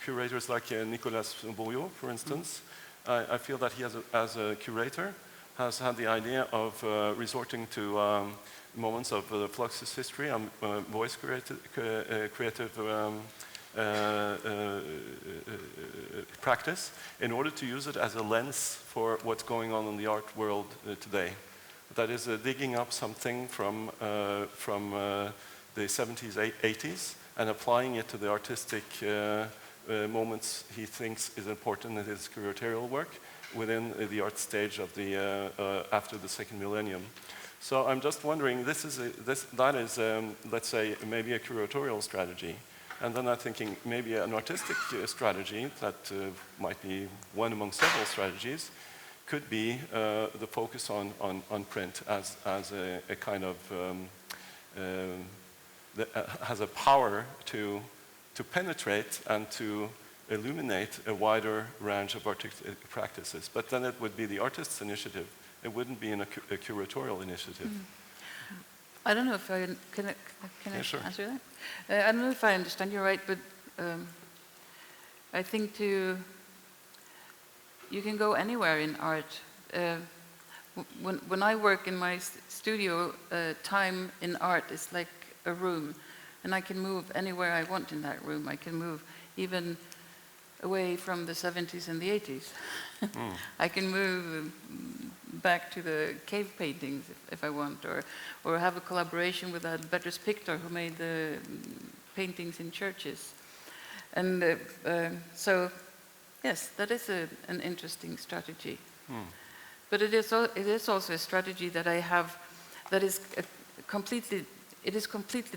curators like Nicolas Bourriot, for instance, I feel that he, as a curator, has had the idea of resorting to moments of the Fluxus history and voice creative practice in order to use it as a lens for what's going on in the art world today. That is digging up something from the 70s, 80s and applying it to the artistic moments he thinks is important in his curatorial work within the art stage of the after the second millennium. So I'm just wondering, that is, let's say, maybe a curatorial strategy. And then I'm thinking maybe an artistic strategy that might be one among several strategies could be the focus on print as a kind of has a power to penetrate and to illuminate a wider range of artistic practices. But then it would be the artist's initiative. It wouldn't be a curatorial initiative. I don't know if I can I sure. answer that? I don't know if I understand you right, but I think you can go anywhere in art. When I work in my studio, time in art is like a room, and I can move anywhere I want in that room. I can move even away from the 70s and the 80s. I can move back to the cave paintings if I want, or have a collaboration with Albertus Pictor, who made the paintings in churches. And so, yes, that is an interesting strategy. But it is also a strategy that I have that is completely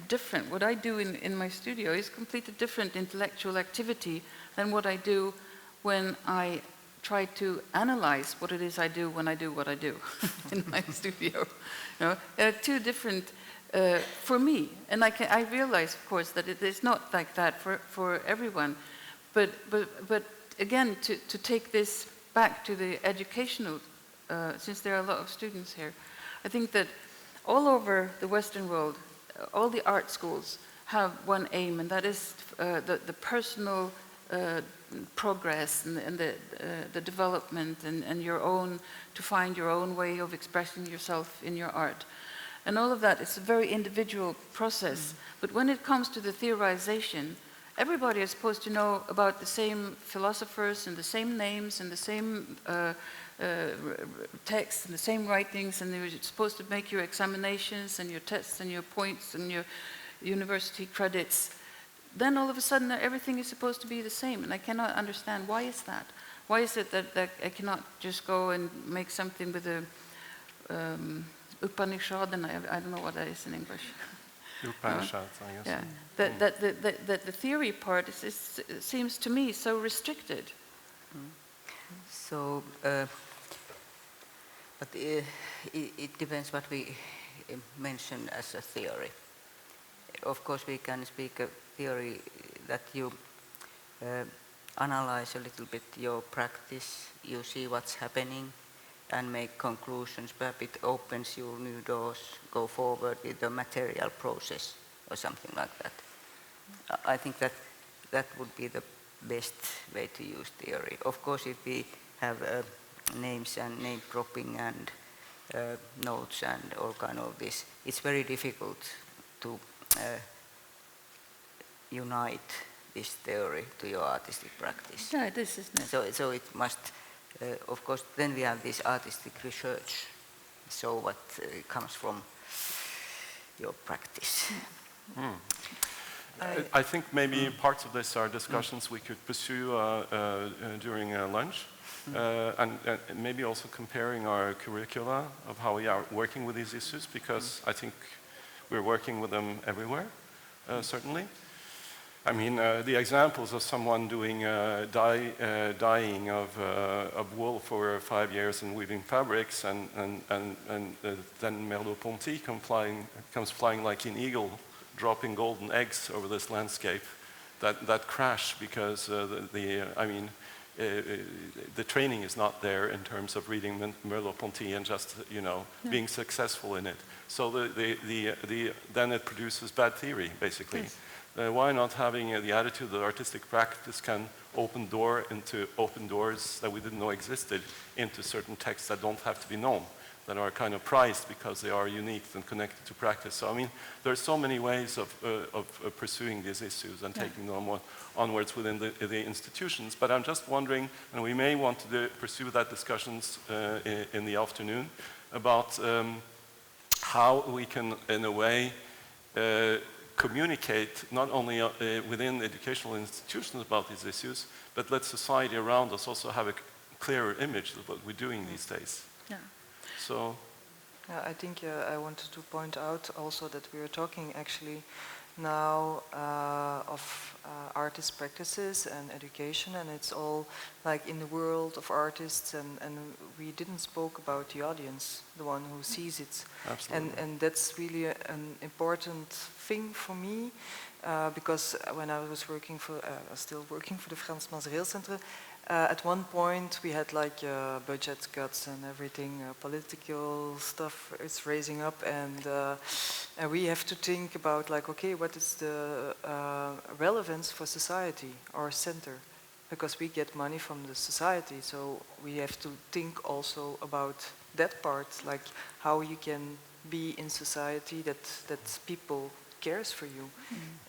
different. What I do in my studio is completely different intellectual activity than what I do when I try to analyze what it is I do when I do what I do in my studio. You know, there are two different, for me, and I realize, of course, that it is not like that for everyone. But again, to take this back to the educational, since there are a lot of students here, I think that all over the Western world, all the art schools have one aim, and that is the personal progress and the development and your own, to find your own way of expressing yourself in your art. And all of that is a very individual process. But when it comes to the theorization, everybody is supposed to know about the same philosophers and the same names and the same texts and the same writings, and you're supposed to make your examinations and your tests and your points and your university credits. Then all of a sudden everything is supposed to be the same, and I cannot understand why is that. Why is it that I cannot just go and make something with the Upanishaden? I don't know what that is in English. Upanishads, I guess. Yeah, that the theory part seems to me so restricted. So, but it depends what we mention as a theory. Of course, we can speak a theory that you analyze a little bit your practice, you see what's happening, and make conclusions. Perhaps it opens you new doors, go forward with the material process or something like that. I think that would be the best way to use theory. Of course, if we have names and name dropping and notes and all kind of this, it's very difficult to unite this theory to your artistic practice. Yeah, this is nice. So it must, of course, then we have this artistic research. So what comes from your practice. I think maybe parts of this are discussions we could pursue during lunch, and maybe also comparing our curricula of how we are working with these issues, because I think we're working with them everywhere, certainly. I mean, the examples of someone doing dyeing of wool for 5 years and weaving fabrics, and then Merleau-Ponty comes flying like an eagle, dropping golden eggs over this landscape, that crash because the training is not there in terms of reading Merleau-Ponty and just being successful in it. So then it produces bad theory, basically. Yes. Why not having the attitude that artistic practice can open doors that we didn't know existed into certain texts that don't have to be known, that are kind of prized because they are unique and connected to practice. So I mean, there are so many ways of pursuing these issues and taking them onwards within the institutions. But I'm just wondering, and we may want to pursue that discussions in the afternoon, about how we can, in a way, communicate not only within educational institutions about these issues, but let society around us also have a clearer image of what we're doing these days. Yeah. So, yeah, I think I wanted to point out also that we are talking actually now of artist practices and education, and it's all like in the world of artists, and we didn't spoke about the audience, the one who sees it. absolutely. And that's really an important thing for me, because when I was working for, still working for the Frans Masereel-Centre, at one point we had like budget cuts and everything, political stuff is raising up, and we have to think about like, okay, what is the relevance for society, our center? Because we get money from the society, so we have to think also about that part, like how you can be in society that people cares for you.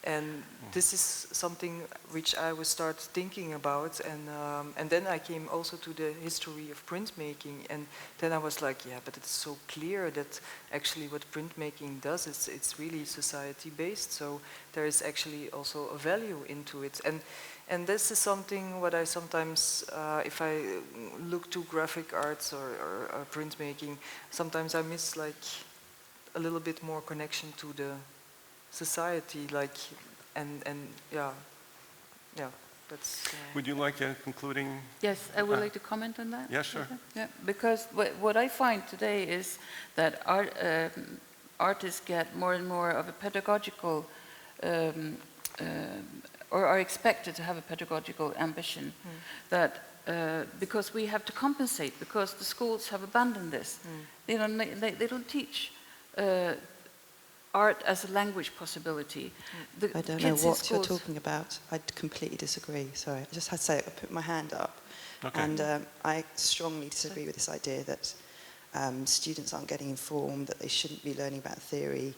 And this is something which I would start thinking about, and then I came also to the history of printmaking, and then I was like, yeah, but it's so clear that actually what printmaking does is it's really society based, so there is actually also a value into it. And this is something what I sometimes, if I look to graphic arts or printmaking, sometimes I miss like a little bit more connection to the society, like, and yeah, that's... Would you like a concluding? Yes, I would like to comment on that. Yeah, sure. Yeah, because what I find today is that artists get more and more of a pedagogical, or are expected to have a pedagogical ambition, that because we have to compensate, because the schools have abandoned this. They don't teach art as a language possibility. I don't know what you're talking about. I completely disagree. Sorry, I just had to say, I put my hand up. Okay. And I strongly disagree with this idea that students aren't getting informed, that they shouldn't be learning about theory.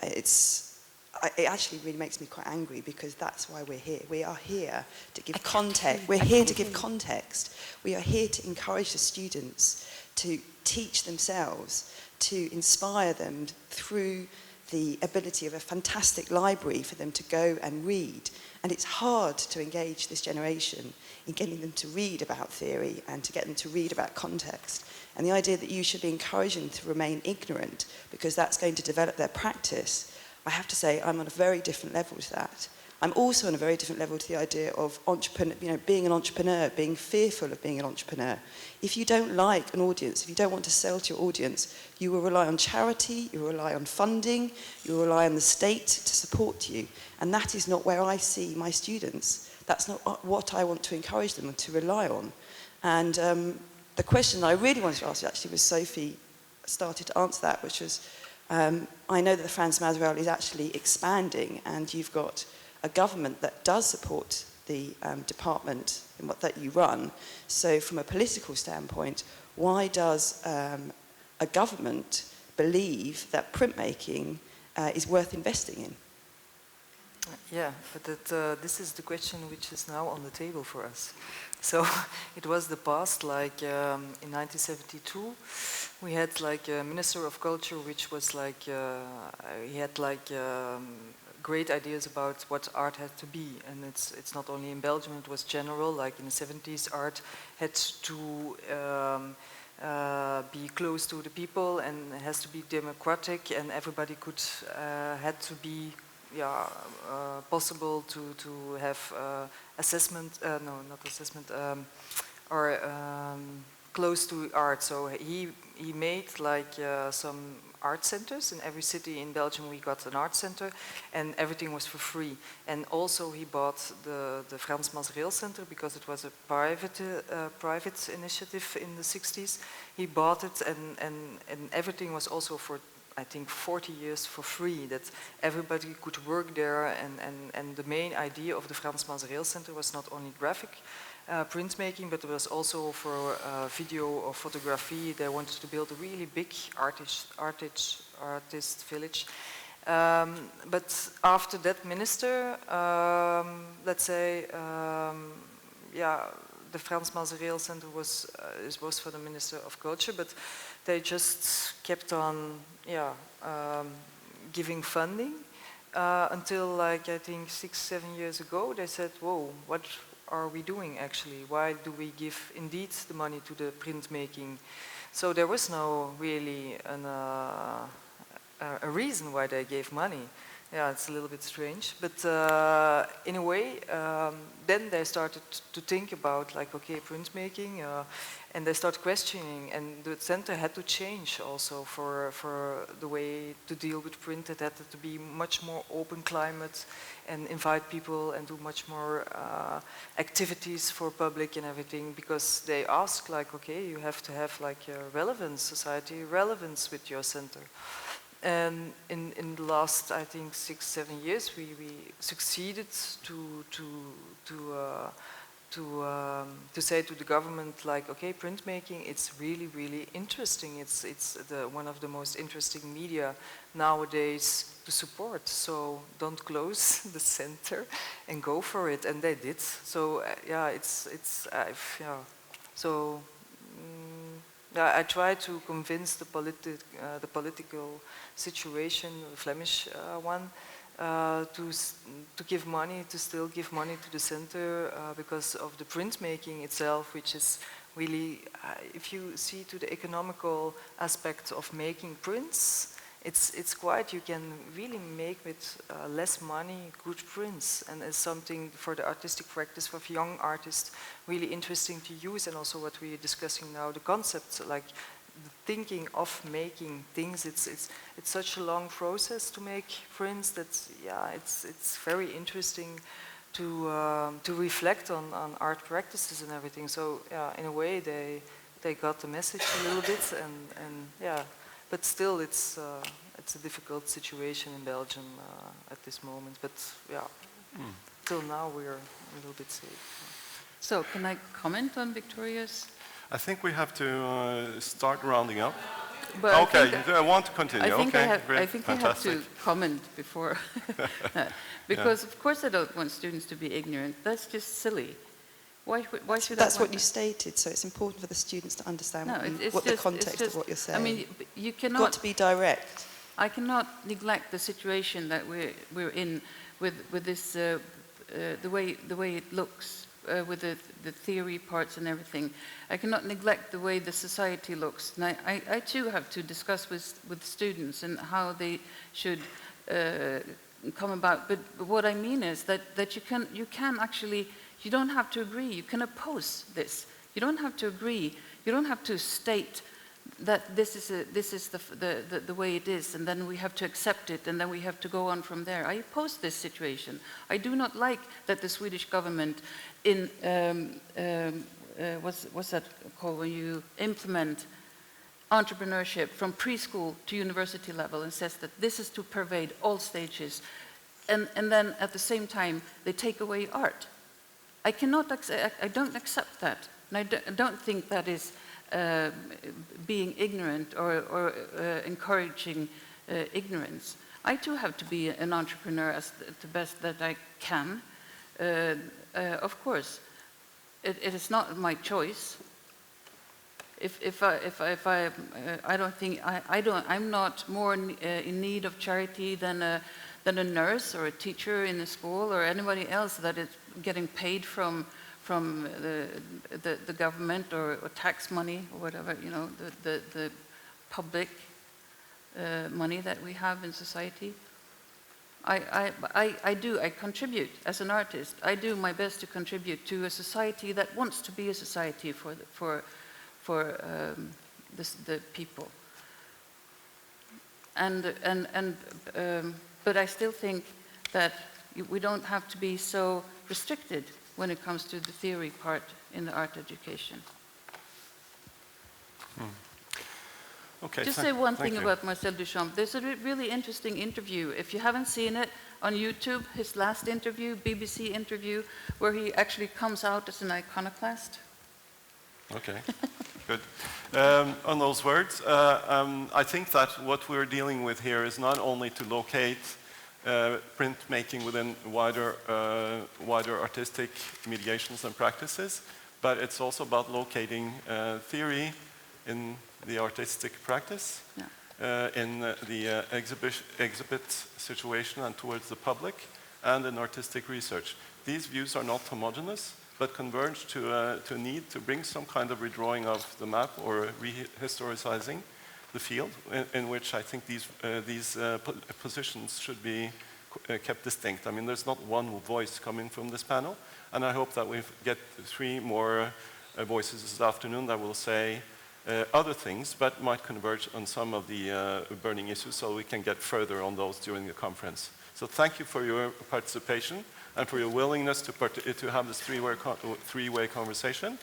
It actually really makes me quite angry, because that's why we're here. We are here to give context. We're here to give context. We are here to encourage the students to teach themselves, to inspire them through the ability of a fantastic library for them to go and read. And it's hard to engage this generation in getting them to read about theory and to get them to read about context. And the idea that you should be encouraging them to remain ignorant because that's going to develop their practice, I have to say I'm on a very different level to that. I'm also on a very different level to the idea of being an entrepreneur, being fearful of being an entrepreneur. If you don't like an audience, if you don't want to sell to your audience, you will rely on charity, you will rely on funding, you will rely on the state to support you. And that is not where I see my students. That's not what I want to encourage them to rely on. And the question that I really wanted to ask actually was Sophie started to answer that, which was, I know that the Frans Masereel is actually expanding and you've got a government that does support the department in that you run. So from a political standpoint, why does a government believe that printmaking is worth investing in? Yeah, but this is the question which is now on the table for us. So it was the past, like in 1972, we had like a Minister of Culture, which was like, he had like great ideas about what art had to be, and it's not only in Belgium, it was general, like in the 70s art had to be close to the people and it has to be democratic and everybody could had to be possible to have assessment, no not assessment, or close to art. So he made like some art centers. In every city in Belgium we got an art center and everything was for free. And also he bought the Frans Masereel Center because it was a private initiative in the 60s. He bought it and everything was also for I think 40 years for free, that everybody could work there, and the main idea of the Frans Masereel Center was not only graphic printmaking, but it was also for video or photography. They wanted to build a really big artist village. But after that minister, let's say, the Frans Masereel Center was for the Minister of Culture, but they just kept on, giving funding until, like, I think 6-7 years ago, they said, "Whoa, what are we doing actually? Why do we give indeed the money to the printmaking?" So there was no really a reason why they gave money. Yeah, it's a little bit strange, but in a way, then they started to think about, like, okay, printmaking, and they started questioning, and the center had to change also for the way to deal with print. It had to be much more open climate and invite people and do much more activities for public and everything, because they ask, like, okay, you have to have like a relevance, society relevance with your center. And in the last, I think, 6-7 years, we succeeded to say to the government, like, okay, printmaking, it's really, really interesting. It's one of the most interesting media nowadays to support. So don't close the center and go for it. And they did. So I try to convince the political situation, the Flemish one, to give money, to still give money to the center because of the printmaking itself, which is really, if you see to the economical aspect of making prints, it's quite, you can really make with less money good prints, and it's something for the artistic practice for young artists really interesting to use. And also what we are discussing now, the concept, like the thinking of making things, it's such a long process to make prints that it's very interesting to reflect on art practices and everything. So in a way they got the message a little bit, and but still it's a difficult situation in Belgium at this moment. But till now we're a little bit safe. So can I comment on Victoria's? I think we have to start rounding up. But okay, I want to continue. I think okay, I think I have to comment before, because of course I don't want students to be ignorant. That's just silly. Why should That's I what you stated, so it's important for the students to understand what the context of what you're saying. I mean, you cannot... You've got to be direct. I cannot neglect the situation that we're in with this, the way it looks, with the theory parts and everything. I cannot neglect the way the society looks. And I too have to discuss with students and how they should come about. But what I mean is that you can actually, you don't have to agree. You can oppose this. You don't have to agree. You don't have to state that this is the way it is, and then we have to accept it, and then we have to go on from there. I oppose this situation. I do not like that the Swedish government in what's that called when you implement entrepreneurship from preschool to university level and says that this is to pervade all stages, and then at the same time they take away art. I don't accept that, and I don't think that is being ignorant or encouraging ignorance. I too have to be an entrepreneur as the best that I can. Of course, it is not my choice. I'm not more in need of charity than a nurse or a teacher in a school or anybody else that is getting paid from the government or tax money or whatever, you know, the public money that we have in society. I contribute as an artist. I do my best to contribute to a society that wants to be a society for the people. But I still think that we don't have to be so restricted when it comes to the theory part in the art education. Okay, Just say one thing about Marcel Duchamp. There's a really interesting interview. If you haven't seen it, on YouTube, his last interview, BBC interview, where he actually comes out as an iconoclast. Okay, good. On those words, I think that what we're dealing with here is not only to locate printmaking within wider artistic mediations and practices, but it's also about locating theory in the artistic practice, in the exhibit situation and towards the public, and in artistic research. These views are not homogeneous, but converge to a need to bring some kind of redrawing of the map or rehistoricizing the field, in which I think these positions should be kept distinct. I mean, there's not one voice coming from this panel, and I hope that we get 3 more voices this afternoon that will say other things, but might converge on some of the burning issues, so we can get further on those during the conference. So thank you for your participation and for your willingness to have this three-way conversation,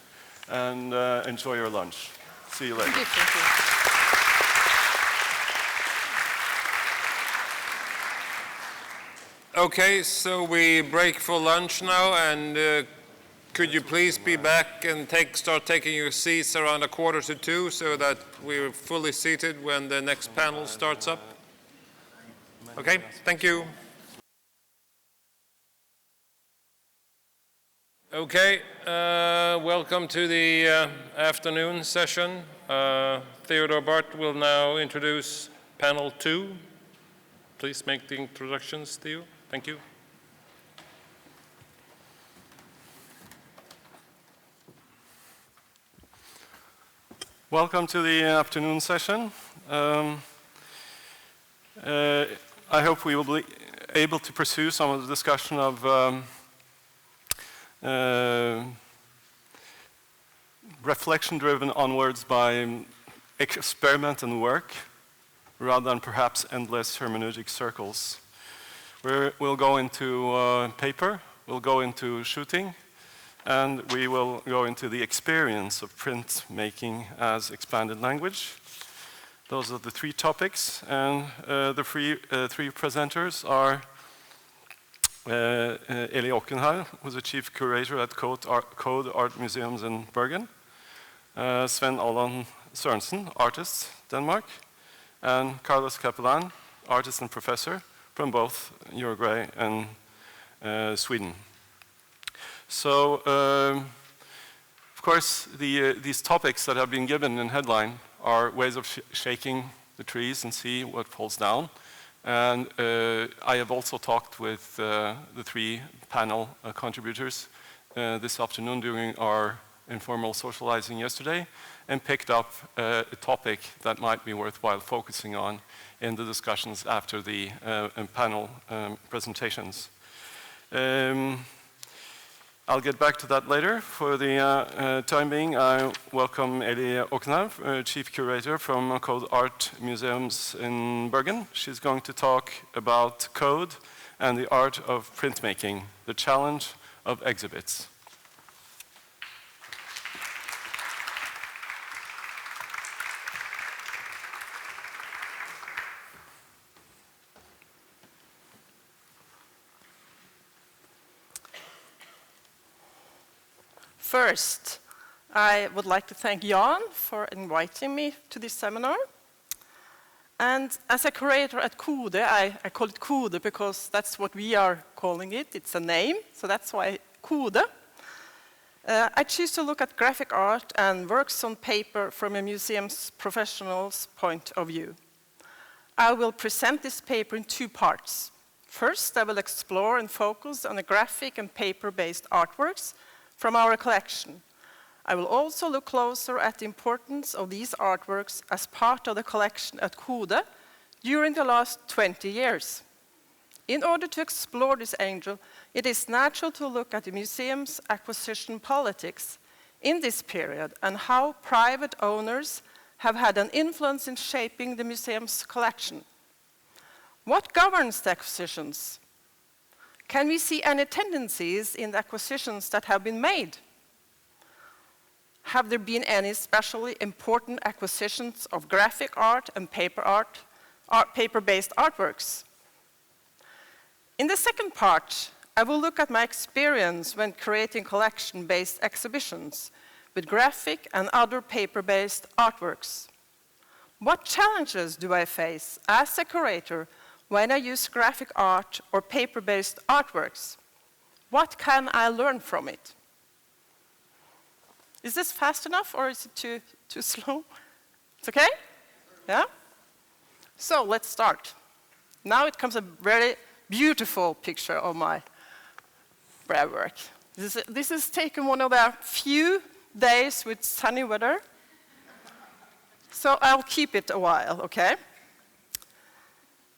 and enjoy your lunch. See you later. Thank you. Okay, so we break for lunch now, and could you please be back and start taking your seats around 1:45 so that we're fully seated when the next panel starts up? Okay, thank you. Okay, welcome to the afternoon session. Theodore Barth will now introduce panel 2. Please make the introductions, Theo. Thank you. Welcome to the afternoon session. I hope we will be able to pursue some of the discussion of reflection driven onwards by experiment and work, rather than perhaps endless hermeneutic circles. We'll go into paper, we'll go into shooting, and we will go into the experience of printmaking as expanded language. Those are the 3 topics, and the 3 presenters are Eli Okkenhaug, who's the chief curator at Code Art Museums in Bergen, Sven Allan Sørensen, artist, Denmark, and Carlos Capellan, artist and professor from both Uruguay and Sweden. So, of course, these topics that have been given in headline are ways of shaking the trees and see what falls down. And I have also talked with the 3 panel contributors this afternoon during our informal socializing yesterday, and picked up a topic that might be worthwhile focusing on in the discussions after the panel presentations. I'll get back to that later. For the time being, I welcome Eli Oknav, Chief Curator from Code Art Museums in Bergen. She's going to talk about code and the art of printmaking, the challenge of exhibits. First, I would like to thank Jan for inviting me to this seminar. And as a curator at Kode, I call it Kode because that's what we are calling it. It's a name, so that's why Kode. I choose to look at graphic art and works on paper from a museum's professional's point of view. I will present this paper in 2 parts. First, I will explore and focus on the graphic and paper-based artworks from our collection. I will also look closer at the importance of these artworks as part of the collection at Kode during the last 20 years. In order to explore this angle, it is natural to look at the museum's acquisition politics in this period and how private owners have had an influence in shaping the museum's collection. What governs the acquisitions? Can we see any tendencies in the acquisitions that have been made? Have there been any especially important acquisitions of graphic art and paper-based artworks? In the second part, I will look at my experience when creating collection-based exhibitions with graphic and other paper-based artworks. What challenges do I face as a curator when I use graphic art or paper-based artworks? What can I learn from it? Is this fast enough or is it too slow? It's okay? Yeah? So let's start. Now it comes a very beautiful picture of my work. This is taken one of the few days with sunny weather. So I'll keep it a while, okay?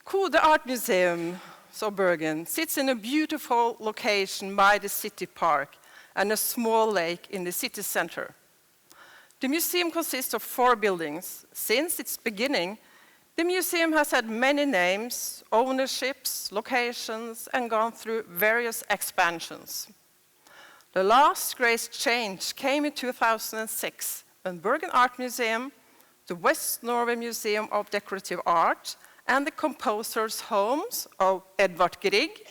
Kode Art Museum, so Bergen, sits in a beautiful location by the city park and a small lake in the city center. The museum consists of 4 buildings. Since its beginning, the museum has had many names, ownerships, locations, and gone through various expansions. The last great change came in 2006 when Bergen Art Museum, the West Norway Museum of Decorative Art, and the composers' homes of Edvard Grieg,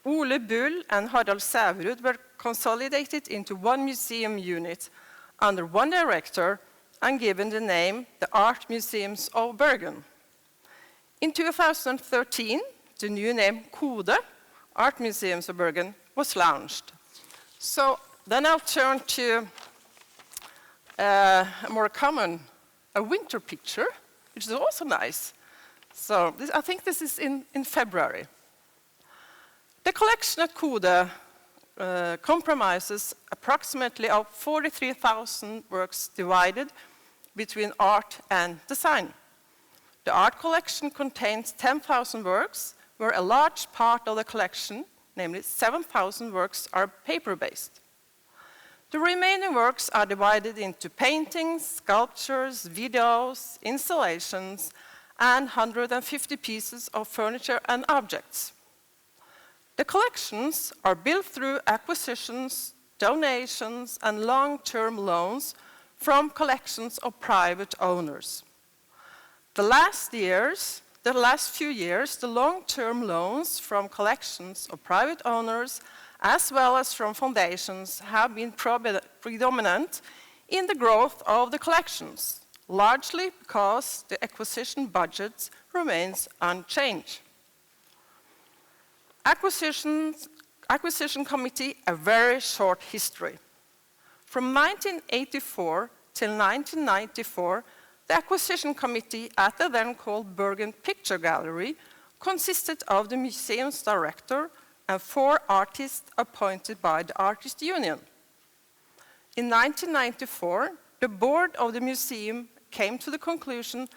Ole Bull, and Harald Sæverud were consolidated into one museum unit under one director and given the name the Art Museums of Bergen. In 2013, the new name Kode, Art Museums of Bergen, was launched. So then I'll turn to a more common, a winter picture, which is also nice. So I think this is in February. The collection at Kode comprises approximately of 43,000 works divided between art and design. The art collection contains 10,000 works, where a large part of the collection, namely 7,000 works, are paper-based. The remaining works are divided into paintings, sculptures, videos, installations, and 150 pieces of furniture and objects. The collections are built through acquisitions, donations, and long-term loans from collections of private owners. The last few years, the long-term loans from collections of private owners, as well as from foundations, have been predominant in the growth of the collections, largely because the acquisition budget remains unchanged. Acquisition Committee, a very short history. From 1984 till 1994, the acquisition committee at the then called Bergen Picture Gallery consisted of the museum's director and 4 artists appointed by the Artist Union. In 1994, the board of the museum came to the conclusion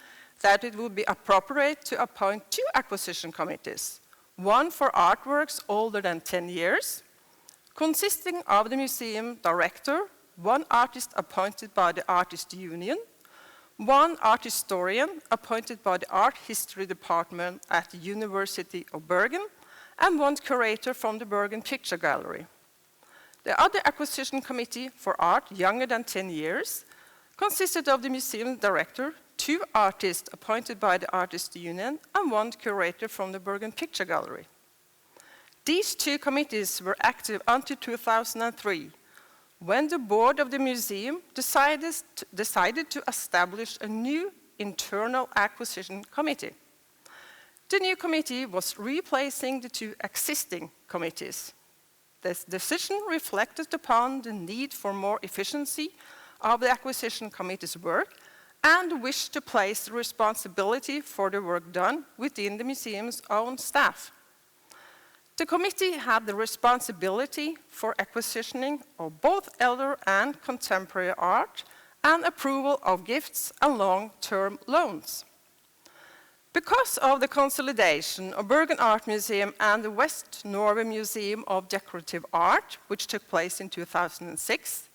that it would be appropriate to appoint 2 acquisition committees, one for artworks older than 10 years, consisting of the museum director, 1 artist appointed by the Artist Union, 1 art historian appointed by the Art History Department at the University of Bergen, and 1 curator from the Bergen Picture Gallery. The other acquisition committee for art younger than 10 years consisted of the museum director, 2 artists appointed by the Artist Union, and 1 curator from the Bergen Picture Gallery. These 2 committees were active until 2003, when the board of the museum decided to establish a new internal acquisition committee. The new committee was replacing the 2 existing committees. This decision reflected upon the need for more efficiency of the acquisition committee's work and the wish to place the responsibility for the work done within the museum's own staff. The committee had the responsibility for acquisitioning of both elder and contemporary art and approval of gifts and long-term loans. Because of the consolidation of Bergen Art Museum and the West Norway Museum of Decorative Art, which took place in 2006,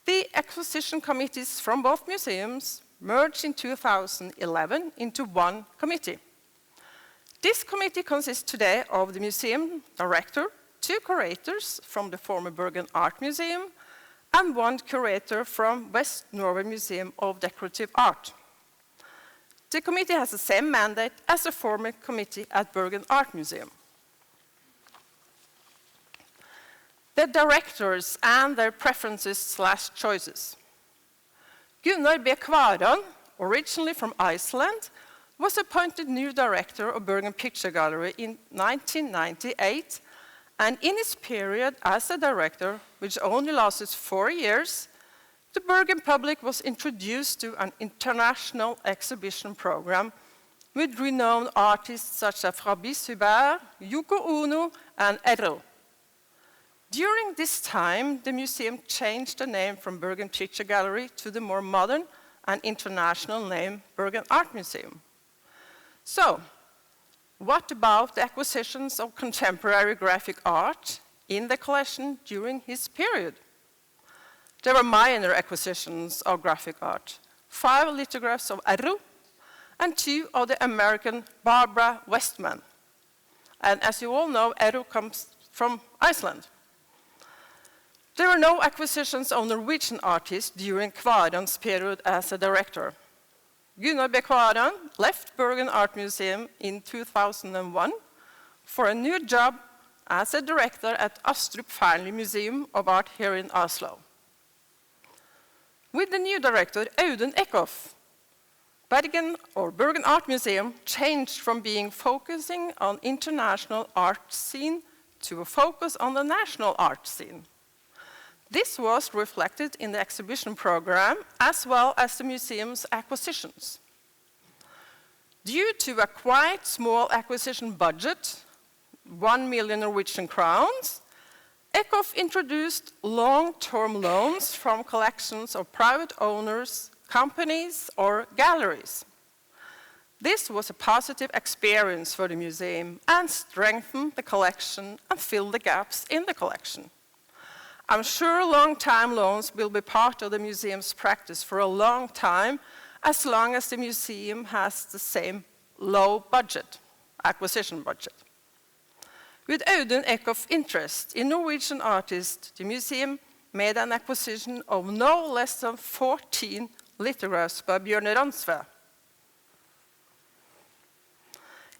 the acquisition committees from both museums merged in 2011 into 1 committee. This committee consists today of the museum director, 2 curators from the former Bergen Art Museum, and 1 curator from West Norway Museum of Decorative Art. The committee has the same mandate as the former committee at Bergen Art Museum. The directors and their preferences/choices. Gunnar B. Kvaran, originally from Iceland, was appointed new director of Bergen Picture Gallery in 1998, and in his period as a director, which only lasted 4 years, the Bergen public was introduced to an international exhibition program with renowned artists such as Fabrice Hubert, Yoko Ono, and Errol. During this time, the museum changed the name from Bergen Picture Gallery to the more modern and international name Bergen Art Museum. So, what about the acquisitions of contemporary graphic art in the collection during his period? There were minor acquisitions of graphic art, 5 lithographs of Errol and 2 of the American Barbara Westman. And as you all know, Errol comes from Iceland. There were no acquisitions of Norwegian artists during Kvaran's period as a director. Gunnar B. Kvaran left Bergen Art Museum in 2001 for a new job as a director at Astrup Fearnley Museum of Art here in Oslo. With the new director, Audun Eckhoff, Bergen Art Museum changed from being focusing on international art scene to a focus on the national art scene. This was reflected in the exhibition program as well as the museum's acquisitions. Due to a quite small acquisition budget, 1 million Norwegian crowns, Eckhoff introduced long-term loans from collections of private owners, companies, or galleries. This was a positive experience for the museum and strengthened the collection and filled the gaps in the collection. I'm sure long-time loans will be part of the museum's practice for a long time, as long as the museum has the same low budget, acquisition budget. With Audun Eckhoff's interest in Norwegian artists, the museum made an acquisition of no less than 14 lithographs by Bjørn Ransve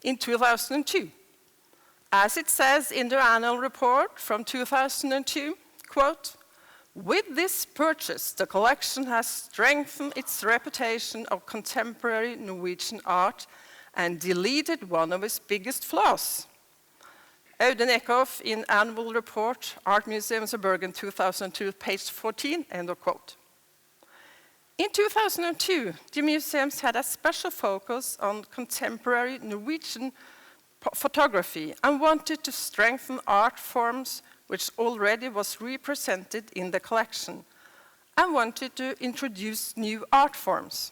in 2002. As it says in the annual report from 2002, quote, "With this purchase, the collection has strengthened its reputation of contemporary Norwegian art and deleted one of its biggest flaws." Audun Eckhoff in Annual Report, Art Museums of Bergen 2002, page 14, end of quote. In 2002, the museums had a special focus on contemporary Norwegian photography and wanted to strengthen art forms which already was represented in the collection, and wanted to introduce new art forms.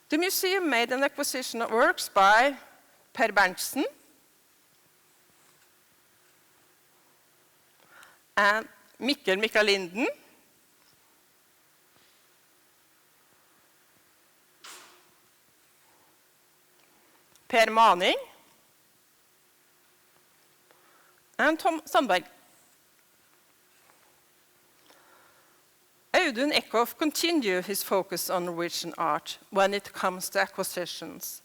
The museum made an acquisition of works by Per Berntsen and Mikkel Linden, Per Maning, and Tom Sandberg. Audun Eckhoff continued his focus on Norwegian art when it comes to acquisitions.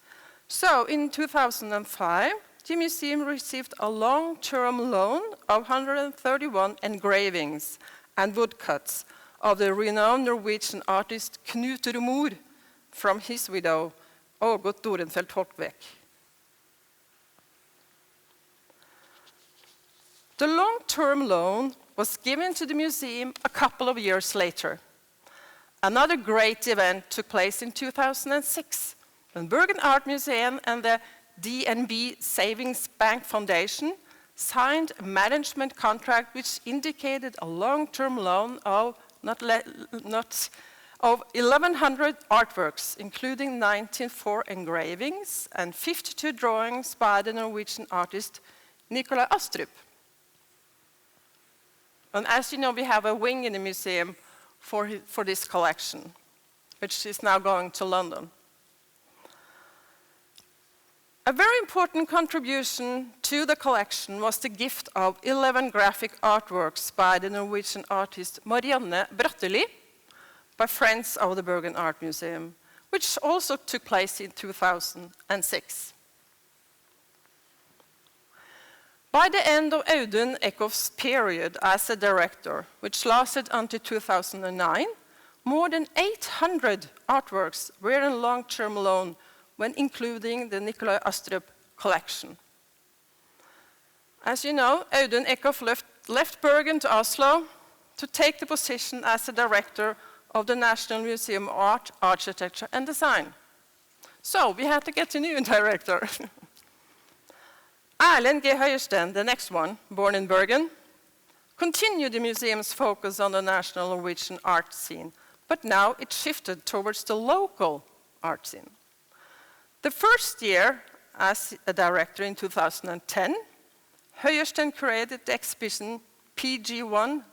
So in 2005, the museum received a long-term loan of 131 engravings and woodcuts of the renowned Norwegian artist Knut Rumor from his widow, Ågot Dorenfeldt Holtvek. The long-term loan was given to the museum a couple of years later. Another great event took place in 2006, when Bergen Art Museum and the DNB Savings Bank Foundation signed a management contract which indicated a long-term loan of 1,100 artworks, including 94 engravings and 52 drawings by the Norwegian artist Nicolai Astrup. And as you know, we have a wing in the museum for this collection, which is now going to London. A very important contribution to the collection was the gift of 11 graphic artworks by the Norwegian artist Marianne Bratteli, by friends of the Bergen Art Museum, which also took place in 2006. By the end of Audun Eckhoff's period as a director, which lasted until 2009, more than 800 artworks were in long-term loan when including the Nicolai Astrup collection. As you know, Audun Eckhoff left Bergen to Oslo to take the position as the director of the National Museum of Art, Architecture and Design. So we had to get a new director. Erlend G. Høyersten, the next one, born in Bergen, continued the museum's focus on the national Norwegian art scene, but now it shifted towards the local art scene. The first year as a director in 2010, Høyersten created the exhibition PG1,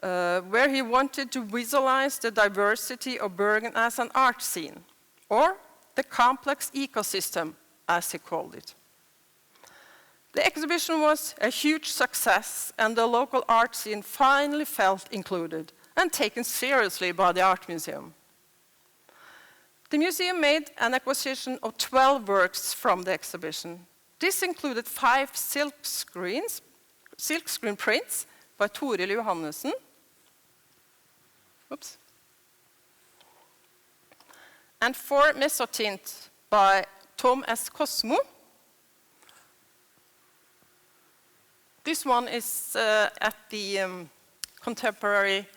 where he wanted to visualize the diversity of Bergen as an art scene, or the complex ecosystem, as he called it. The exhibition was a huge success, and the local art scene finally felt included and taken seriously by the art museum. The museum made an acquisition of 12 works from the exhibition. This included 5 silkscreen prints by Toril Johannessen, and 4 mezzotint by Tom S. Cosmo. This one is at the contemporary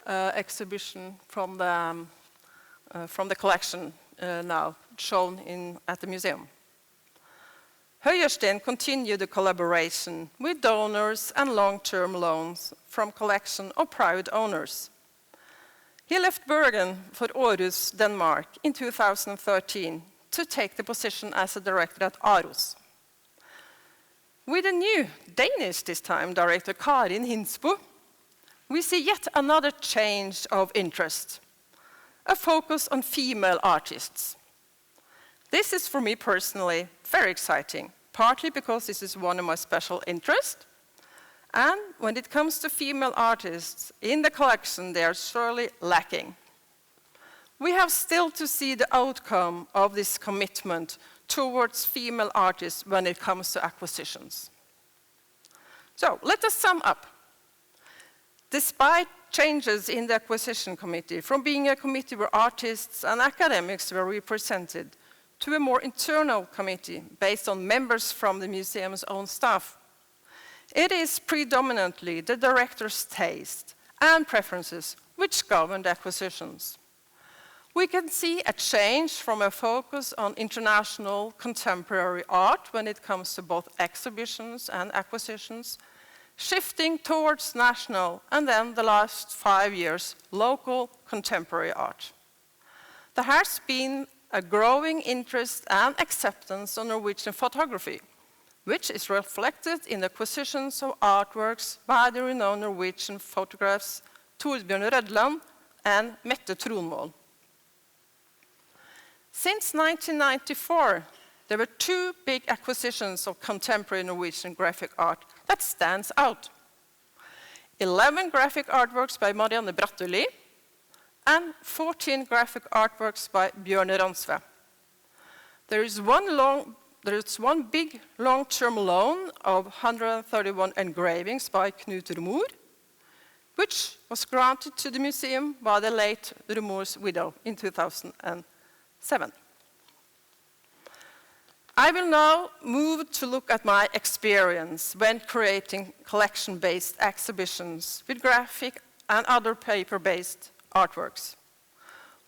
exhibition from the collection now shown at the museum. Høyersten continued the collaboration with donors and long-term loans from collection of private owners. He left Bergen for Aarhus, Denmark in 2013 to take the position as a director at Aros. With a new Danish, this time, director Karin Hinsbo, we see yet another change of interest, a focus on female artists. This is, for me personally, very exciting, partly because this is one of my special interests, and when it comes to female artists in the collection, they are surely lacking. We have still to see the outcome of this commitment towards female artists when it comes to acquisitions. So let us sum up. Despite changes in the acquisition committee, from being a committee where artists and academics were represented, to a more internal committee based on members from the museum's own staff, it is predominantly the director's taste and preferences which govern the acquisitions. We can see a change from a focus on international contemporary art when it comes to both exhibitions and acquisitions, shifting towards national, and then the last 5 years, local contemporary art. There has been a growing interest and acceptance on Norwegian photography, which is reflected in the acquisitions of artworks by the renowned Norwegian photographers Torbjørn Rødland and Mette Tronvold. Since 1994, there were 2 big acquisitions of contemporary Norwegian graphic art that stands out. 11 graphic artworks by Marianne Bratteli and 14 graphic artworks by Bjørn Ransve. There is one big long-term loan of 131 engravings by Knut Rumor, which was granted to the museum by the late Rumor's widow in 2007. I will now move to look at my experience when creating collection-based exhibitions with graphic and other paper-based artworks.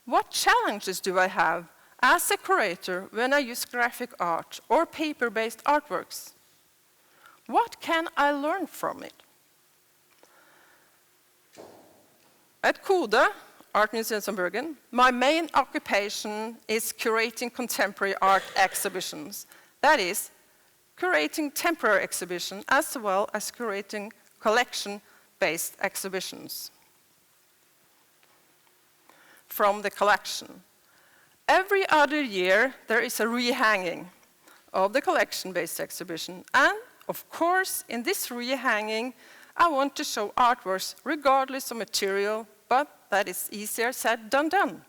What challenges do I have as a curator when I use graphic art or paper-based artworks? What can I learn from it? At Kode, Art Museum in Bergen, my main occupation is curating contemporary art exhibitions. That is, curating temporary exhibitions as well as curating collection-based exhibitions from the collection. Every other year, there is a rehanging of the collection-based exhibition. And, of course, in this rehanging, I want to show artworks regardless of material, but that is easier said than done.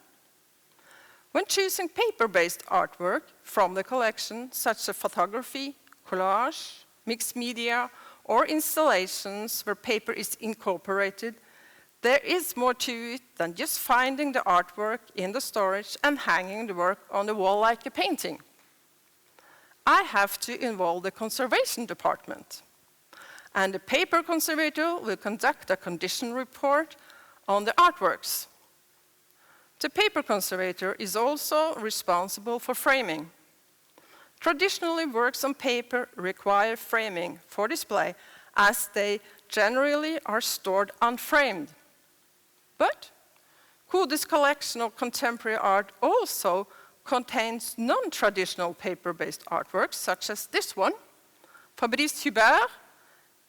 When choosing paper-based artwork from the collection, such as photography, collage, mixed media, or installations where paper is incorporated, there is more to it than just finding the artwork in the storage and hanging the work on the wall like a painting. I have to involve the conservation department. And the paper conservator will conduct a condition report on the artworks. The paper conservator is also responsible for framing. Traditionally, works on paper require framing for display, as they generally are stored unframed. But Kode's collection of contemporary art also contains non-traditional paper-based artworks, such as this one, Fabrice Hubert,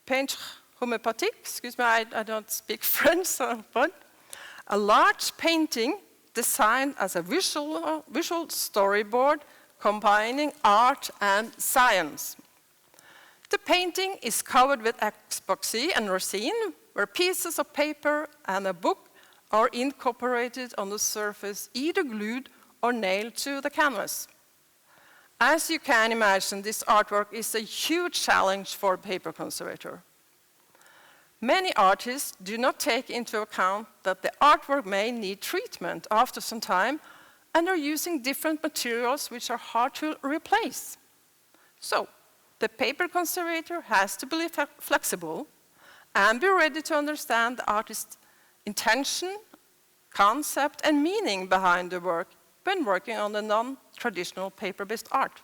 Peintre Homéopathique, excuse me, I don't speak French, but a large painting designed as a visual storyboard combining art and science. The painting is covered with epoxy and resin, where pieces of paper and a book are incorporated on the surface, either glued or nailed to the canvas. As you can imagine, this artwork is a huge challenge for a paper conservator. Many artists do not take into account that the artwork may need treatment after some time and are using different materials which are hard to replace. So, the paper conservator has to be flexible and be ready to understand the artist's intention, concept, and meaning behind the work when working on the non-traditional paper-based art.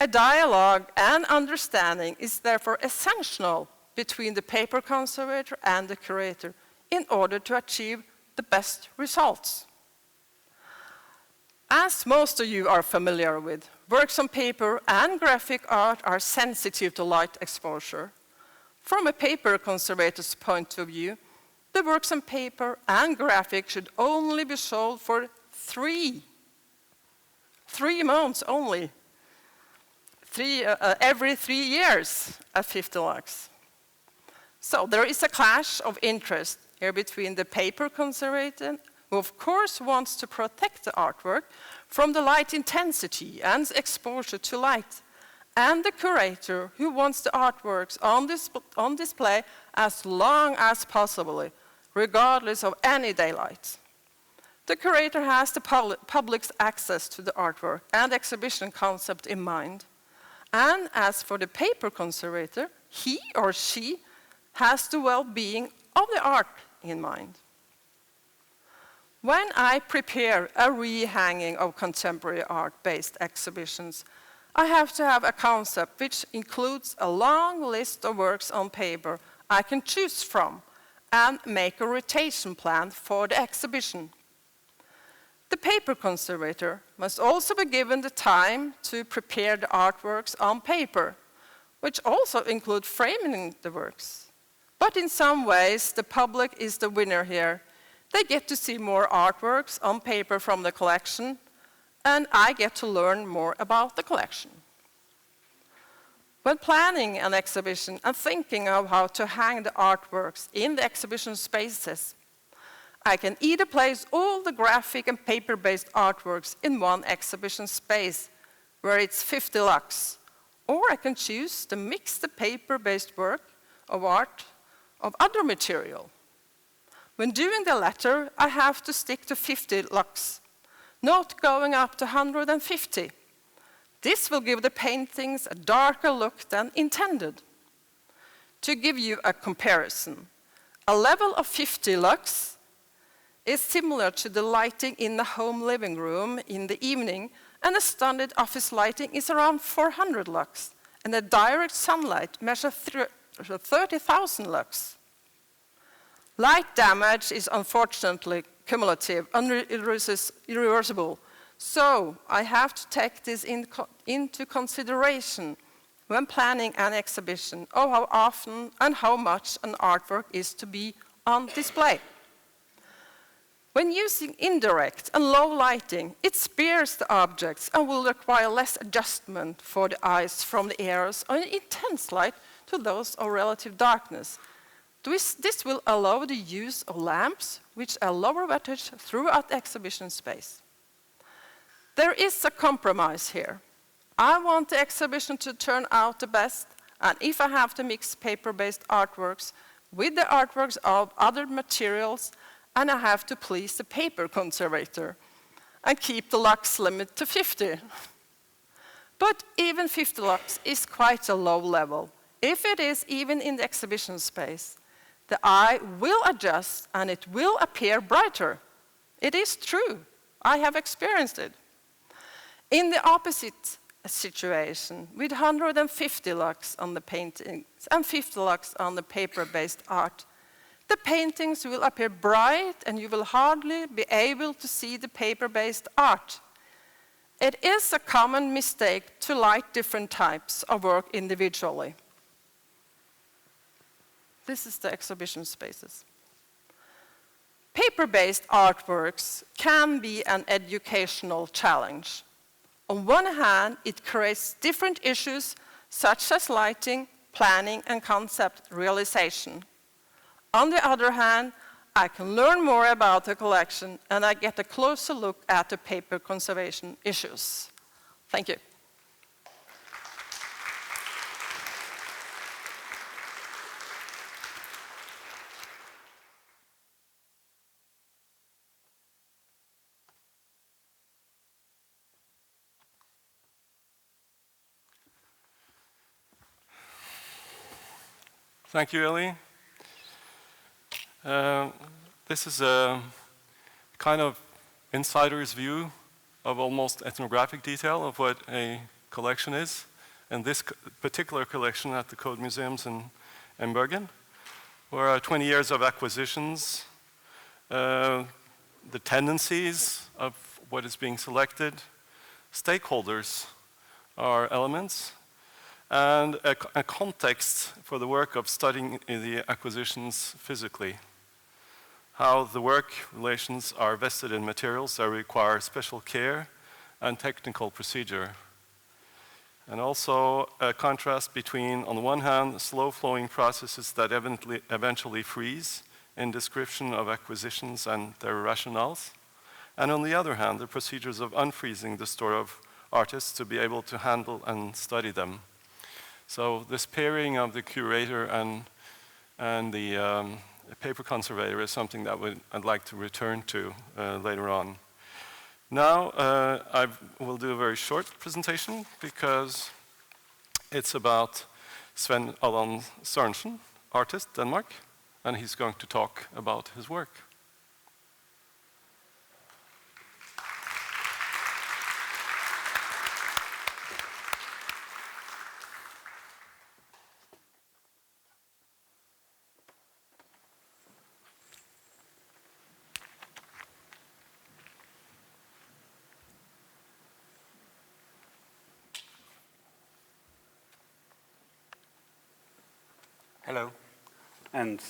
A dialogue and understanding is therefore essential between the paper conservator and the curator in order to achieve the best results. As most of you are familiar with, works on paper and graphic art are sensitive to light exposure. From a paper conservator's point of view, the works on paper and graphic should only be sold for three months only, every 3 years at 50 lux. So there is a clash of interest here between the paper conservator, who of course wants to protect the artwork from the light intensity and exposure to light, and the curator, who wants the artworks on display as long as possible, regardless of any daylight. The curator has the public's access to the artwork and exhibition concept in mind. And as for the paper conservator, he or she has the well-being of the art in mind. When I prepare a rehanging of contemporary art-based exhibitions, I have to have a concept which includes a long list of works on paper I can choose from and make a rotation plan for the exhibition. The paper conservator must also be given the time to prepare the artworks on paper, which also include framing the works. But in some ways, the public is the winner here. They get to see more artworks on paper from the collection, and I get to learn more about the collection. When planning an exhibition and thinking of how to hang the artworks in the exhibition spaces, I can either place all the graphic and paper-based artworks in one exhibition space, where it's 50 lux, or I can choose to mix the paper-based work of art of other material. When doing the latter, I have to stick to 50 lux, not going up to 150. This will give the paintings a darker look than intended. To give you a comparison, a level of 50 lux is similar to the lighting in the home living room in the evening, and a standard office lighting is around 400 lux, and the direct sunlight measures 30,000 lux. Light damage is unfortunately cumulative and irreversible, so I have to take this into consideration when planning an exhibition of how often and how much an artwork is to be on display. When using indirect and low lighting, it spares the objects and will require less adjustment for the eyes from the areas of intense light to those of relative darkness. This will allow the use of lamps which are lower wattage throughout the exhibition space. There is a compromise here. I want the exhibition to turn out the best, and if I have to mix paper-based artworks with the artworks of other materials, and I have to please the paper conservator and keep the lux limit to 50. But even 50 lux is quite a low level. If it is even in the exhibition space, the eye will adjust and it will appear brighter. It is true. I have experienced it. In the opposite situation, with 150 lux on the paintings and 50 lux on the paper-based art, the paintings will appear bright and you will hardly be able to see the paper-based art. It is a common mistake to light different types of work individually. This is the exhibition spaces. Paper-based artworks can be an educational challenge. On one hand, it creates different issues such as lighting, planning, and concept realization. On the other hand, I can learn more about the collection and I get a closer look at the paper conservation issues. Thank you. Thank you, Ellie. This is a kind of insider's view of almost ethnographic detail of what a collection is. And this particular collection at the Code Museums in Bergen, where 20 years of acquisitions, the tendencies of what is being selected, stakeholders are elements, and a context for the work of studying the acquisitions physically. How the work relations are vested in materials that require special care and technical procedure. And also a contrast between, on the one hand, slow-flowing processes that eventually freeze in description of acquisitions and their rationales, and on the other hand, the procedures of unfreezing the store of artists to be able to handle and study them. So this pairing of the curator and the paper conservator is something that I'd like to return to later on. Now I will do a very short presentation because it's about Sven Allan Sørensen, artist, Denmark, and he's going to talk about his work. Hello. And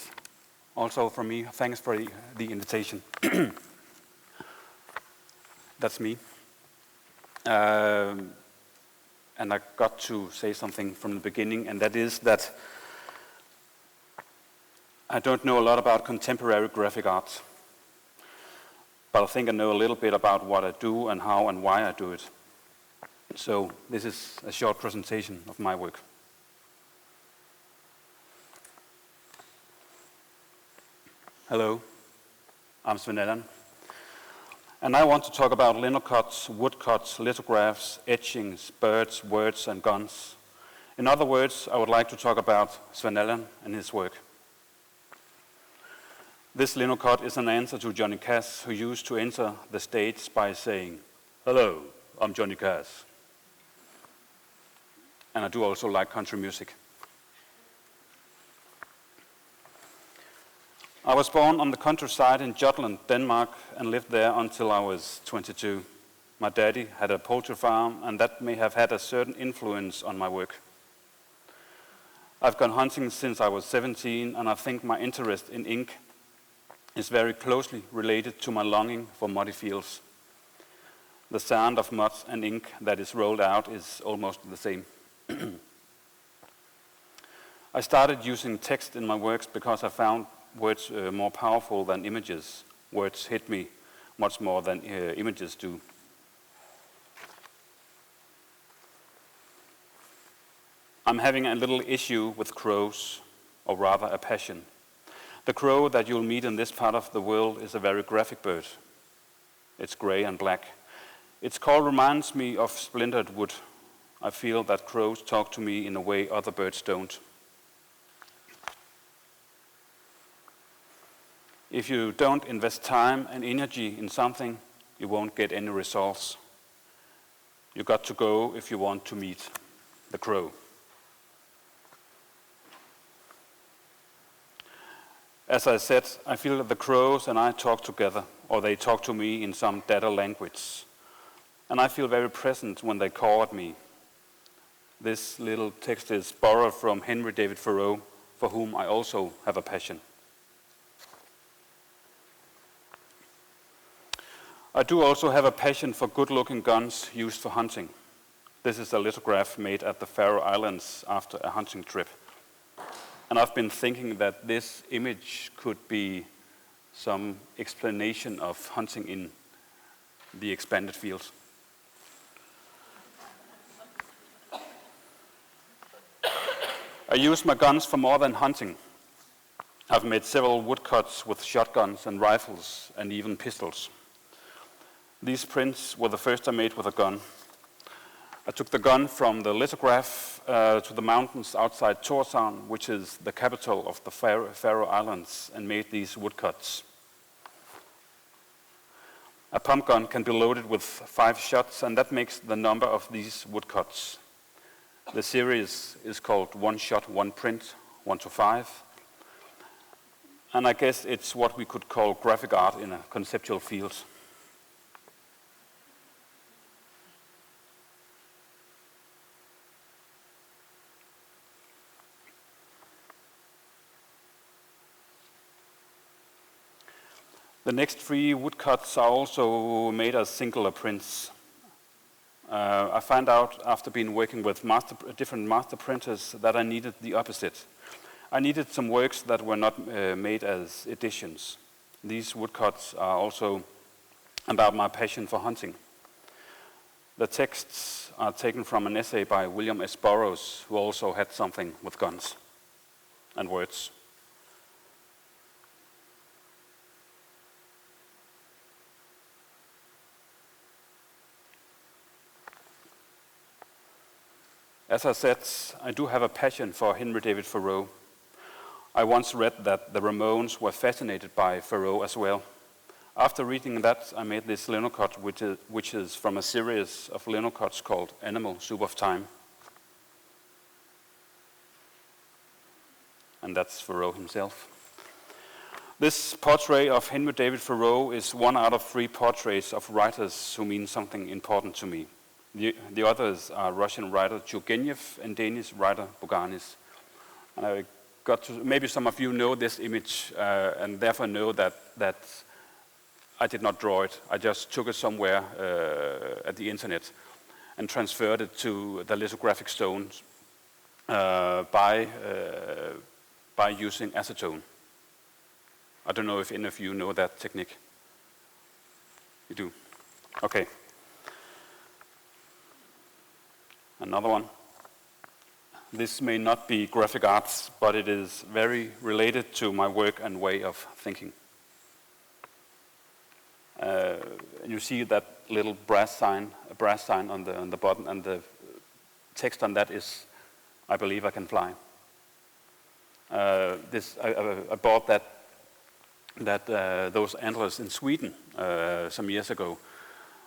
also from me, thanks for the invitation. That's me. And I got to say something from the beginning, and that is that I don't know a lot about contemporary graphic art, but I think I know a little bit about what I do and how and why I do it. So this is a short presentation of my work. Hello, I'm Sven Allan, and I want to talk about linocuts, woodcuts, lithographs, etchings, birds, words, and guns. In other words, I would like to talk about Sven Allan and his work. This linocut is an answer to Johnny Cash, who used to enter the stage by saying, "Hello, I'm Johnny Cash." And I do also like country music. I was born on the countryside in Jutland, Denmark, and lived there until I was 22. My daddy had a poultry farm, and that may have had a certain influence on my work. I've gone hunting since I was 17, and I think my interest in ink is very closely related to my longing for muddy fields. The sound of mud and ink that is rolled out is almost the same. I started using text in my works because I found words more powerful than images. Words hit me much more than images do. I'm having a little issue with crows, or rather a passion. The crow that you'll meet in this part of the world is a very graphic bird. It's gray and black. Its call reminds me of splintered wood. I feel that crows talk to me in a way other birds don't. If you don't invest time and energy in something, you won't get any results. You got to go if you want to meet the crow. As I said, I feel that the crows and I talk together, or they talk to me in some data language. And I feel very present when they call at me. This little text is borrowed from Henry David Thoreau, for whom I also have a passion. I do also have a passion for good-looking guns used for hunting. This is a lithograph made at the Faroe Islands after a hunting trip. And I've been thinking that this image could be some explanation of hunting in the expanded fields. I use my guns for more than hunting. I've made several woodcuts with shotguns and rifles and even pistols. These prints were the first I made with a gun. I took the gun from the lithograph to the mountains outside Tórshavn, which is the capital of the Faroe Islands, and made these woodcuts. A pump gun can be loaded with 5 shots, and that makes the number of these woodcuts. The series is called One Shot, One Print, 1 to 5. And I guess it's what we could call graphic art in a conceptual field. The next 3 woodcuts are also made as singular prints. I found out after being working with different master printers that I needed the opposite. I needed some works that were not made as editions. These woodcuts are also about my passion for hunting. The texts are taken from an essay by William S. Burroughs, who also had something with guns and words. As I said, I do have a passion for Henry David Thoreau. I once read that the Ramones were fascinated by Thoreau as well. After reading that, I made this linocut, which is from a series of linocuts called Animal Soup of Time. And that's Thoreau himself. This portrait of Henry David Thoreau is 1 out of 3 portraits of writers who mean something important to me. The others are Russian writer Turgenev and Danish writer Boganis. And I got to, maybe some of you know this image and therefore know that I did not draw it. I just took it somewhere at the internet and transferred it to the lithographic stones by using acetone. I don't know if any of you know that technique. You do? Okay. Another one. This may not be graphic arts, but it is very related to my work and way of thinking. And you see that little brass sign on the bottom, and the text on that is, "I believe I can fly." I bought those antlers in Sweden some years ago,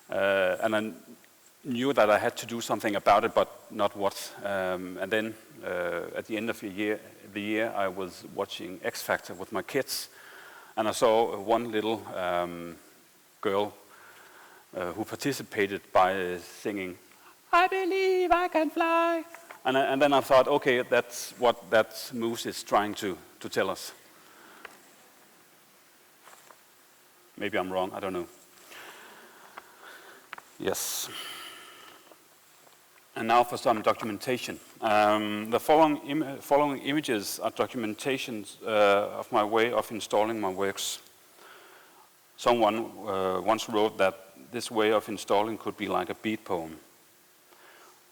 and I knew that I had to do something about it, but not what. And then at the end of the year, I was watching X Factor with my kids, and I saw one little girl who participated by singing, "I believe I can fly." And then I thought, okay, that's what that moose is trying to tell us. Maybe I'm wrong, I don't know. Yes. And now for some documentation. The following images are documentations of my way of installing my works. Someone once wrote that this way of installing could be like a beat poem.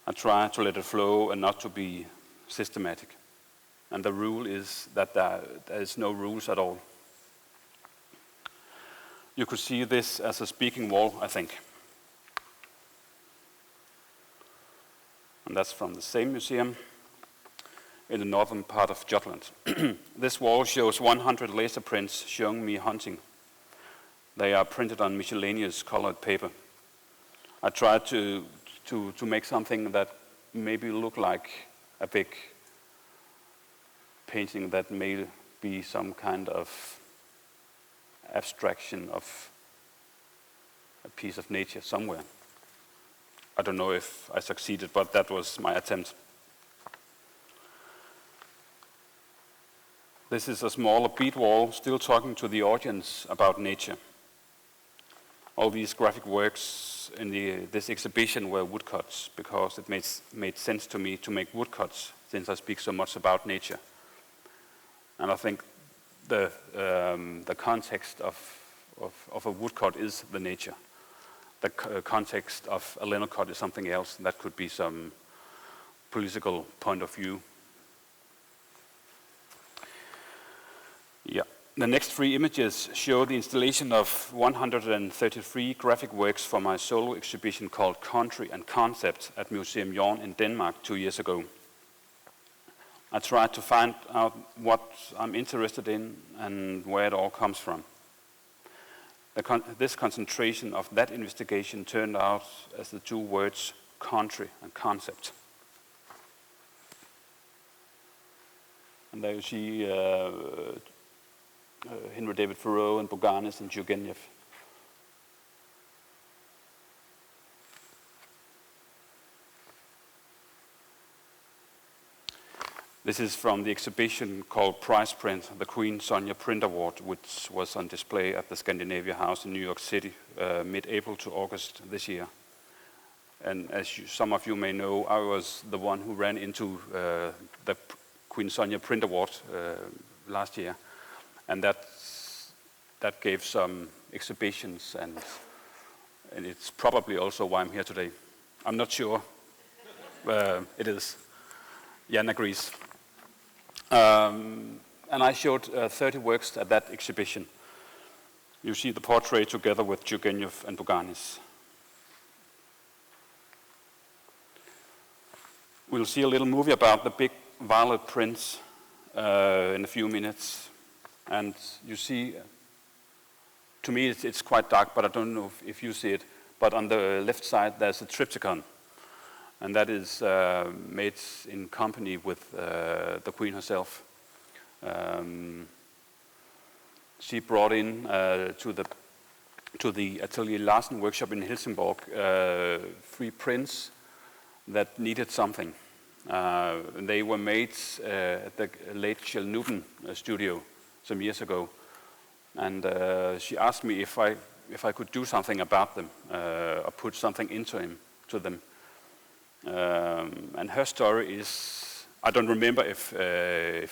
I try to let it flow and not to be systematic. And the rule is that there is no rules at all. You could see this as a speaking wall, I think. And that's from the same museum in the northern part of Jutland. This wall shows 100 laser prints showing me hunting. They are printed on miscellaneous colored paper. I tried to make something that maybe look like a big painting that may be some kind of abstraction of a piece of nature somewhere. I don't know if I succeeded, but that was my attempt. This is a smaller bead wall, still talking to the audience about nature. All these graphic works in this exhibition were woodcuts, because it made sense to me to make woodcuts, since I speak so much about nature. And I think the context of a woodcut is the nature. The context of a linocut is something else. That could be some political point of view. Yeah. The next three images show the installation of 133 graphic works for my solo exhibition called Country and Concept at Museum Jorn in Denmark 2 years ago. I tried to find out what I'm interested in and where it all comes from. This concentration of that investigation turned out as the two words country and concept. And there you see Henry David Thoreau and Boganis and Turgenev. This is from the exhibition called Prize Print, the Queen Sonja Print Award, which was on display at the Scandinavia House in New York City, mid-April to August this year. And as some of you may know, I was the one who ran into the Queen Sonja Print Award last year. And that gave some exhibitions, and it's probably also why I'm here today. I'm not sure. It is. Jan agrees. And I showed 30 works at that exhibition. You see the portrait together with Turgenev and Boganis. We'll see a little movie about the big violet prints in a few minutes. And you see, to me it's quite dark, but I don't know if you see it. But on the left side there's a triptychon. And that is made in company with the Queen herself. She brought in to the Atelier Larsen workshop in Helsingborg 3 prints that needed something. They were made at the late Kjell Newton studio some years ago. And she asked me if I could do something about them, or put something into them. And her story is, I don't remember if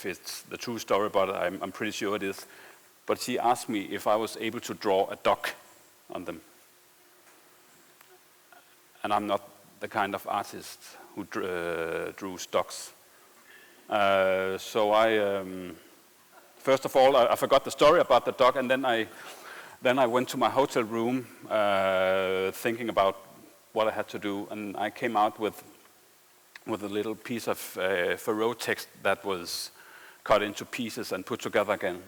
it's the true story, but I'm pretty sure it is. But she asked me if I was able to draw a duck on them. And I'm not the kind of artist who drew ducks. So I, first of all, I forgot the story about the duck, and then I went to my hotel room thinking about what I had to do, and I came out with a little piece of Thoreau text that was cut into pieces and put together again.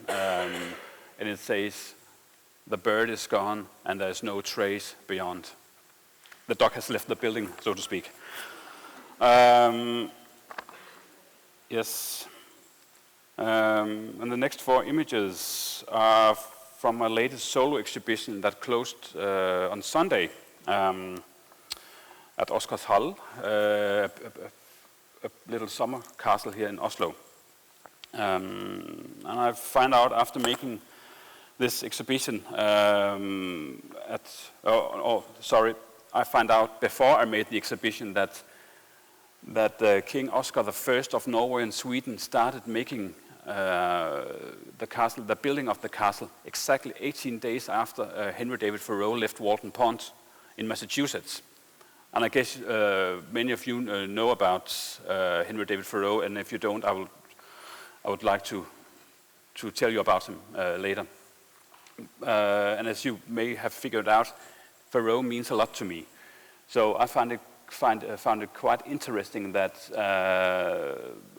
And it says, "The bird is gone and there's no trace beyond." The duck has left the building, so to speak. Yes. And the next 4 images are from my latest solo exhibition that closed on Sunday at Oscarshall, a little summer castle here in Oslo. And I found out after making this exhibition I found out before I made the exhibition that King Oscar I of Norway and Sweden started making the building of the castle exactly 18 days after Henry David Thoreau left Walton Pond in Massachusetts. And I guess many of you know about Henry David Thoreau, and if you don't, I would like to tell you about him later. And as you may have figured out, Thoreau means a lot to me. So I found it quite interesting that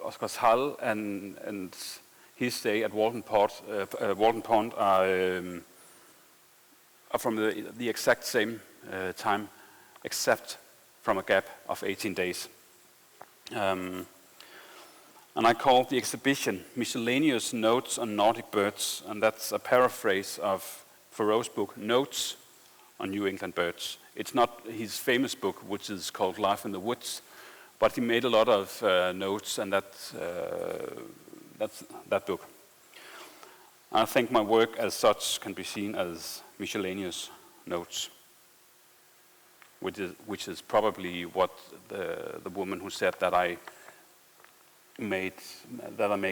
Oscarshall and his stay at Walton Pond are from the exact same time, except from a gap of 18 days. And I called the exhibition Miscellaneous Notes on Nordic Birds, and that's a paraphrase of Thoreau's book, Notes on New England Birds. It's not his famous book, which is called Life in the Woods, but he made a lot of notes, and that's that book. I think my work as such can be seen as miscellaneous notes, which is probably what the woman who said that I make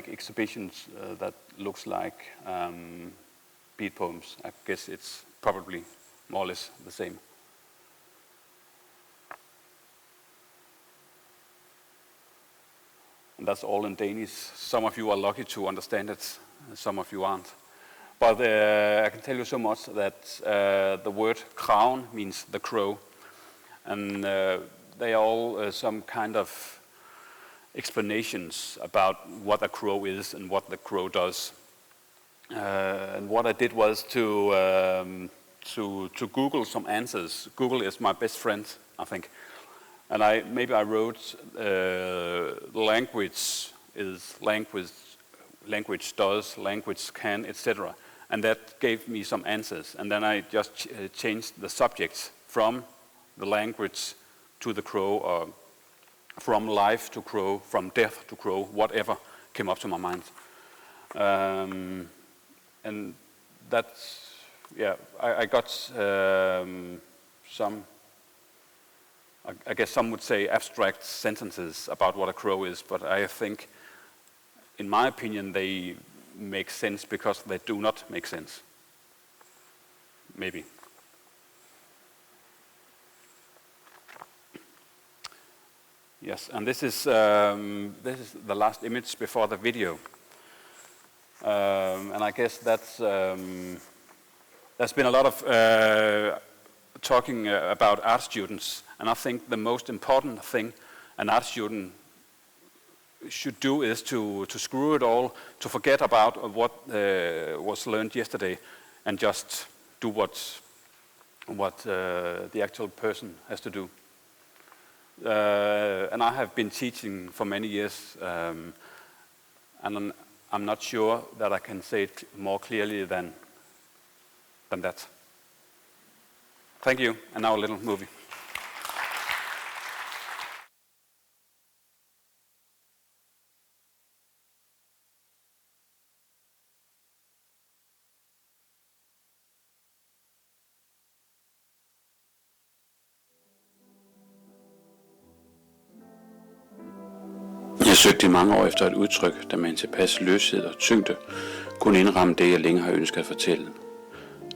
exhibitions that looks like bead poems. I guess it's probably more or less the same. And that's all in Danish. Some of you are lucky to understand it, some of you aren't. But I can tell you so much that the word kraven means the crow. And they are all some kind of explanations about what a crow is and what the crow does. And what I did was to Google some answers. Google is my best friend, I think. And maybe I wrote language is language does, language can, etc. And that gave me some answers. And then I just changed the subjects from the language to the crow, or from life to crow, from death to crow, whatever came up to my mind. And that's, yeah, I got some, I guess some would say abstract sentences about what a crow is, but I think, in my opinion, they make sense because they do not make sense. Maybe. Yes, and this is the last image before the video. And I guess that's, there's been a lot of talking about art students, and I think the most important thing an art student should do is to screw it all, to forget about what was learned yesterday, and just do what the actual person has to do. And I have been teaching for many years, and I'm not sure that I can say it more clearly than that. Thank you, and now a little movie. Jeg søgte i mange år efter et udtryk, der med en tilpas løshed og tyngde kunne indramme det, jeg længe har ønsket at fortælle.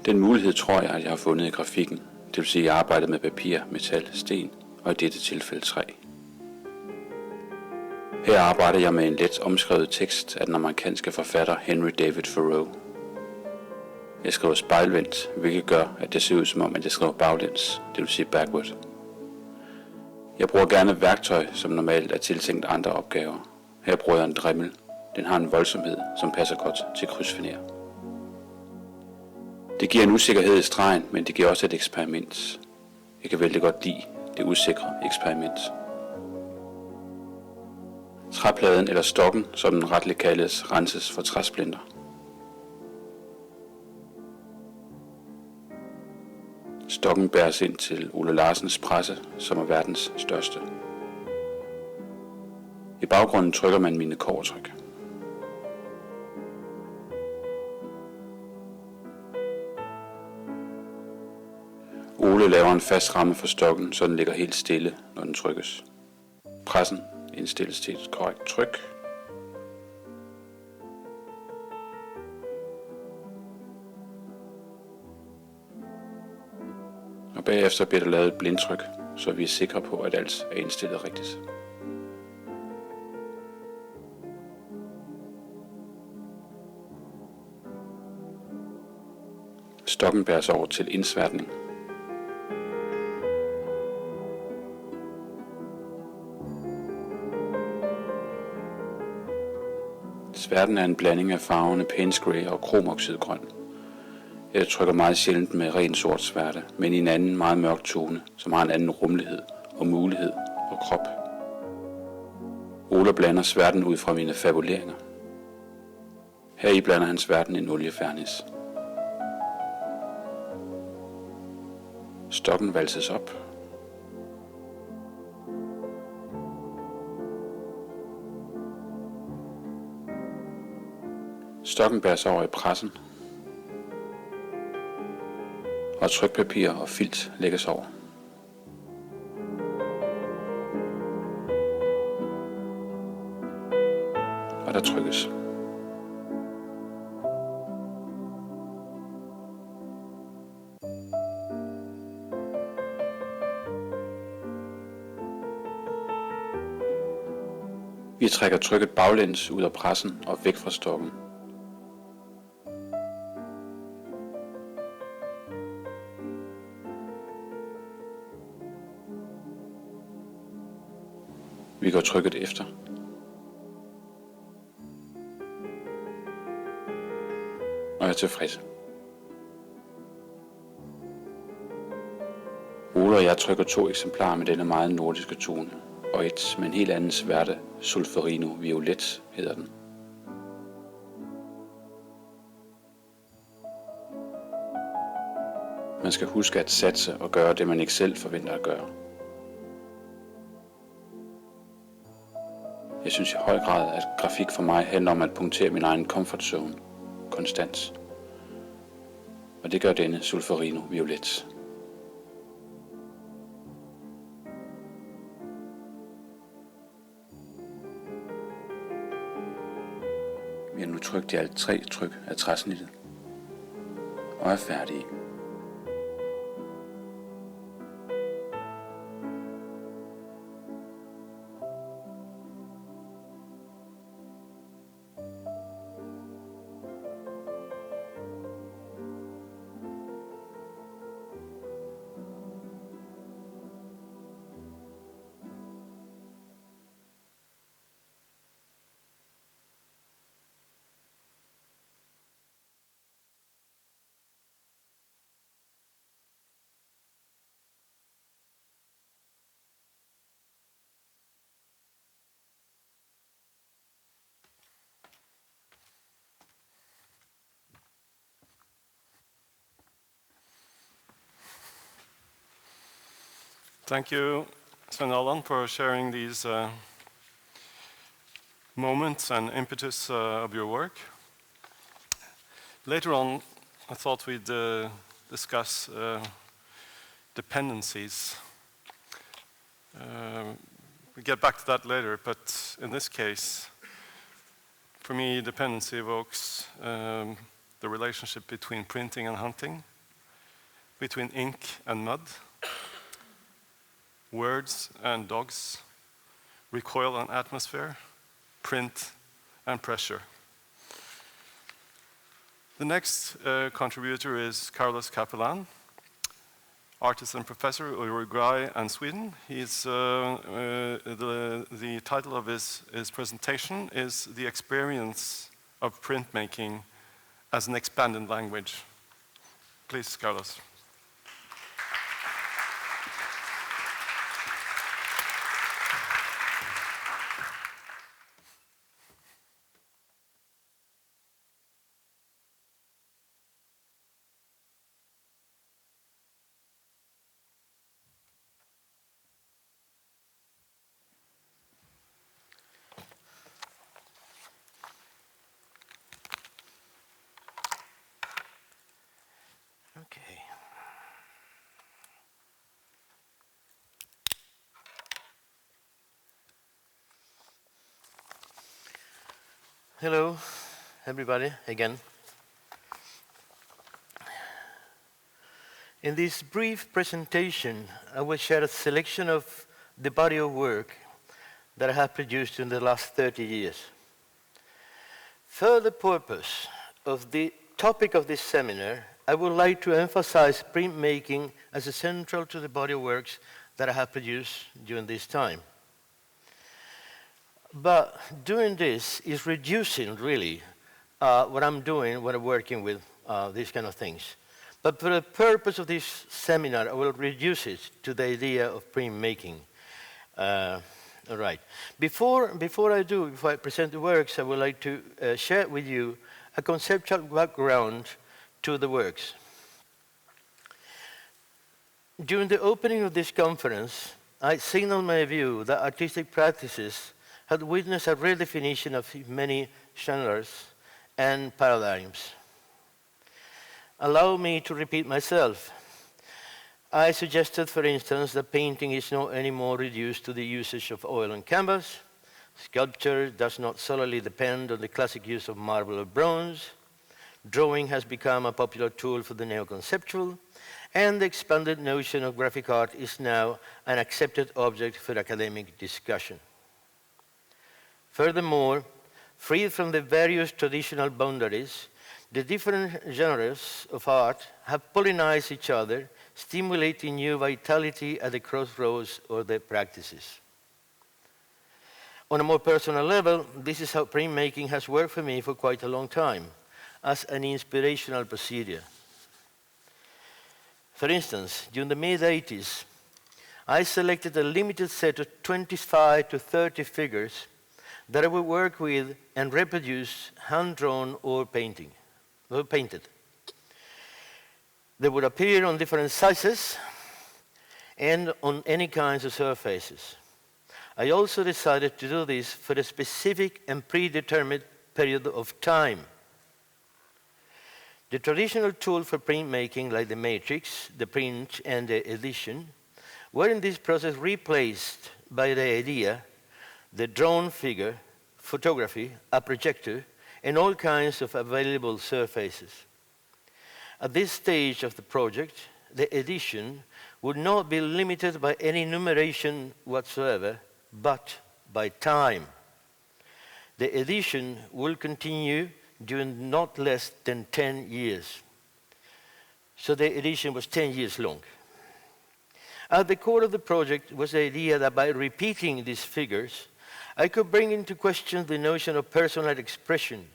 Den mulighed tror jeg, at jeg har fundet i grafikken, det vil sige arbejdet med papir, metal, sten og i dette tilfælde træ. Her arbejder jeg med en let omskrevet tekst af den amerikanske forfatter Henry David Thoreau. Jeg skriver spejlvendt, hvilket gør, at det ser ud som om, at jeg skriver baglæns, det vil sige backward. Jeg bruger gerne værktøj, som normalt er tiltænkt andre opgaver. Her bruger jeg en dremel. Den har en voldsomhed, som passer godt til krydsfiner. Det giver en usikkerhed i stregen, men det giver også et eksperiment. Jeg kan vældig godt lide det usikre eksperiment. Træpladen eller stokken, som den retligt kaldes, renses for træsplinter. Stokken bæres ind til Ole Larsens presse, som er verdens største. I baggrunden trykker man mine kobbertryk. Ole laver en fast ramme for stokken, så den ligger helt stille, når den trykkes. Pressen indstilles til et korrekt tryk. Og bagefter bliver der lavet et blindtryk, så vi er sikre på, at alt er indstillet rigtigt. Stokken bæres over til indsværtning. Sværten er en blanding af farverne Payne's Grey og kromoxidgrøn. Jeg trykker meget sjældent med ren sort sværte, men i en anden meget mørk tone, som har en anden rummelighed og mulighed og krop. Ole blander sværten ud fra mine fabuleringer. Heri blander han sværten i en oliefernis. Stokken valses op. Stokken bæres over i pressen. Og trykpapir og filt lægges over. Og der trykkes. Vi trækker trykket baglæns ud af pressen og væk fra stokken. Vi går trykket efter. Og er tilfredse. Ole og jeg trykker 2 eksemplarer med denne meget nordiske tone, og et med en helt anden sværte, sulferino violet hedder den. Man skal huske at satse og gøre det, man ikke selv forventer at gøre. Jeg synes i høj grad, at grafik for mig handler om at punktere min egen comfort zone konstant. Og det gør denne sulferino violet. Vi har nu trykt i alt 3 tryk af træsnittet og er færdige. Thank you, Sven Allan, for sharing these moments and impetus of your work. Later on, I thought we'd discuss dependencies. we get back to that later, but in this case, for me, dependency evokes the relationship between printing and hunting, between ink and mud, words and dogs, recoil and atmosphere, print and pressure. The next contributor is Carlos Capellan, artist and professor, Uruguay and Sweden. He's, the title of his presentation is The Experience of Printmaking as an Expanded Language. Please, Carlos. Okay. Hello, everybody, again. In this brief presentation, I will share a selection of the body of work that I have produced in the last 30 years. For the purpose of the topic of this seminar, I would like to emphasize printmaking as central to the body of works that I have produced during this time. But doing this is reducing, really, what I'm doing when I'm working with these kind of things. But for the purpose of this seminar, I will reduce it to the idea of printmaking. All right. Before I present the works, I would like to share with you a conceptual background to the works. During the opening of this conference, I signaled my view that artistic practices had witnessed a redefinition of many genres and paradigms. Allow me to repeat myself. I suggested, for instance, that painting is not anymore reduced to the usage of oil and canvas. Sculpture does not solely depend on the classic use of marble or bronze. Drawing has become a popular tool for the neo-conceptual, and the expanded notion of graphic art is now an accepted object for academic discussion. Furthermore, freed from the various traditional boundaries, the different genres of art have pollinized each other, stimulating new vitality at the crossroads of their practices. On a more personal level, this is how printmaking has worked for me for quite a long time, as an inspirational procedure. For instance, during the mid-80s, I selected a limited set of 25 to 30 figures that I would work with and reproduce hand-drawn or painted. They would appear on different sizes and on any kinds of surfaces. I also decided to do this for a specific and predetermined period of time. The traditional tool for printmaking, like the matrix, the print, and the edition, were in this process replaced by the idea, the drawn figure, photography, a projector, and all kinds of available surfaces. At this stage of the project, the edition would not be limited by any numeration whatsoever, but by time. The edition will continue during not less than 10 years. So the edition was 10 years long. At the core of the project was the idea that by repeating these figures, I could bring into question the notion of personal expression,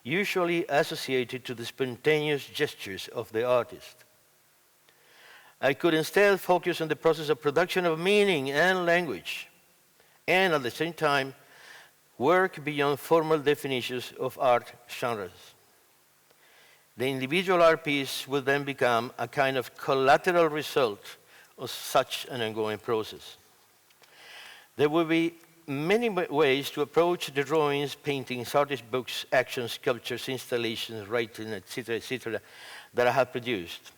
usually associated to the spontaneous gestures of the artist. I could instead focus on the process of production of meaning and language, and at the same time, work beyond formal definitions of art genres. The individual art piece would then become a kind of collateral result of such an ongoing process. There will be many ways to approach the drawings, paintings, artist books, actions, sculptures, installations, writing, etc., that I have produced.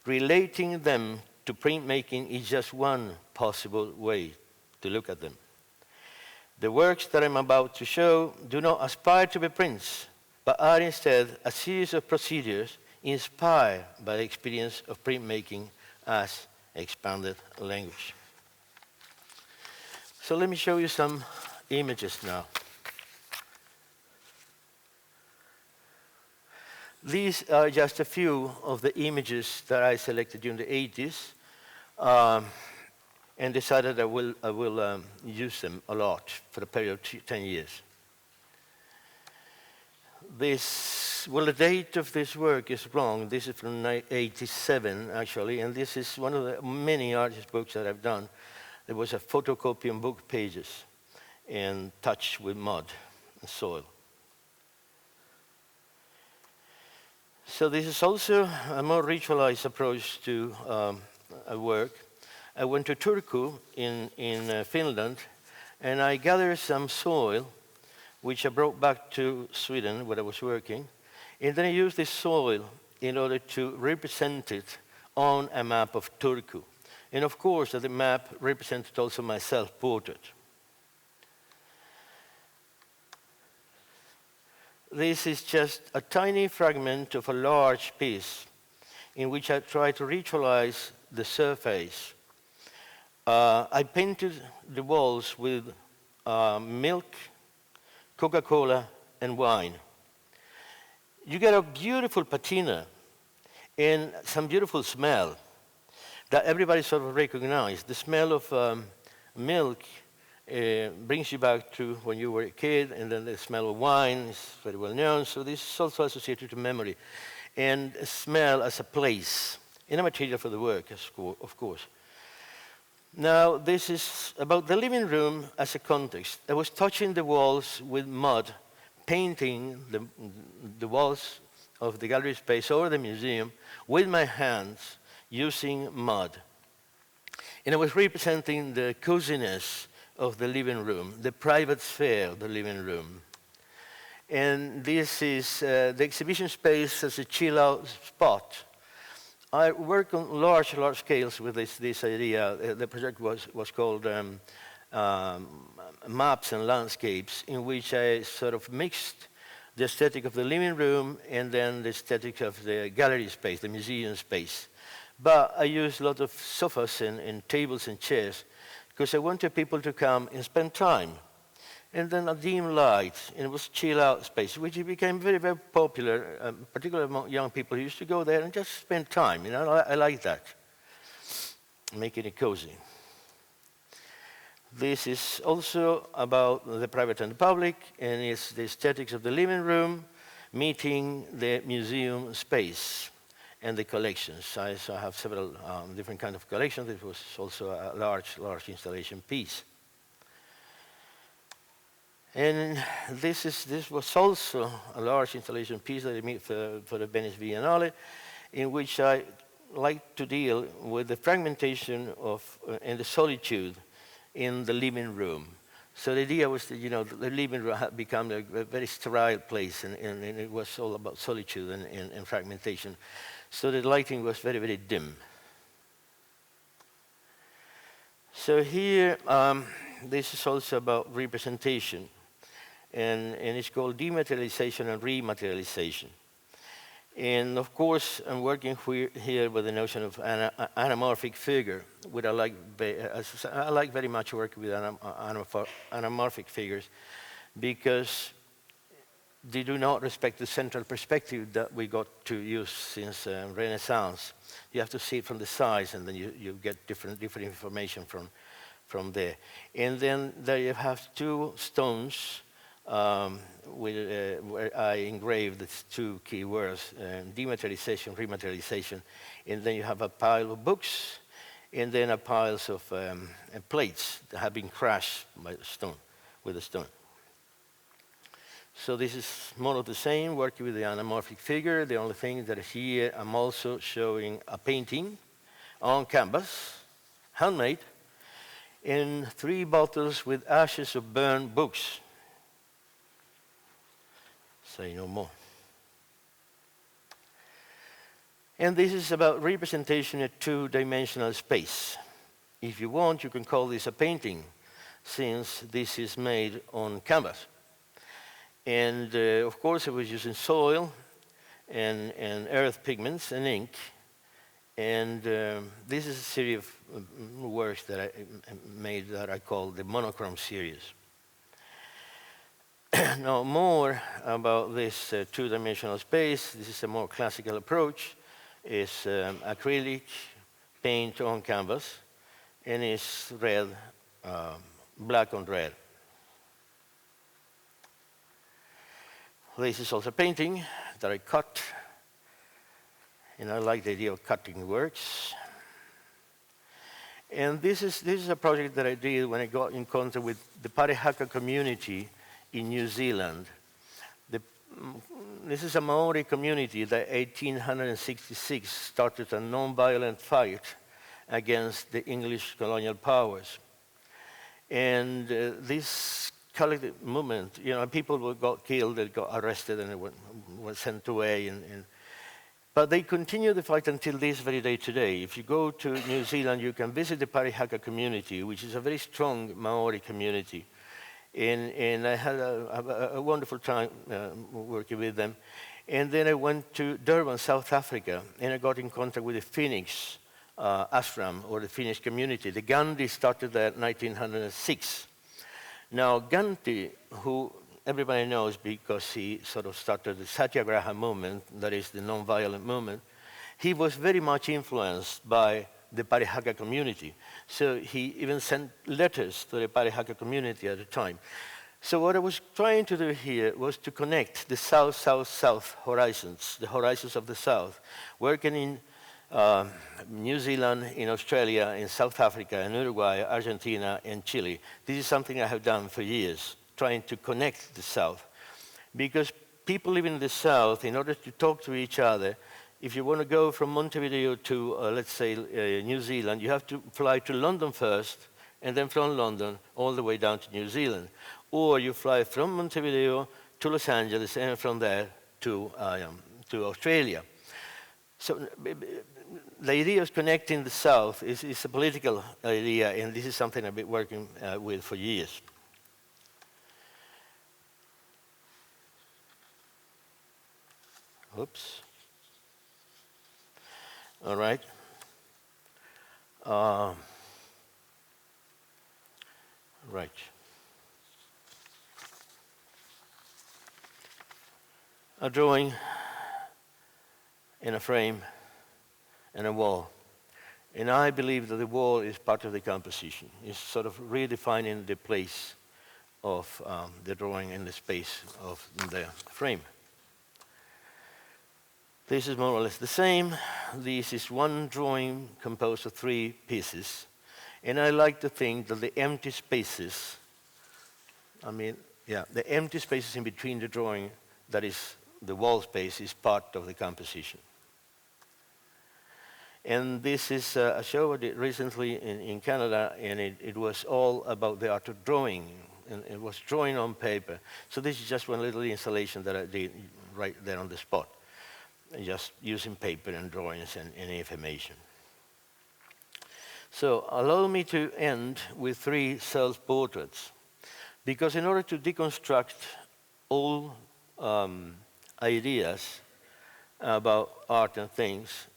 Relating them to printmaking is just one possible way to look at them. The works that I'm about to show do not aspire to be prints, but are instead a series of procedures inspired by the experience of printmaking as expanded language. So let me show you some images now. These are just a few of the images that I selected during the 80s and decided I will use them a lot for a period of 10 years. The date of this work is wrong. This is from 87, actually, and this is one of the many artist books that I've done. There was a photocopy on book pages and touched with mud and soil. So this is also a more ritualized approach to a work. I went to Turku in Finland, and I gathered some soil, which I brought back to Sweden where I was working, and then I used this soil in order to represent it on a map of Turku. And of course, the map represented also my self-portrait. This is just a tiny fragment of a large piece in which I try to ritualize the surface. I painted the walls with milk, Coca-Cola, and wine. You get a beautiful patina and some beautiful smell that everybody sort of recognized. The smell of milk brings you back to when you were a kid, and then the smell of wine is very well known, so this is also associated to memory. And smell as a place, in a material for the work, of course. Now, this is about the living room as a context. I was touching the walls with mud, painting the walls of the gallery space or the museum with my hands using mud. And I was representing the coziness of the living room, the private sphere of the living room. And this is the exhibition space as a chill-out spot. I work on large scales with this idea. The project was called Maps and Landscapes, in which I sort of mixed the aesthetic of the living room and then the aesthetic of the gallery space, the museum space. But I used a lot of sofas and tables and chairs because I wanted people to come and spend time. And then a dim light, and it was chill-out space, which became very, very popular, particularly among young people who used to go there and just spend time. You know, I like that, making it cozy. This is also about the private and the public, and it's the aesthetics of the living room meeting the museum space and the collections. I have several different kinds of collections. This was also a large installation piece. And this was also a large installation piece that I made for the Venice Biennale, in which I like to deal with the fragmentation of and the solitude in the living room. So the idea was that, you know, the living room had become a very sterile place, and it was all about solitude and fragmentation. So the lighting was very, very dim. So here, this is also about representation, and it's called dematerialization and rematerialization. And of course, I'm working here with the notion of anamorphic figure, which I like very much working with anamorphic figures, because they do not respect the central perspective that we got to use since Renaissance. You have to see it from the sides, and then you get different information from there. And then there you have two stones where I engraved these two key words, dematerialization, rematerialization. And then you have a pile of books, and then a piles of plates that have been crushed by the stone, with the stone. So this is more of the same, working with the anamorphic figure. The only thing that here I'm also showing a painting on canvas, handmade, in 3 bottles with ashes of burned books. Say no more. And this is about representation in 2-dimensional space. If you want, you can call this a painting, since this is made on canvas. And of course, I was using soil and earth pigments and ink. And this is a series of works that I made that I call the monochrome series. Now, more about this two-dimensional space. This is a more classical approach. It's acrylic paint on canvas, and it's red, black on red. This is also painting that I cut, and I like the idea of cutting works. And this is a project that I did when I got in contact with the Parihaka community in New Zealand. This is a Maori community that 1866 started a non-violent fight against the English colonial powers. And this collective movement, you know, people got killed, they got arrested, and they were sent away. But they continue the fight until this very day today. If you go to New Zealand, you can visit the Parihaka community, which is a very strong Maori community. And I had a wonderful time working with them. And then I went to Durban, South Africa, and I got in contact with the Phoenix ashram, or the Phoenix community. The Gandhi started there in 1906. Now, Gandhi, who everybody knows because he sort of started the Satyagraha movement, that is the non-violent movement, he was very much influenced by the Parihaka community. So he even sent letters to the Parihaka community at the time. So what I was trying to do here was to connect the south-south-south horizons, the horizons of the south, working in New Zealand, in Australia, in South Africa, in Uruguay, Argentina, and Chile. This is something I have done for years, trying to connect the south. Because people living in the south, in order to talk to each other, if you want to go from Montevideo to, let's say, New Zealand, you have to fly to London first, and then from London all the way down to New Zealand. Or you fly from Montevideo to Los Angeles, and from there to Australia. So the idea of connecting the South is a political idea, and this is something I've been working with for years. Oops. All right. Right. A drawing in a frame and a wall. And I believe that the wall is part of the composition. It's sort of redefining the place of the drawing in the space of the frame. This is more or less the same. This is one drawing composed of 3 pieces. And I like to think that the empty spaces, the empty spaces in between the drawing, that is the wall space, is part of the composition. And this is a show I did recently in Canada, and it was all about the art of drawing. And it was drawing on paper. So this is just one little installation that I did right there on the spot. Just using paper and drawings and information. So allow me to end with 3 self-portraits. Because in order to deconstruct all ideas about art and things,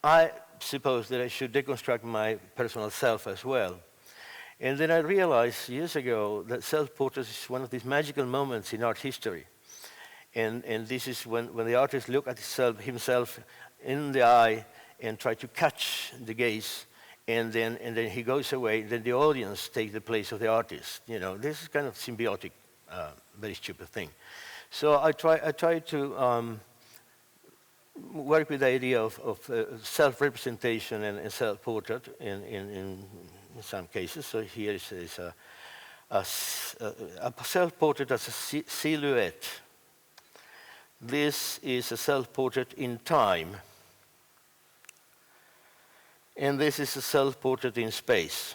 I suppose that I should deconstruct my personal self as well. And then I realized years ago that self-portrait is one of these magical moments in art history. And this is when the artist looks at himself in the eye and try to catch the gaze, and then he goes away. Then the audience takes the place of the artist. You know, this is kind of symbiotic, very stupid thing. So I try to work with the idea of self-representation and self-portrait in some cases. So here is a self-portrait as a silhouette. This is a self-portrait in time. And this is a self-portrait in space.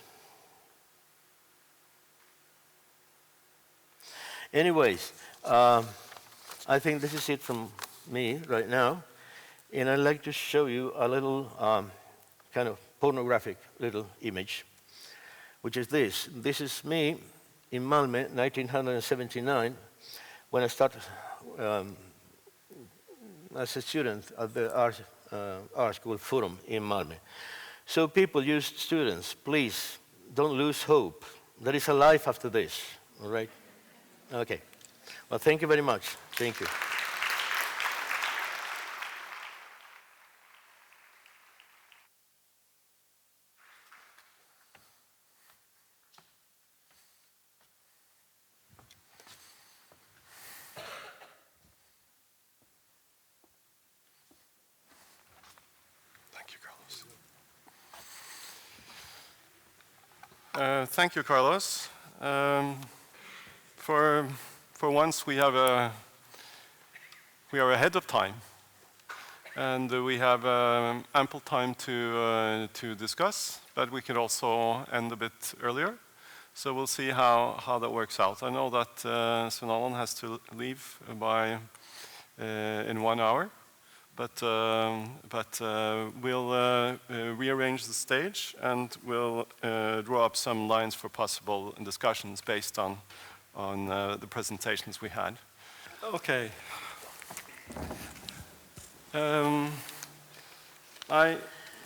Anyways, I think this is it from me right now. And I'd like to show you a little kind of pornographic little image, which is this. This is me in Malmö, 1979, when I started as a student at the art school Forum in Malmö. So people, you students, please don't lose hope. There is a life after this, all right? Okay. Well, thank you very much. Thank you. Thank you, Carlos. For once, we are ahead of time, and we have ample time to discuss. But we could also end a bit earlier, so we'll see how that works out. I know that Svein Allen has to leave in 1 hour. But we'll rearrange the stage and we'll draw up some lines for possible discussions based on the presentations we had. Okay. I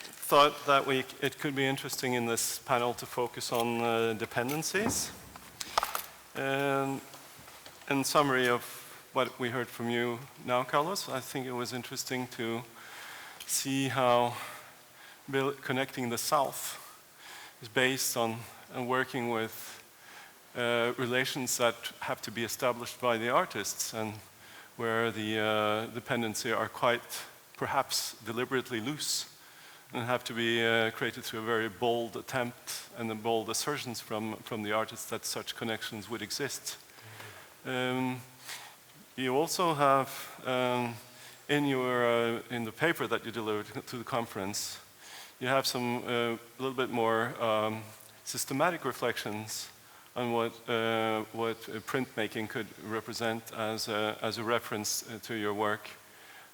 thought that it could be interesting in this panel to focus on dependencies. In summary of what we heard from you now, Carlos, I think it was interesting to see how connecting the South is based on working with relations that have to be established by the artists and where the dependency are quite perhaps deliberately loose and have to be created through a very bold attempt and the bold assertions from the artists that such connections would exist. You also have in the paper that you delivered to the conference, you have some a little bit more systematic reflections on what printmaking could represent as a reference to your work.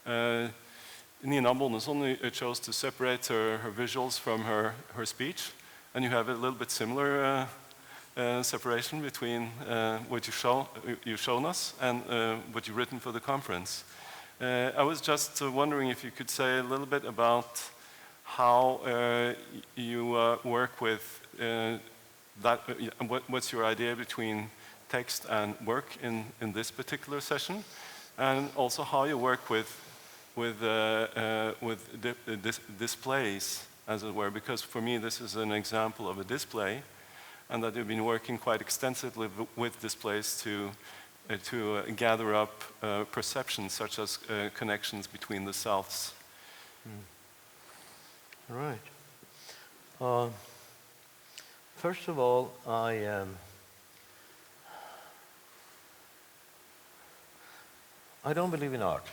Nina Bonneson chose to separate her visuals from her speech, and you have a little bit similar separation between what you've shown us and what you've written for the conference. I was just wondering if you could say a little bit about how you work with that. What's your idea between text and work in this particular session, and also how you work with displays, as it were, because for me this is an example of a display, and that you've been working quite extensively with displays to gather up perceptions such as connections between the selves. Right. First of all, I don't believe in art.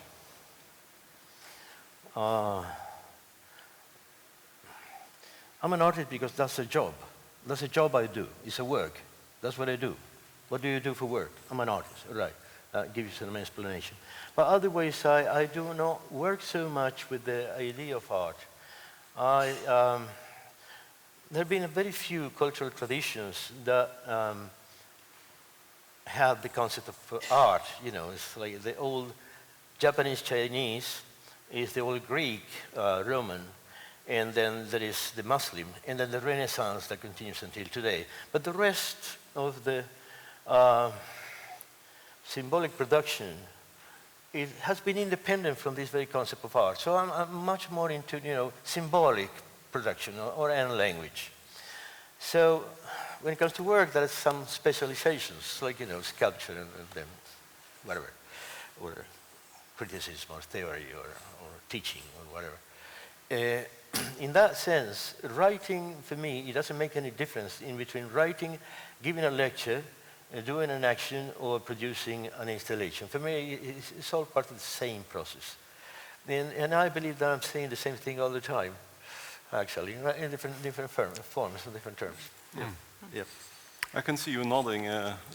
I'm an artist because that's a job. That's a job I do. It's a work. That's what I do. What do you do for work? I'm an artist. All right. I'll give you some explanation. But otherwise, I do not work so much with the idea of art. There have been very few cultural traditions that have the concept of art. You know, it's like the old Japanese, Chinese, is the old Greek, Roman, and then there is the Muslim, and then the Renaissance that continues until today. But the rest of the symbolic production, it has been independent from this very concept of art. So I'm much more into, symbolic production or any language. So when it comes to work, there are some specializations, like, sculpture and then whatever, or criticism or theory or teaching or whatever. In that sense, writing, for me, it doesn't make any difference in between writing, giving a lecture, doing an action, or producing an installation. For me, it's all part of the same process. And I believe that I'm saying the same thing all the time, actually, in different forms and different terms. Yeah. Yeah. I can see you nodding,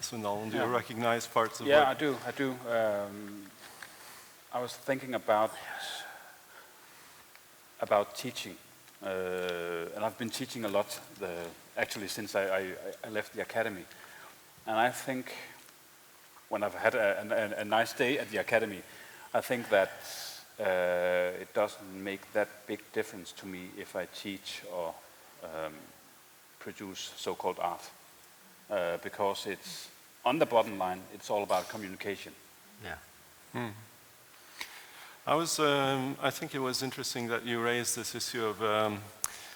Sundal. Do you recognize parts of Yeah, what? I do. I was thinking about teaching And I've been teaching a lot, actually since I left the academy. And I think, when I've had a nice day at the academy, I think that it doesn't make that big difference to me if I teach or produce so-called art. Because it's, on the bottom line, it's all about communication. Yeah. I think it was interesting that you raised this issue of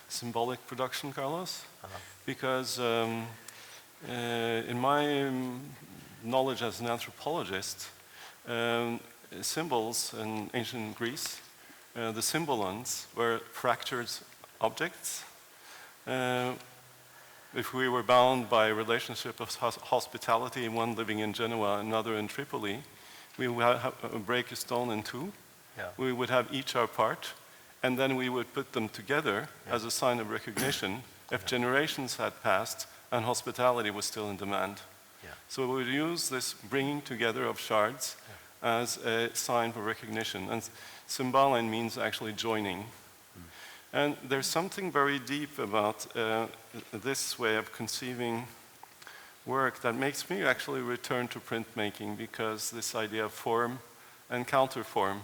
symbolic production, Carlos, because in my knowledge as an anthropologist, symbols in ancient Greece, the symbolons were fractured objects. If we were bound by a relationship of hospitality, one living in Genoa, another in Tripoli, we would break a stone in two. Yeah. We would have each our part, and then we would put them together as a sign of recognition if generations had passed and hospitality was still in demand. Yeah. So we would use this bringing together of shards as a sign for recognition. And symboline means actually joining. And there's something very deep about this way of conceiving work that makes me actually return to printmaking, because this idea of form and counterform,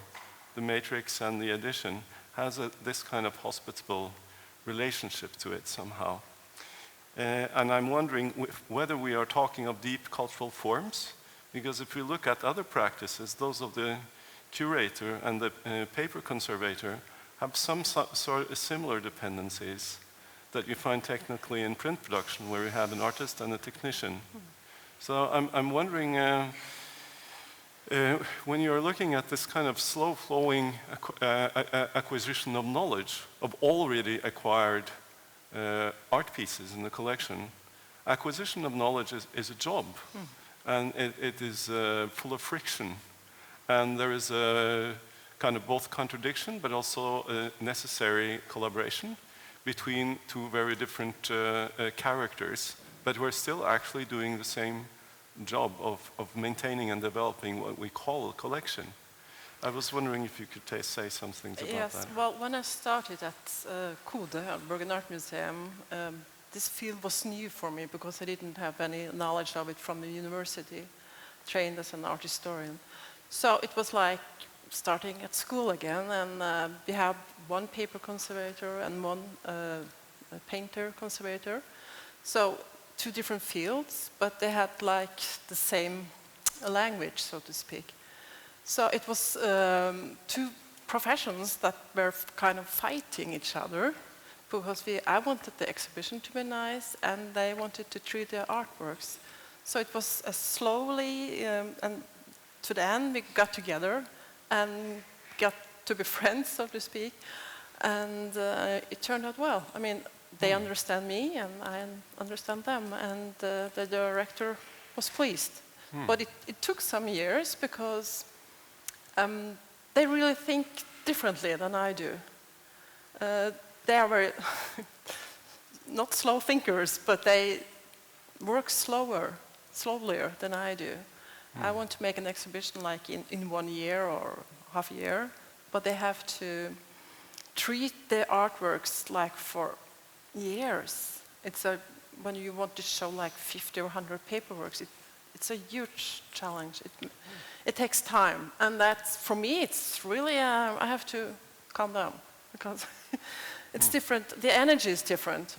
the matrix and the addition, has this kind of hospitable relationship to it somehow. And I'm wondering whether we are talking of deep cultural forms, because if we look at other practices, those of the curator and the paper conservator have some sort of similar dependencies that you find technically in print production, where you have an artist and a technician. So I'm wondering, when you're looking at this kind of slow-flowing acquisition of knowledge of already acquired art pieces in the collection, acquisition of knowledge is a job, and it is full of friction, and there is a kind of both contradiction but also a necessary collaboration between two very different characters, but we're still actually doing the same job of maintaining and developing what we call a collection. I was wondering if you could say some things about that. Yes, well, when I started at Kode, at Bergen Art Museum, this field was new for me because I didn't have any knowledge of it from the university, trained as an art historian. So it was like starting at school again, and we have one paper conservator and one painter conservator. So two different fields, but they had like the same language, so to speak. So it was two professions that were kind of fighting each other, because I wanted the exhibition to be nice, and they wanted to treat their artworks. So it was slowly, and to the end we got together and got to be friends, so to speak, and it turned out well. I mean, they understand me and I understand them, and the director was pleased. But it took some years, because they really think differently than I do. They are very not slow thinkers, but they work slowlier than I do. I want to make an exhibition like in 1 year or half a year, but they have to treat their artworks like for years. When you want to show like 50 or 100 paperworks, it's a huge challenge. It takes time, and that's, for me, it's really, I have to calm down, because it's different, the energy is different.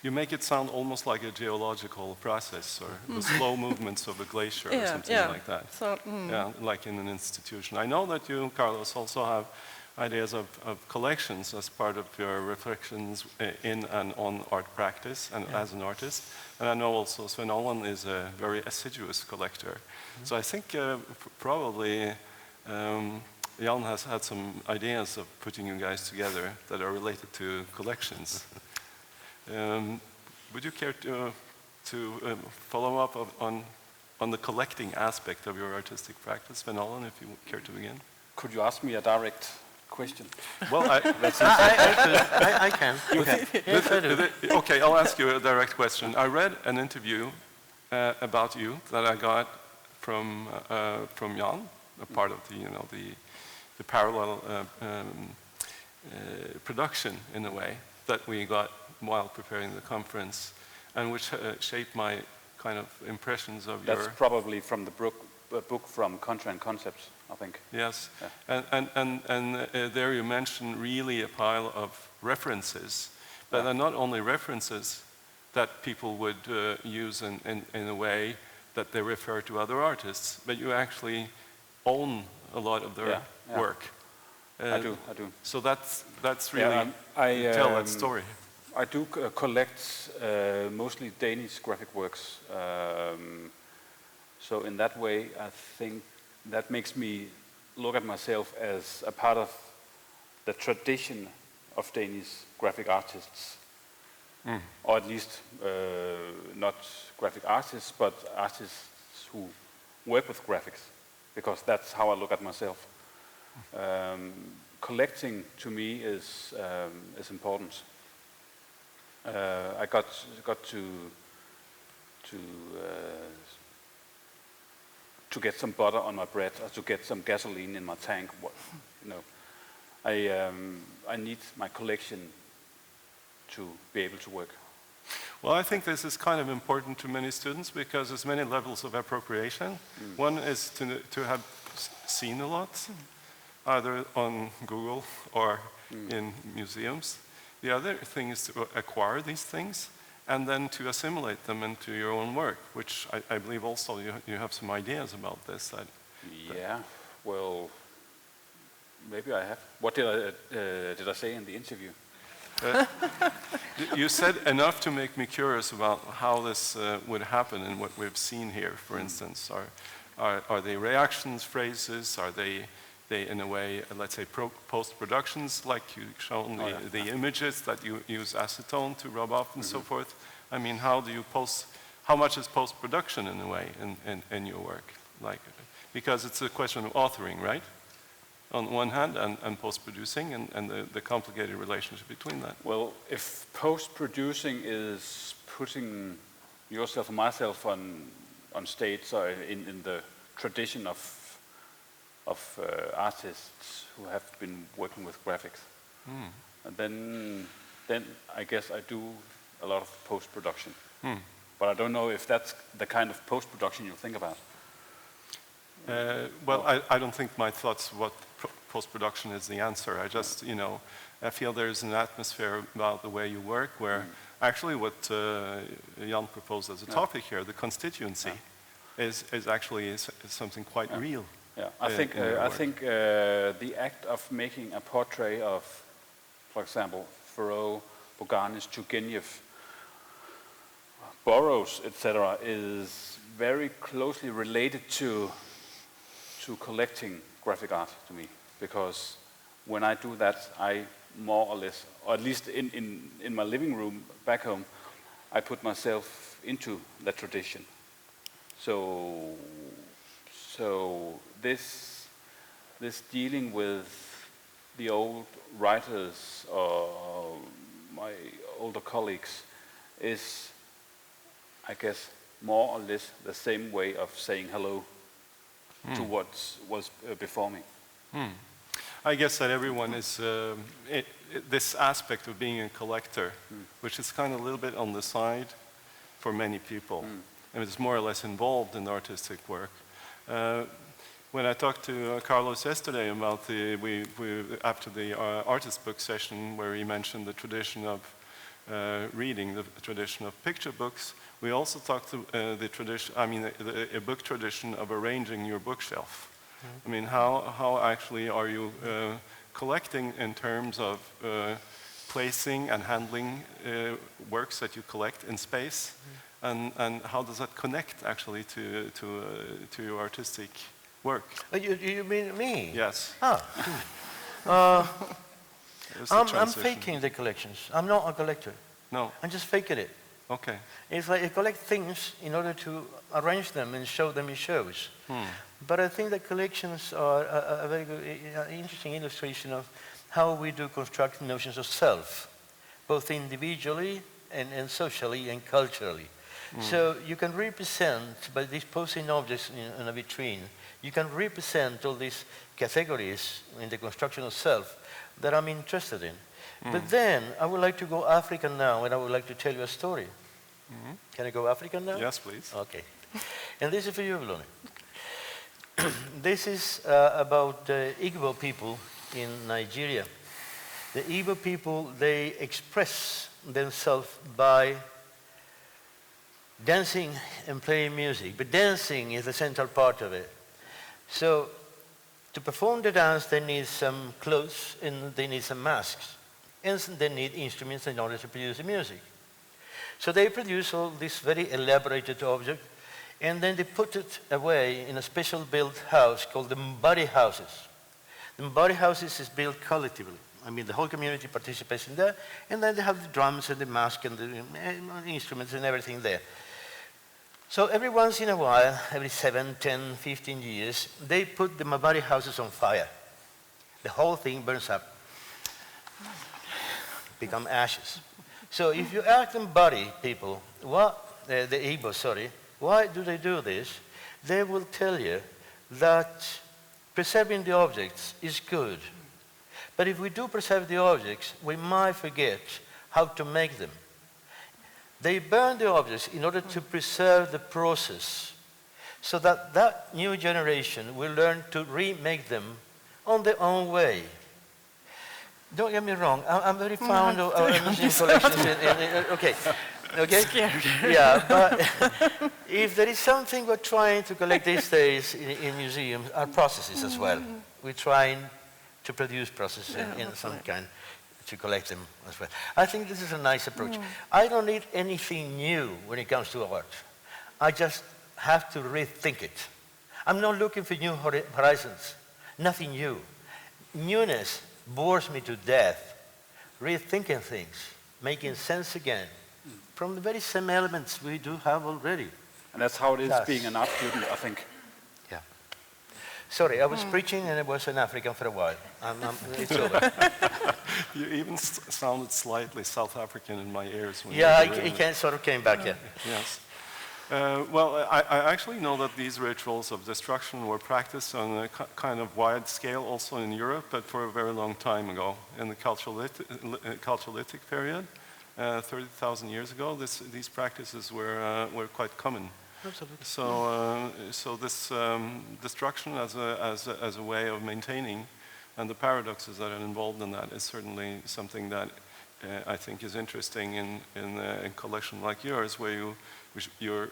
You make it sound almost like a geological process, or the slow movements of a glacier or something like that. So, yeah, like in an institution. I know that you, Carlos, also have ideas of collections as part of your reflections in and on art practice and as an artist. And I know also Sven Allen is a very assiduous collector. So I think probably Jan has had some ideas of putting you guys together that are related to collections. Would you care to follow up on the collecting aspect of your artistic practice, Sven Allen, if you care to begin? Could you ask me a direct question? Well, I can. You can. Yes, I do. Okay, I'll ask you a direct question. I read an interview about you that I got from Jan, a part of the parallel production in a way that we got while preparing the conference, and which shaped my kind of impressions of That's probably from the book from Contra and Concepts, I think. Yes, yeah. and there you mention really a pile of references, but they're not only references that people would use in a way that they refer to other artists, but you actually own a lot of their work. I do. So that's really tell that story. I do collect mostly Danish graphic works. So in that way, I think that makes me look at myself as a part of the tradition of Danish graphic artists. Or at least not graphic artists, but artists who work with graphics, because that's how I look at myself. Collecting to me is important. I got to get some butter on my bread, or to get some gasoline in my tank. You know, I need my collection to be able to work. Well, I think this is kind of important to many students because there's many levels of appropriation. One is to have seen a lot, either on Google or in museums. The other thing is to acquire these things and then to assimilate them into your own work, which I believe also you have some ideas about this. Yeah, well, maybe I have. What did I say in the interview? You said enough to make me curious about how this would happen and what we've seen here, for instance. Are they reactions, phrases? Are they in a way, let's say, post-productions, like you've shown the images that you use acetone to rub off and so forth? I mean, how much is post-production in a way in your work? Because it's a question of authoring, right? On one hand, and post-producing, and the complicated relationship between that. Well, if post-producing is putting yourself and myself on stage, or in the tradition of artists who have been working with graphics, and then I guess I do a lot of post-production. But I don't know if that's the kind of post-production you think about. Well, I don't think my thoughts about post-production is the answer. I just, I feel there's an atmosphere about the way you work where actually what Jan proposed as a topic here, the constituency, is actually something quite real. Yeah, I think the act of making a portrait of, for example, Thoreau, Bourganis, Turgenev, Burroughs, etc., is very closely related to collecting graphic art to me, because when I do that, I more or less, or at least in my living room back home, I put myself into that tradition. So this dealing with the old writers or my older colleagues is, I guess, more or less the same way of saying hello to what was before me. I guess that everyone is, this aspect of being a collector, which is kind of a little bit on the side for many people, and it's more or less involved in artistic work. When I talked to Carlos yesterday about after the artist book session where he mentioned the tradition of reading, the tradition of picture books, we also talked to the tradition, a book tradition of arranging your bookshelf. I mean, how actually are you collecting in terms of placing and handling works that you collect in space, and how does that connect actually to your artistic work? You mean me? Yes. I'm faking the collections. I'm not a collector. No. I'm just faking it. Okay. It's like I collect things in order to arrange them and show them in shows. But I think that collections are a very good, interesting illustration of how we do construct notions of self, both individually and socially and culturally. So you can represent, by these posing objects in a vitrine, you can represent all these categories in the construction of self that I'm interested in. But then I would like to go African now, and I would like to tell you a story. Can I go African now? Yes, please. Okay. And this is for you, Bloni. This is about the Igbo people in Nigeria. The Igbo people, they express themselves by dancing and playing music, but dancing is the central part of it. So to perform the dance, they need some clothes and they need some masks. And they need instruments in order to produce the music. So they produce all this very elaborated object, and then they put it away in a special built house called the Mbari houses. The Mbari houses is built collectively. I mean, the whole community participates in there, and then they have the drums and the mask and the instruments and everything there. So every once in a while, every 7, 10, 15 years, they put the Mbari houses on fire. The whole thing burns up, become ashes. So if you ask the Mbari people, the Igbo, sorry, why do they do this? They will tell you that preserving the objects is good. But if we do preserve the objects, we might forget how to make them. They burn the objects in order to preserve the process, so that that new generation will learn to remake them on their own way. Don't get me wrong, I'm very fond of our museum collections. Okay. Okay? Scared. Yeah, but if there is something we're trying to collect these days in museums, are processes as well. We're trying to produce processes in some kind to collect them as well. I think this is a nice approach. I don't need anything new when it comes to art. I just have to rethink it. I'm not looking for new horizons, nothing new. Newness bores me to death. Rethinking things, making sense again, from the very same elements we do have already. And that's how it is being an art student, I think. Yeah. Sorry, I was preaching and I was an African for a while. It's over. You even sounded slightly South African in my ears. When it sort of came back, yeah. Yes. Well, I actually know that these rituals of destruction were practiced on a kind of wide scale also in Europe, but for a very long time ago, in the Culturalitic period. 30,000 years ago, these practices were quite common. Absolutely. So this destruction as a way of maintaining, and the paradoxes that are involved in that, is certainly something that I think is interesting in a collection like yours, where you're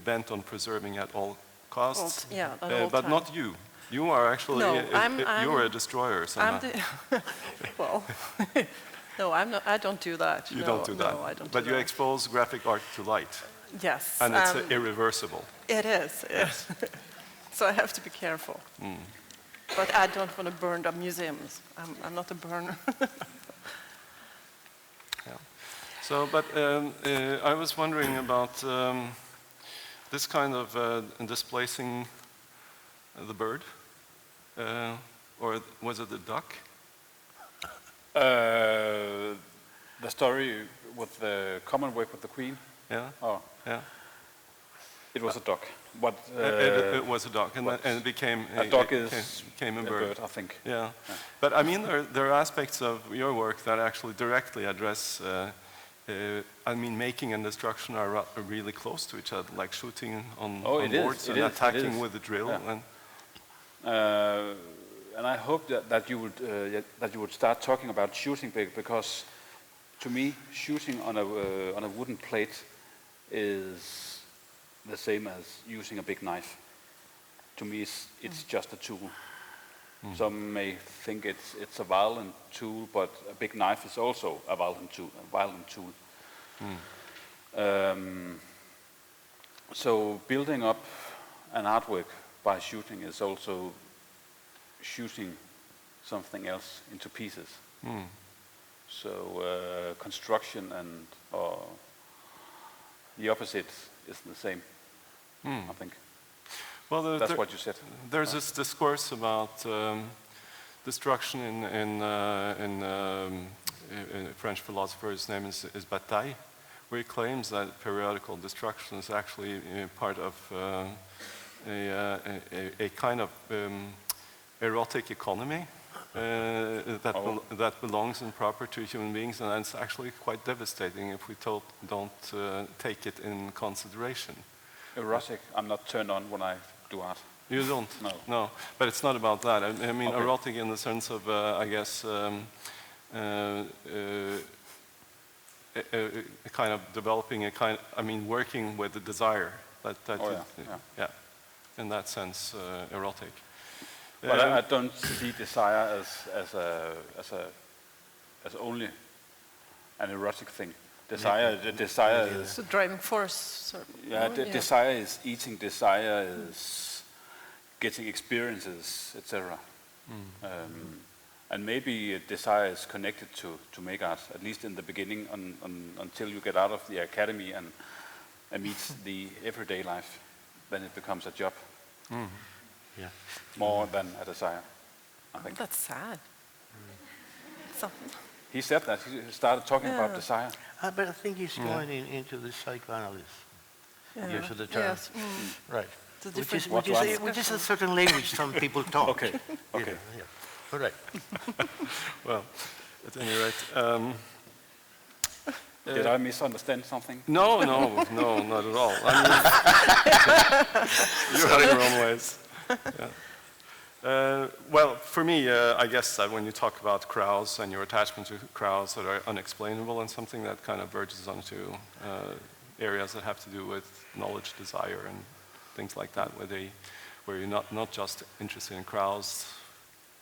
bent on preserving at all costs. But not you. You are actually you're a destroyer somehow. Well. No, I'm not. I don't do that. You don't do that. No, I don't. But you expose graphic art to light. Yes. And it's irreversible. It is. Yes. So I have to be careful. But I don't want to burn the museums. I'm not a burner. Yeah. So, but I was wondering about this kind of displacing the bird, or was it the duck? The story with the Commonwealth with the Queen. Yeah. Oh. Yeah. It was a duck. But it was a duck, and it became a duck became a bird. I think. Yeah. But I mean, there are aspects of your work that actually directly address. I mean, making and destruction are really close to each other, like shooting on boards and attacking with a drill. Yeah. And I hope that you would start talking about shooting, because to me, shooting on a wooden plate is the same as using a big knife. To me, it's just a tool. Some may think it's a violent tool, but a big knife is also a violent tool. So building up an artwork by shooting is also shooting something else into pieces. So construction and the opposite is the same, I think. Well, that's what you said. There's this discourse about destruction in a French philosopher. His name is Bataille, where he claims that periodical destruction is actually part of a kind of erotic economy that belongs and proper to human beings, and it's actually quite devastating if we don't take it in consideration. Erotic, I'm not turned on when I do art. You don't? No. No, but it's not about that. I mean, Okay. erotic in the sense of, I guess, kind of developing a kind, working with the desire. Yeah. In that sense, erotic. But I don't see desire as only an erotic thing. Desire is It's a driving force. Sort of. desire is eating. Desire is getting experiences, etc. And maybe desire is connected to make art, at least in the beginning, until you get out of the academy and meet the everyday life. Then it becomes a job. Yeah. More than a desire, I think. That's sad. So, He said that. He started talking about desire. But I think he's going into the psychoanalysis. Use of the term. yes. Right. Which is a certain language some people talk. Okay. Yeah. All right. Well, at any rate. Did I misunderstand something? No, not at all. You're having your own ways. Yeah. Well, for me, I guess that when you talk about crowds and your attachment to crowds that are unexplainable and something that kind of verges onto areas that have to do with knowledge, desire, and things like that, where you're not just interested in crowds,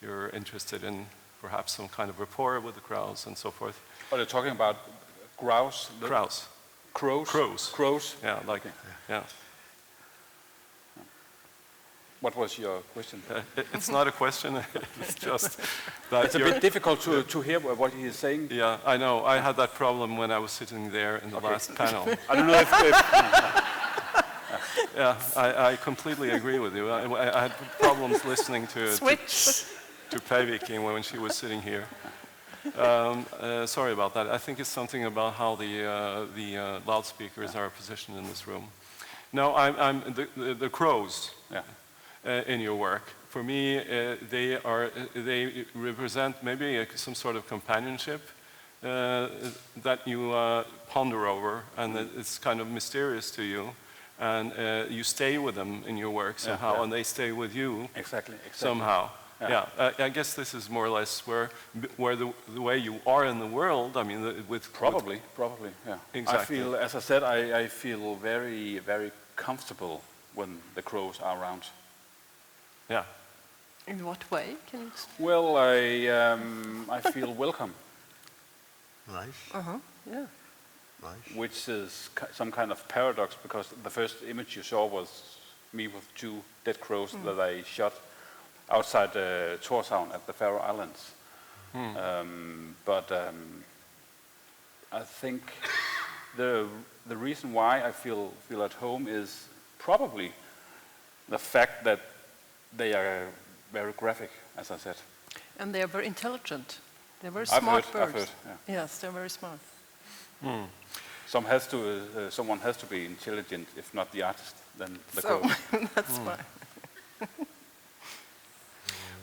you're interested in perhaps some kind of rapport with the crowds and so forth. Are you talking about grouse? Crows. Crows? Crows. Yeah, like, yeah. What was your question? It's not a question, it's just that it's a bit difficult to hear what he is saying. Yeah, I know. I had that problem when I was sitting there in the last panel. I don't know if yeah, I completely agree with you. I had problems listening to Printmaking when she was sitting here. Sorry about that. I think it's something about how the loudspeakers are positioned in this room. No, I'm the crows. Yeah. In your work. For me, they represent maybe some sort of companionship that you ponder over, and it's kind of mysterious to you, and you stay with them in your work somehow, and they stay with you somehow. Yeah, I guess this is more or less where the way you are in the world. I mean, probably, yeah. Exactly. I feel, as I said, I feel very, very comfortable when the crows are around. Yeah. In what way? Can you explain? Well, I feel welcome. Nice. Yeah. Nice. Which is some kind of paradox, because the first image you saw was me with 2 dead crows that I shot outside Tórshavn at the Faroe Islands. But I think the reason why I feel at home is probably the fact that they are very graphic, as I said. And they are very intelligent. They're very smart birds. I've heard, yeah. Yes, they're very smart. Someone has to be intelligent, if not the artist, then the crow. That's fine.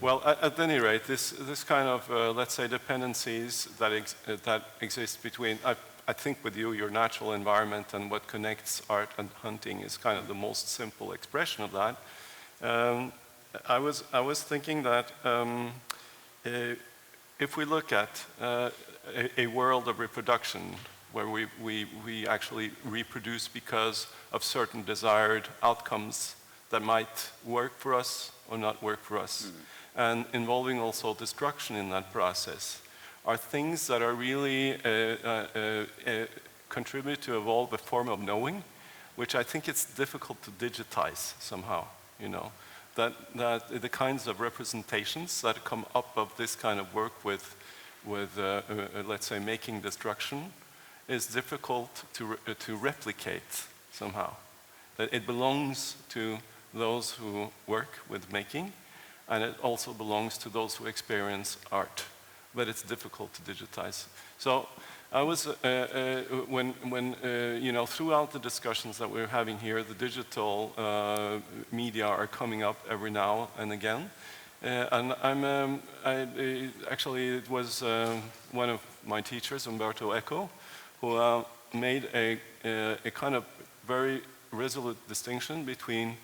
Well, at any rate, this kind of, let's say, dependencies that exist between, I think with you, your natural environment and what connects art and hunting is kind of the most simple expression of that. I was thinking that if we look at a world of reproduction where we actually reproduce because of certain desired outcomes that might work for us or not work for us, and involving also destruction in that process, are things that are really contribute to evolve a form of knowing, which I think it's difficult to digitize somehow, you know. That the kinds of representations that come up of this kind of work with let's say, making destruction is difficult to replicate somehow. That it belongs to those who work with making, and it also belongs to those who experience art, but it's difficult to digitize. So I was, you know, throughout the discussions that we're having here, the digital media are coming up every now and again. And actually, it was one of my teachers, Umberto Eco, who made a kind of very resolute distinction between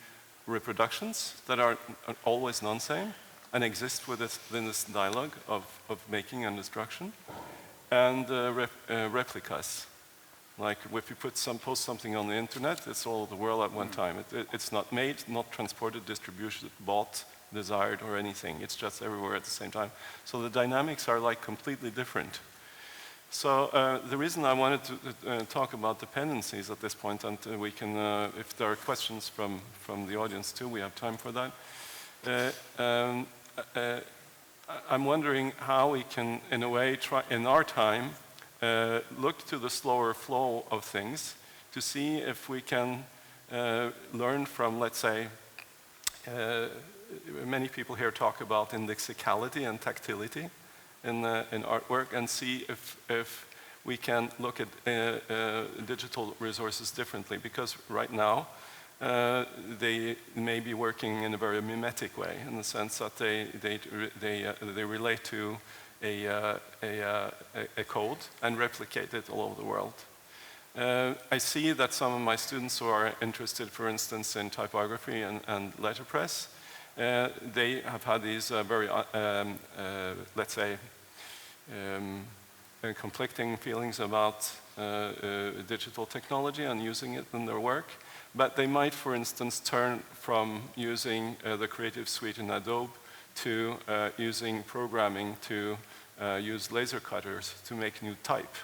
reproductions that are always non-same and exist within this dialogue of making and destruction, and replicas. Like if you post something on the internet, it's all over the world at one time. It's not made, not transported, distributed, bought, desired, or anything. It's just everywhere at the same time. So the dynamics are like completely different. So the reason I wanted to talk about dependencies at this point, and we can, if there are questions from the audience too, we have time for that. I'm wondering how we can, in a way, try in our time, look to the slower flow of things to see if we can learn from, let's say, many people here talk about indexicality and tactility in artwork, and see if we can look at digital resources differently, because right now they may be working in a very mimetic way, in the sense that they relate to a code and replicate it all over the world. I see that some of my students who are interested, for instance, in typography and letterpress, they have had these very, let's say, conflicting feelings about digital technology and using it in their work. But they might, for instance, turn from using the Creative Suite in Adobe to using programming to use laser cutters to make new type,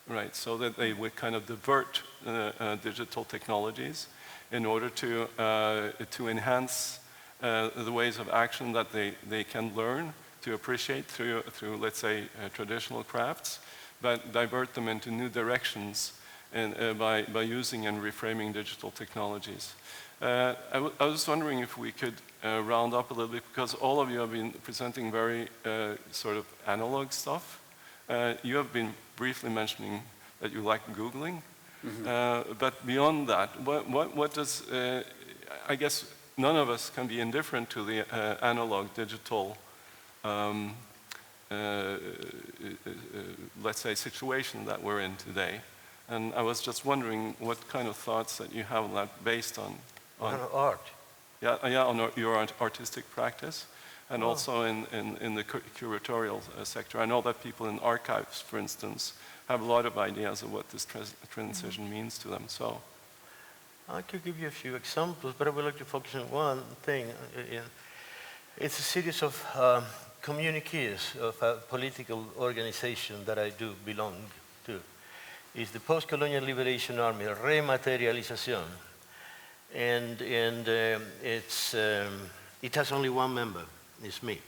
right? So that they would kind of divert digital technologies in order to enhance the ways of action that they can learn to appreciate through let's say, traditional crafts, but divert them into new directions and, by using and reframing digital technologies. I was wondering if we could round up a little bit, because all of you have been presenting very sort of analog stuff. You have been briefly mentioning that you like Googling, but beyond that, what does, I guess none of us can be indifferent to the analog digital let's say, situation that we're in today. And I was just wondering what kind of thoughts that you have on that, based on art. Yeah, on your artistic practice, and also in the curatorial sector. I know that people in archives, for instance, have a lot of ideas of what this transition means to them. So I could give you a few examples, but I would like to focus on one thing. It's a series of communiques of a political organization that I do belong to. It's the Post-Colonial Liberation Army, Rematerialización. And it has only one member, it's me.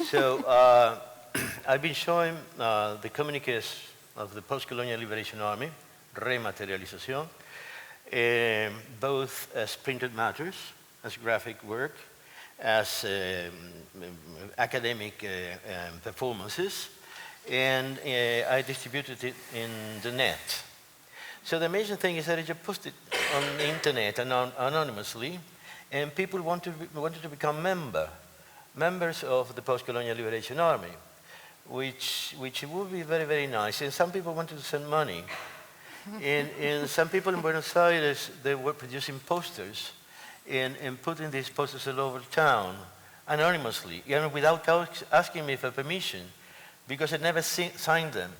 So I've been showing the communiques of the Post-Colonial Liberation Army, Rematerialización, both as printed matters, as graphic work, as academic performances, and I distributed it in the net. So the amazing thing is that I just posted on the internet anonymously, and people wanted to become members of the Post-Colonial Liberation Army, which would be very, very nice. And some people wanted to send money. And some people in Buenos Aires, they were producing posters and putting these posters all over town anonymously, without asking me for permission, because I never signed them.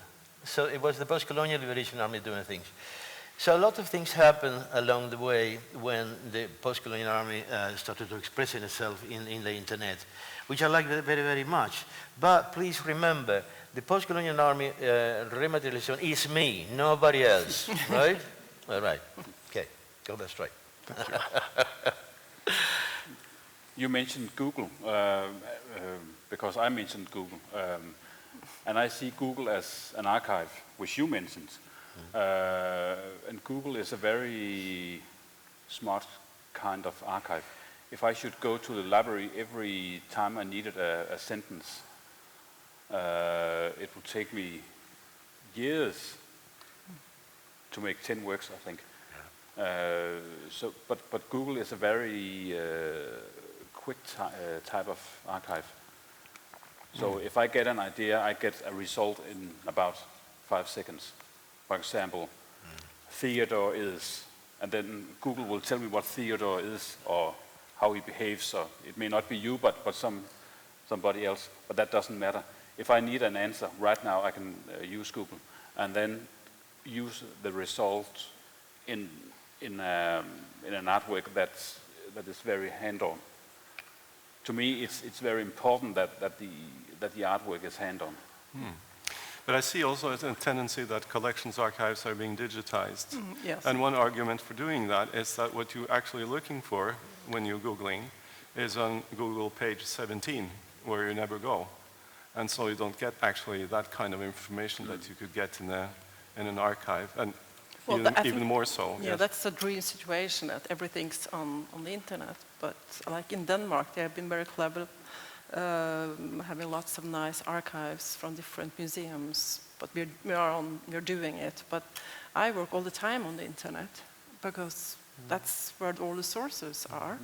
So it was the Post-Colonial Liberation Army doing things. So a lot of things happened along the way when the Post-Colonial Army started to express itself in the internet, which I like very, very much. But please remember, the Post-Colonial Army Rematerialization is me, nobody else, right? All right, okay, go that straight. Thank you. You mentioned Google, because I mentioned Google. And I see Google as an archive, which you mentioned. And Google is a very smart kind of archive. If I should go to the library every time I needed a sentence, it would take me years to make 10 works, I think. But Google is a very quick type of archive. So if I get an idea, I get a result in about 5 seconds. For example, Theodore is, and then Google will tell me what Theodore is or how he behaves. Or it may not be you, but somebody else, but that doesn't matter. If I need an answer right now, I can use Google and then use the result in an artwork that is very hand-on. To me, it's very important that the artwork is hand-on. But I see also a tendency that collections archives are being digitized. Yes. And one argument for doing that is that what you're actually looking for when you're Googling is on Google page 17, where you never go. And so you don't get actually that kind of information that you could get in an archive, and Well, even more so. Yeah, yes. that's a dream situation, that everything's on the internet. But like in Denmark, they have been very clever, having lots of nice archives from different museums. But we're doing it. But I work all the time on the internet because that's where all the sources are.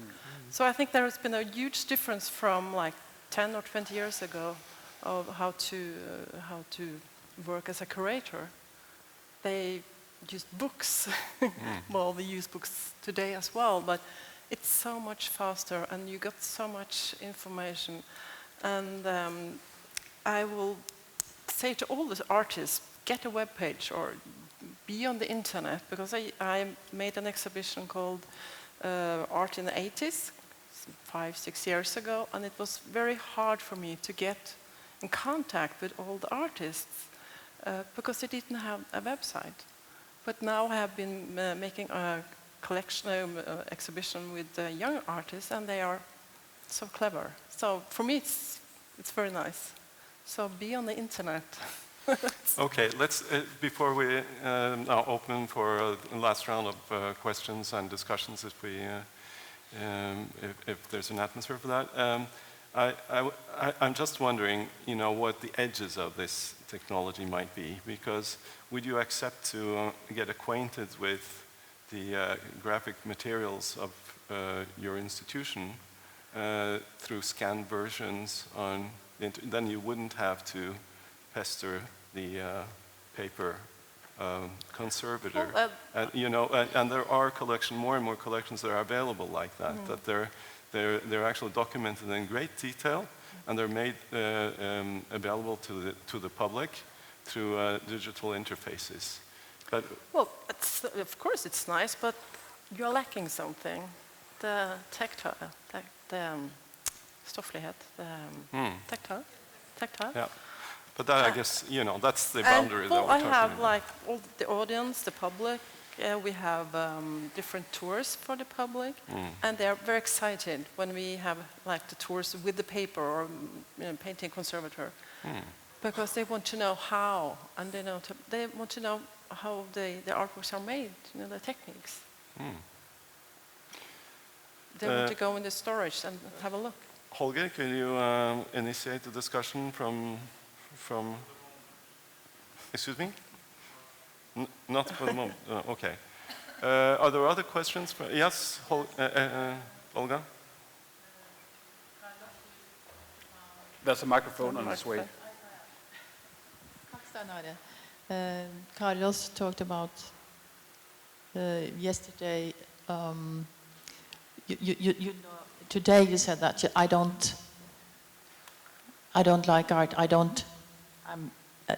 So I think there has been a huge difference from like 10 or 20 years ago of how to work as a curator. They used books. Well, we use books today as well, but it's so much faster and you got so much information. And I will say to all the artists, get a web page or be on the internet, because I made an exhibition called Art in the 80s, 5-6 years ago, and it was very hard for me to get in contact with all the artists because they didn't have a website. But now I have been making a collection exhibition with young artists, and they are so clever. So for me, it's very nice. So be on the internet. Okay, let's, before we now open for a last round of questions and discussions, if there's an atmosphere for that, I'm just wondering, what the edges of this technology might be, because would you accept to get acquainted with the graphic materials of your institution through scanned versions on the then you wouldn't have to pester the paper conservator. Well, and there are more and more collections that are available like that, that they're actually documented in great detail, and they're made available to the public through digital interfaces. But well, of course it's nice, but you're lacking something. The tactile, the stofflighet, tactile. Yeah. But that, I guess, that's the boundary that we're talking about. I have like all the audience, the public. We have different tours for the public, and they are very excited when we have like the tours with the paper or painting conservator, because they want to know how, and they want to know how the artworks are made, the techniques. They want to go in the storage and have a look. Holger, can you initiate the discussion from? Excuse me? Not for the moment. Okay. Are there other questions? Yes, Olga? There's a microphone on its way. Carlos talked about yesterday. Today you said that I don't like art.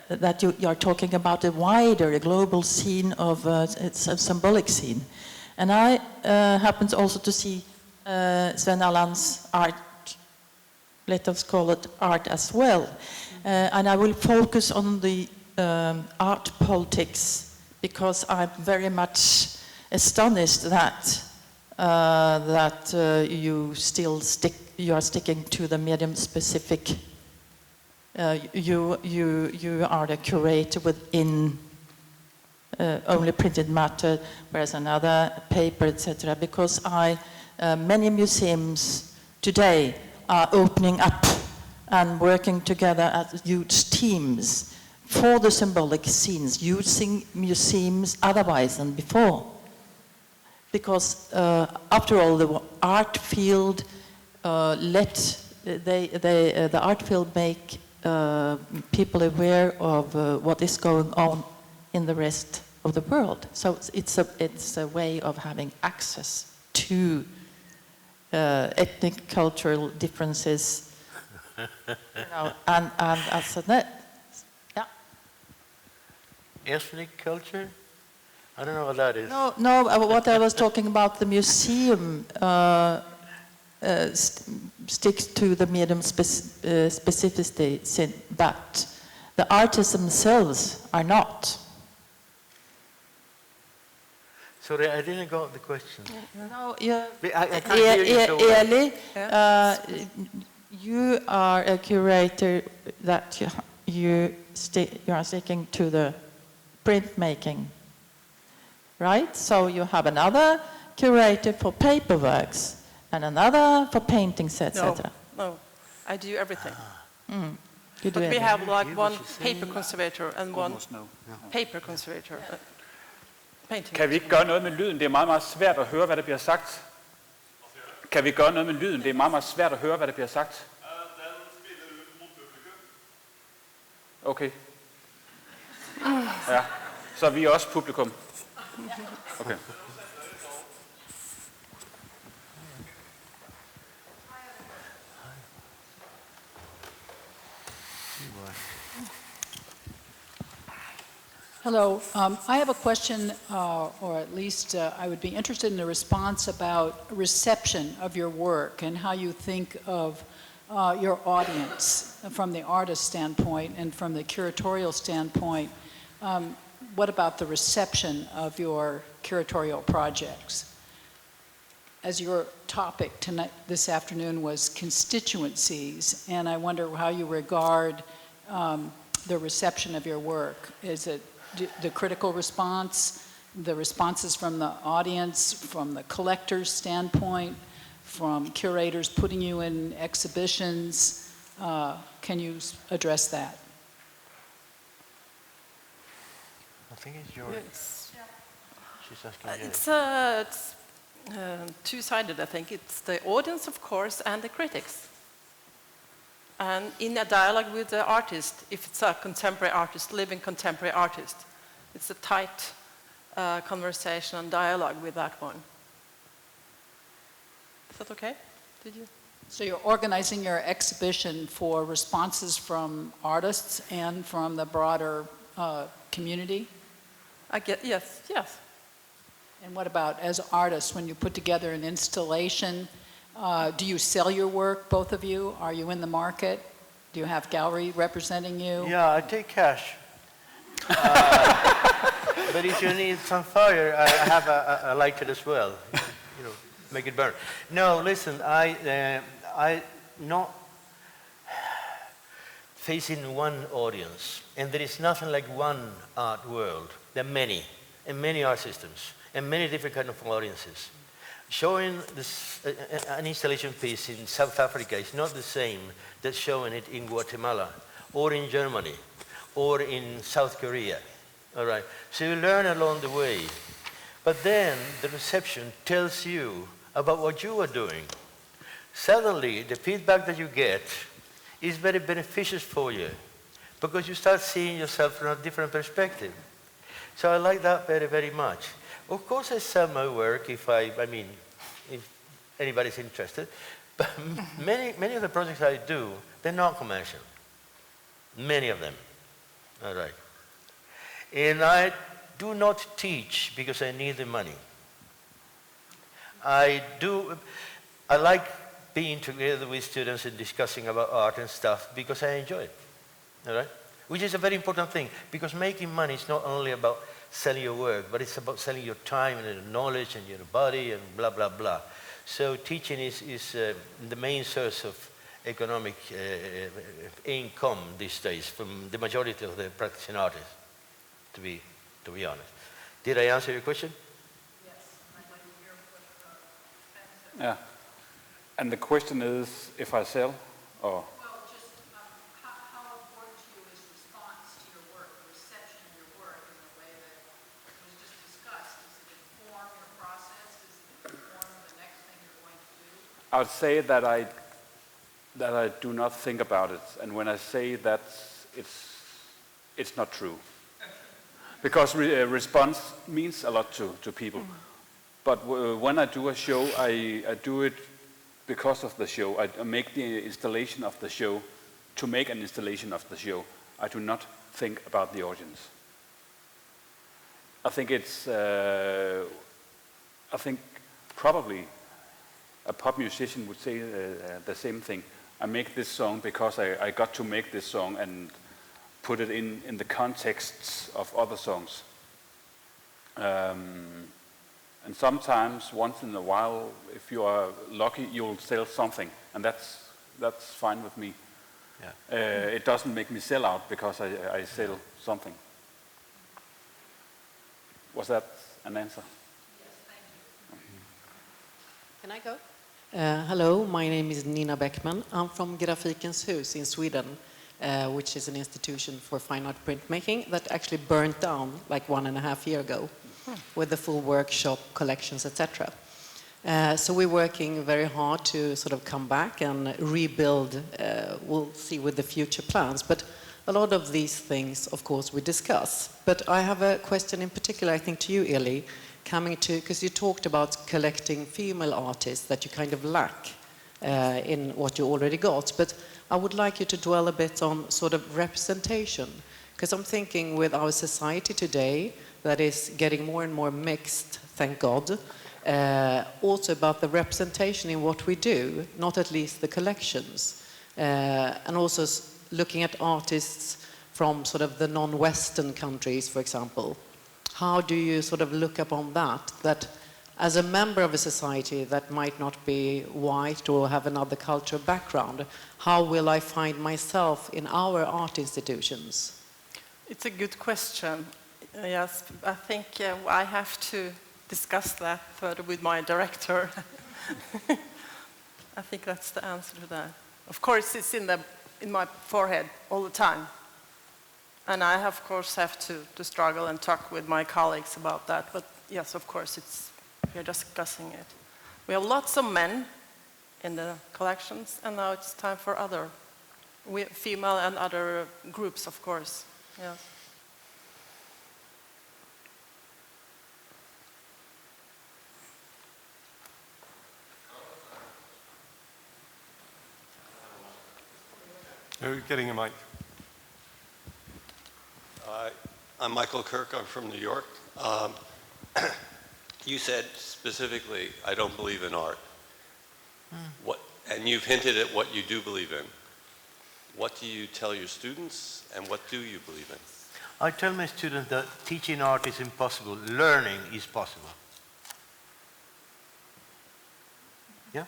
That you are talking about a wider, global scene of it's a symbolic scene, and I happen also to see Sven Allan's art. Let us call it art as well, and I will focus on the art politics, because I'm very much astonished that you still you are sticking to the medium specific. You are the curator within only printed matter, whereas another paper, etc. Because many museums today are opening up and working together as huge teams for the symbolic scenes, using museums otherwise than before. Because after all, the art field the art field make people aware of what is going on in the rest of the world. So it's a way of having access to ethnic, cultural differences, and as a net. Yeah. Ethnic culture? I don't know what that is. No, what I was talking about, the museum sticks to the medium specificity, but the artists themselves are not. Sorry, I didn't got the question. No, yeah. I can't hear you so well. Eli, you are a curator that you are sticking to the printmaking, right? So you have another curator for paperworks and another for paintings, etc. No, I do everything. You do But we everything. have like one paper conservator and one paper conservator. Painting. Kan vi ikke gøre noget med lyden? Det er meget, meget svært at høre, hvad der bliver sagt. Kan vi gøre noget med lyden? Det er meget, meget svært at høre, hvad der bliver sagt. Okay. Ja, så er vi også publikum. Okay. Hello. I have a question, or at least I would be interested in a response about reception of your work and how you think of your audience from the artist standpoint and from the curatorial standpoint. What about the reception of your curatorial projects? As your topic tonight, this afternoon was constituencies, and I wonder how you regard the reception of your work. Is it the critical response, the responses from the audience, from the collector's standpoint, from curators putting you in exhibitions? Can you address that? I think it's yours. Yes. She's asking you. It's two-sided, I think. It's the audience, of course, and the critics. And in a dialogue with the artist, if it's a contemporary artist, living contemporary artist, it's a tight conversation and dialogue with that one. Is that okay? Did you? So you're organizing your exhibition for responses from artists and from the broader community? Yes. And what about as artists, when you put together an installation, do you sell your work, both of you? Are you in the market? Do you have gallery representing you? Yeah, I take cash. But if you need some fire, I have a lighter as well. You know, make it burn. No, listen, I not facing one audience, and there is nothing like one art world. There are many, and many art systems, and many different kind of audiences. Showing this, an installation piece in South Africa is not the same as showing it in Guatemala, or in Germany, or in South Korea. All right. So you learn along the way. But then the reception tells you about what you are doing. Suddenly, the feedback that you get is very beneficial for you because you start seeing yourself from a different perspective. So I like that very, very much. Of course, I sell my work if anybody's interested. But many of the projects I do, they're not commercial. Many of them. All right. And I do not teach because I need the money. I like being together with students and discussing about art and stuff because I enjoy it. All right? Which is a very important thing because making money is not only about selling your work, but it's about selling your time and your knowledge and your body and blah, blah, blah. So teaching is the main source of economic income these days from the majority of the practicing artists, to be honest. Did I answer your question? Yes. I'd like to hear what Yeah. And the question is, if I sell, or? Well, just how important to you is response to your work, the reception of your work in the way that was just discussed? Does it inform your process? Does it inform the next thing you're going to do? I would say that I do not think about it, and when I say that, it's not true. Because response means a lot to people. But when I do a show, I do it because of the show. I make the installation of the show to make an installation of the show. I do not think about the audience. I think probably a pop musician would say the same thing. I make this song because I got to make this song and put it in the contexts of other songs. And sometimes, once in a while, if you are lucky, you'll sell something, and that's fine with me. Yeah. It doesn't make me sell out because I sell something. Was that an answer? Yes, thank you. Can I go? Hello, my name is Nina Beckman. I'm from Grafikens Hus in Sweden, which is an institution for fine art printmaking that actually burnt down like 1.5 years ago with the full workshop, collections, etc. So we're working very hard to sort of come back and rebuild, we'll see with the future plans. But a lot of these things, of course, we discuss. But I have a question in particular, I think, to you, Eli, coming to, because you talked about collecting female artists that you kind of lack in what you already got. But I would like you to dwell a bit on sort of representation. Because I'm thinking with our society today, that is getting more and more mixed, thank God, also about the representation in what we do, not at least the collections, and also looking at artists from sort of the non-Western countries, for example. How do you sort of look upon that as a member of a society that might not be white or have another cultural background, how will I find myself in our art institutions? It's a good question. Yes, I think I have to discuss that further with my director. I think that's the answer to that. Of course, it's in my forehead all the time. And I, of course, have to struggle and talk with my colleagues about that. But yes, of course, we're discussing it. We have lots of men in the collections, and now it's time for other female and other groups, of course. Yes. Are you getting a mic? I'm Michael Kirk. I'm from New York. You said specifically, I don't believe in art. And you've hinted at what you do believe in. What do you tell your students, and what do you believe in? I tell my students that teaching art is impossible. Learning is possible. Yeah,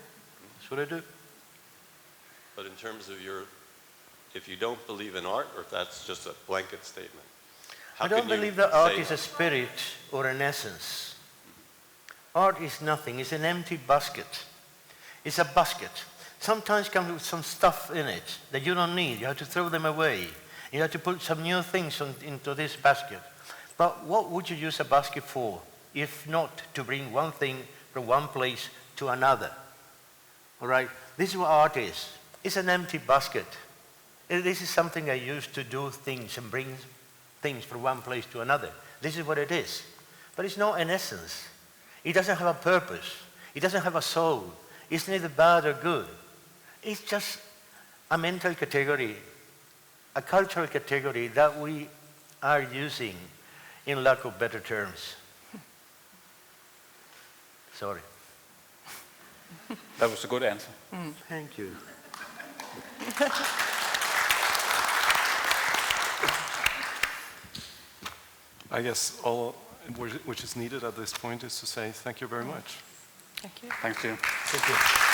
that's what I do. But in terms of if you don't believe in art, or if that's just a blanket statement, I don't believe that art is a spirit or an essence. Art is nothing. It's an empty basket. It's a basket. Sometimes comes with some stuff in it that you don't need. You have to throw them away. You have to put some new things into this basket. But what would you use a basket for, if not to bring one thing from one place to another? All right? This is what art is. It's an empty basket. This is something I use to do things and bring things from one place to another. This is what it is. But it's not an essence. It doesn't have a purpose. It doesn't have a soul. It's neither bad or good. It's just a mental category, a cultural category that we are using in lack of better terms. Sorry. That was a good answer. Thank you. I guess all which is needed at this point is to say thank you very much. Thank you. Thank you. Thank you.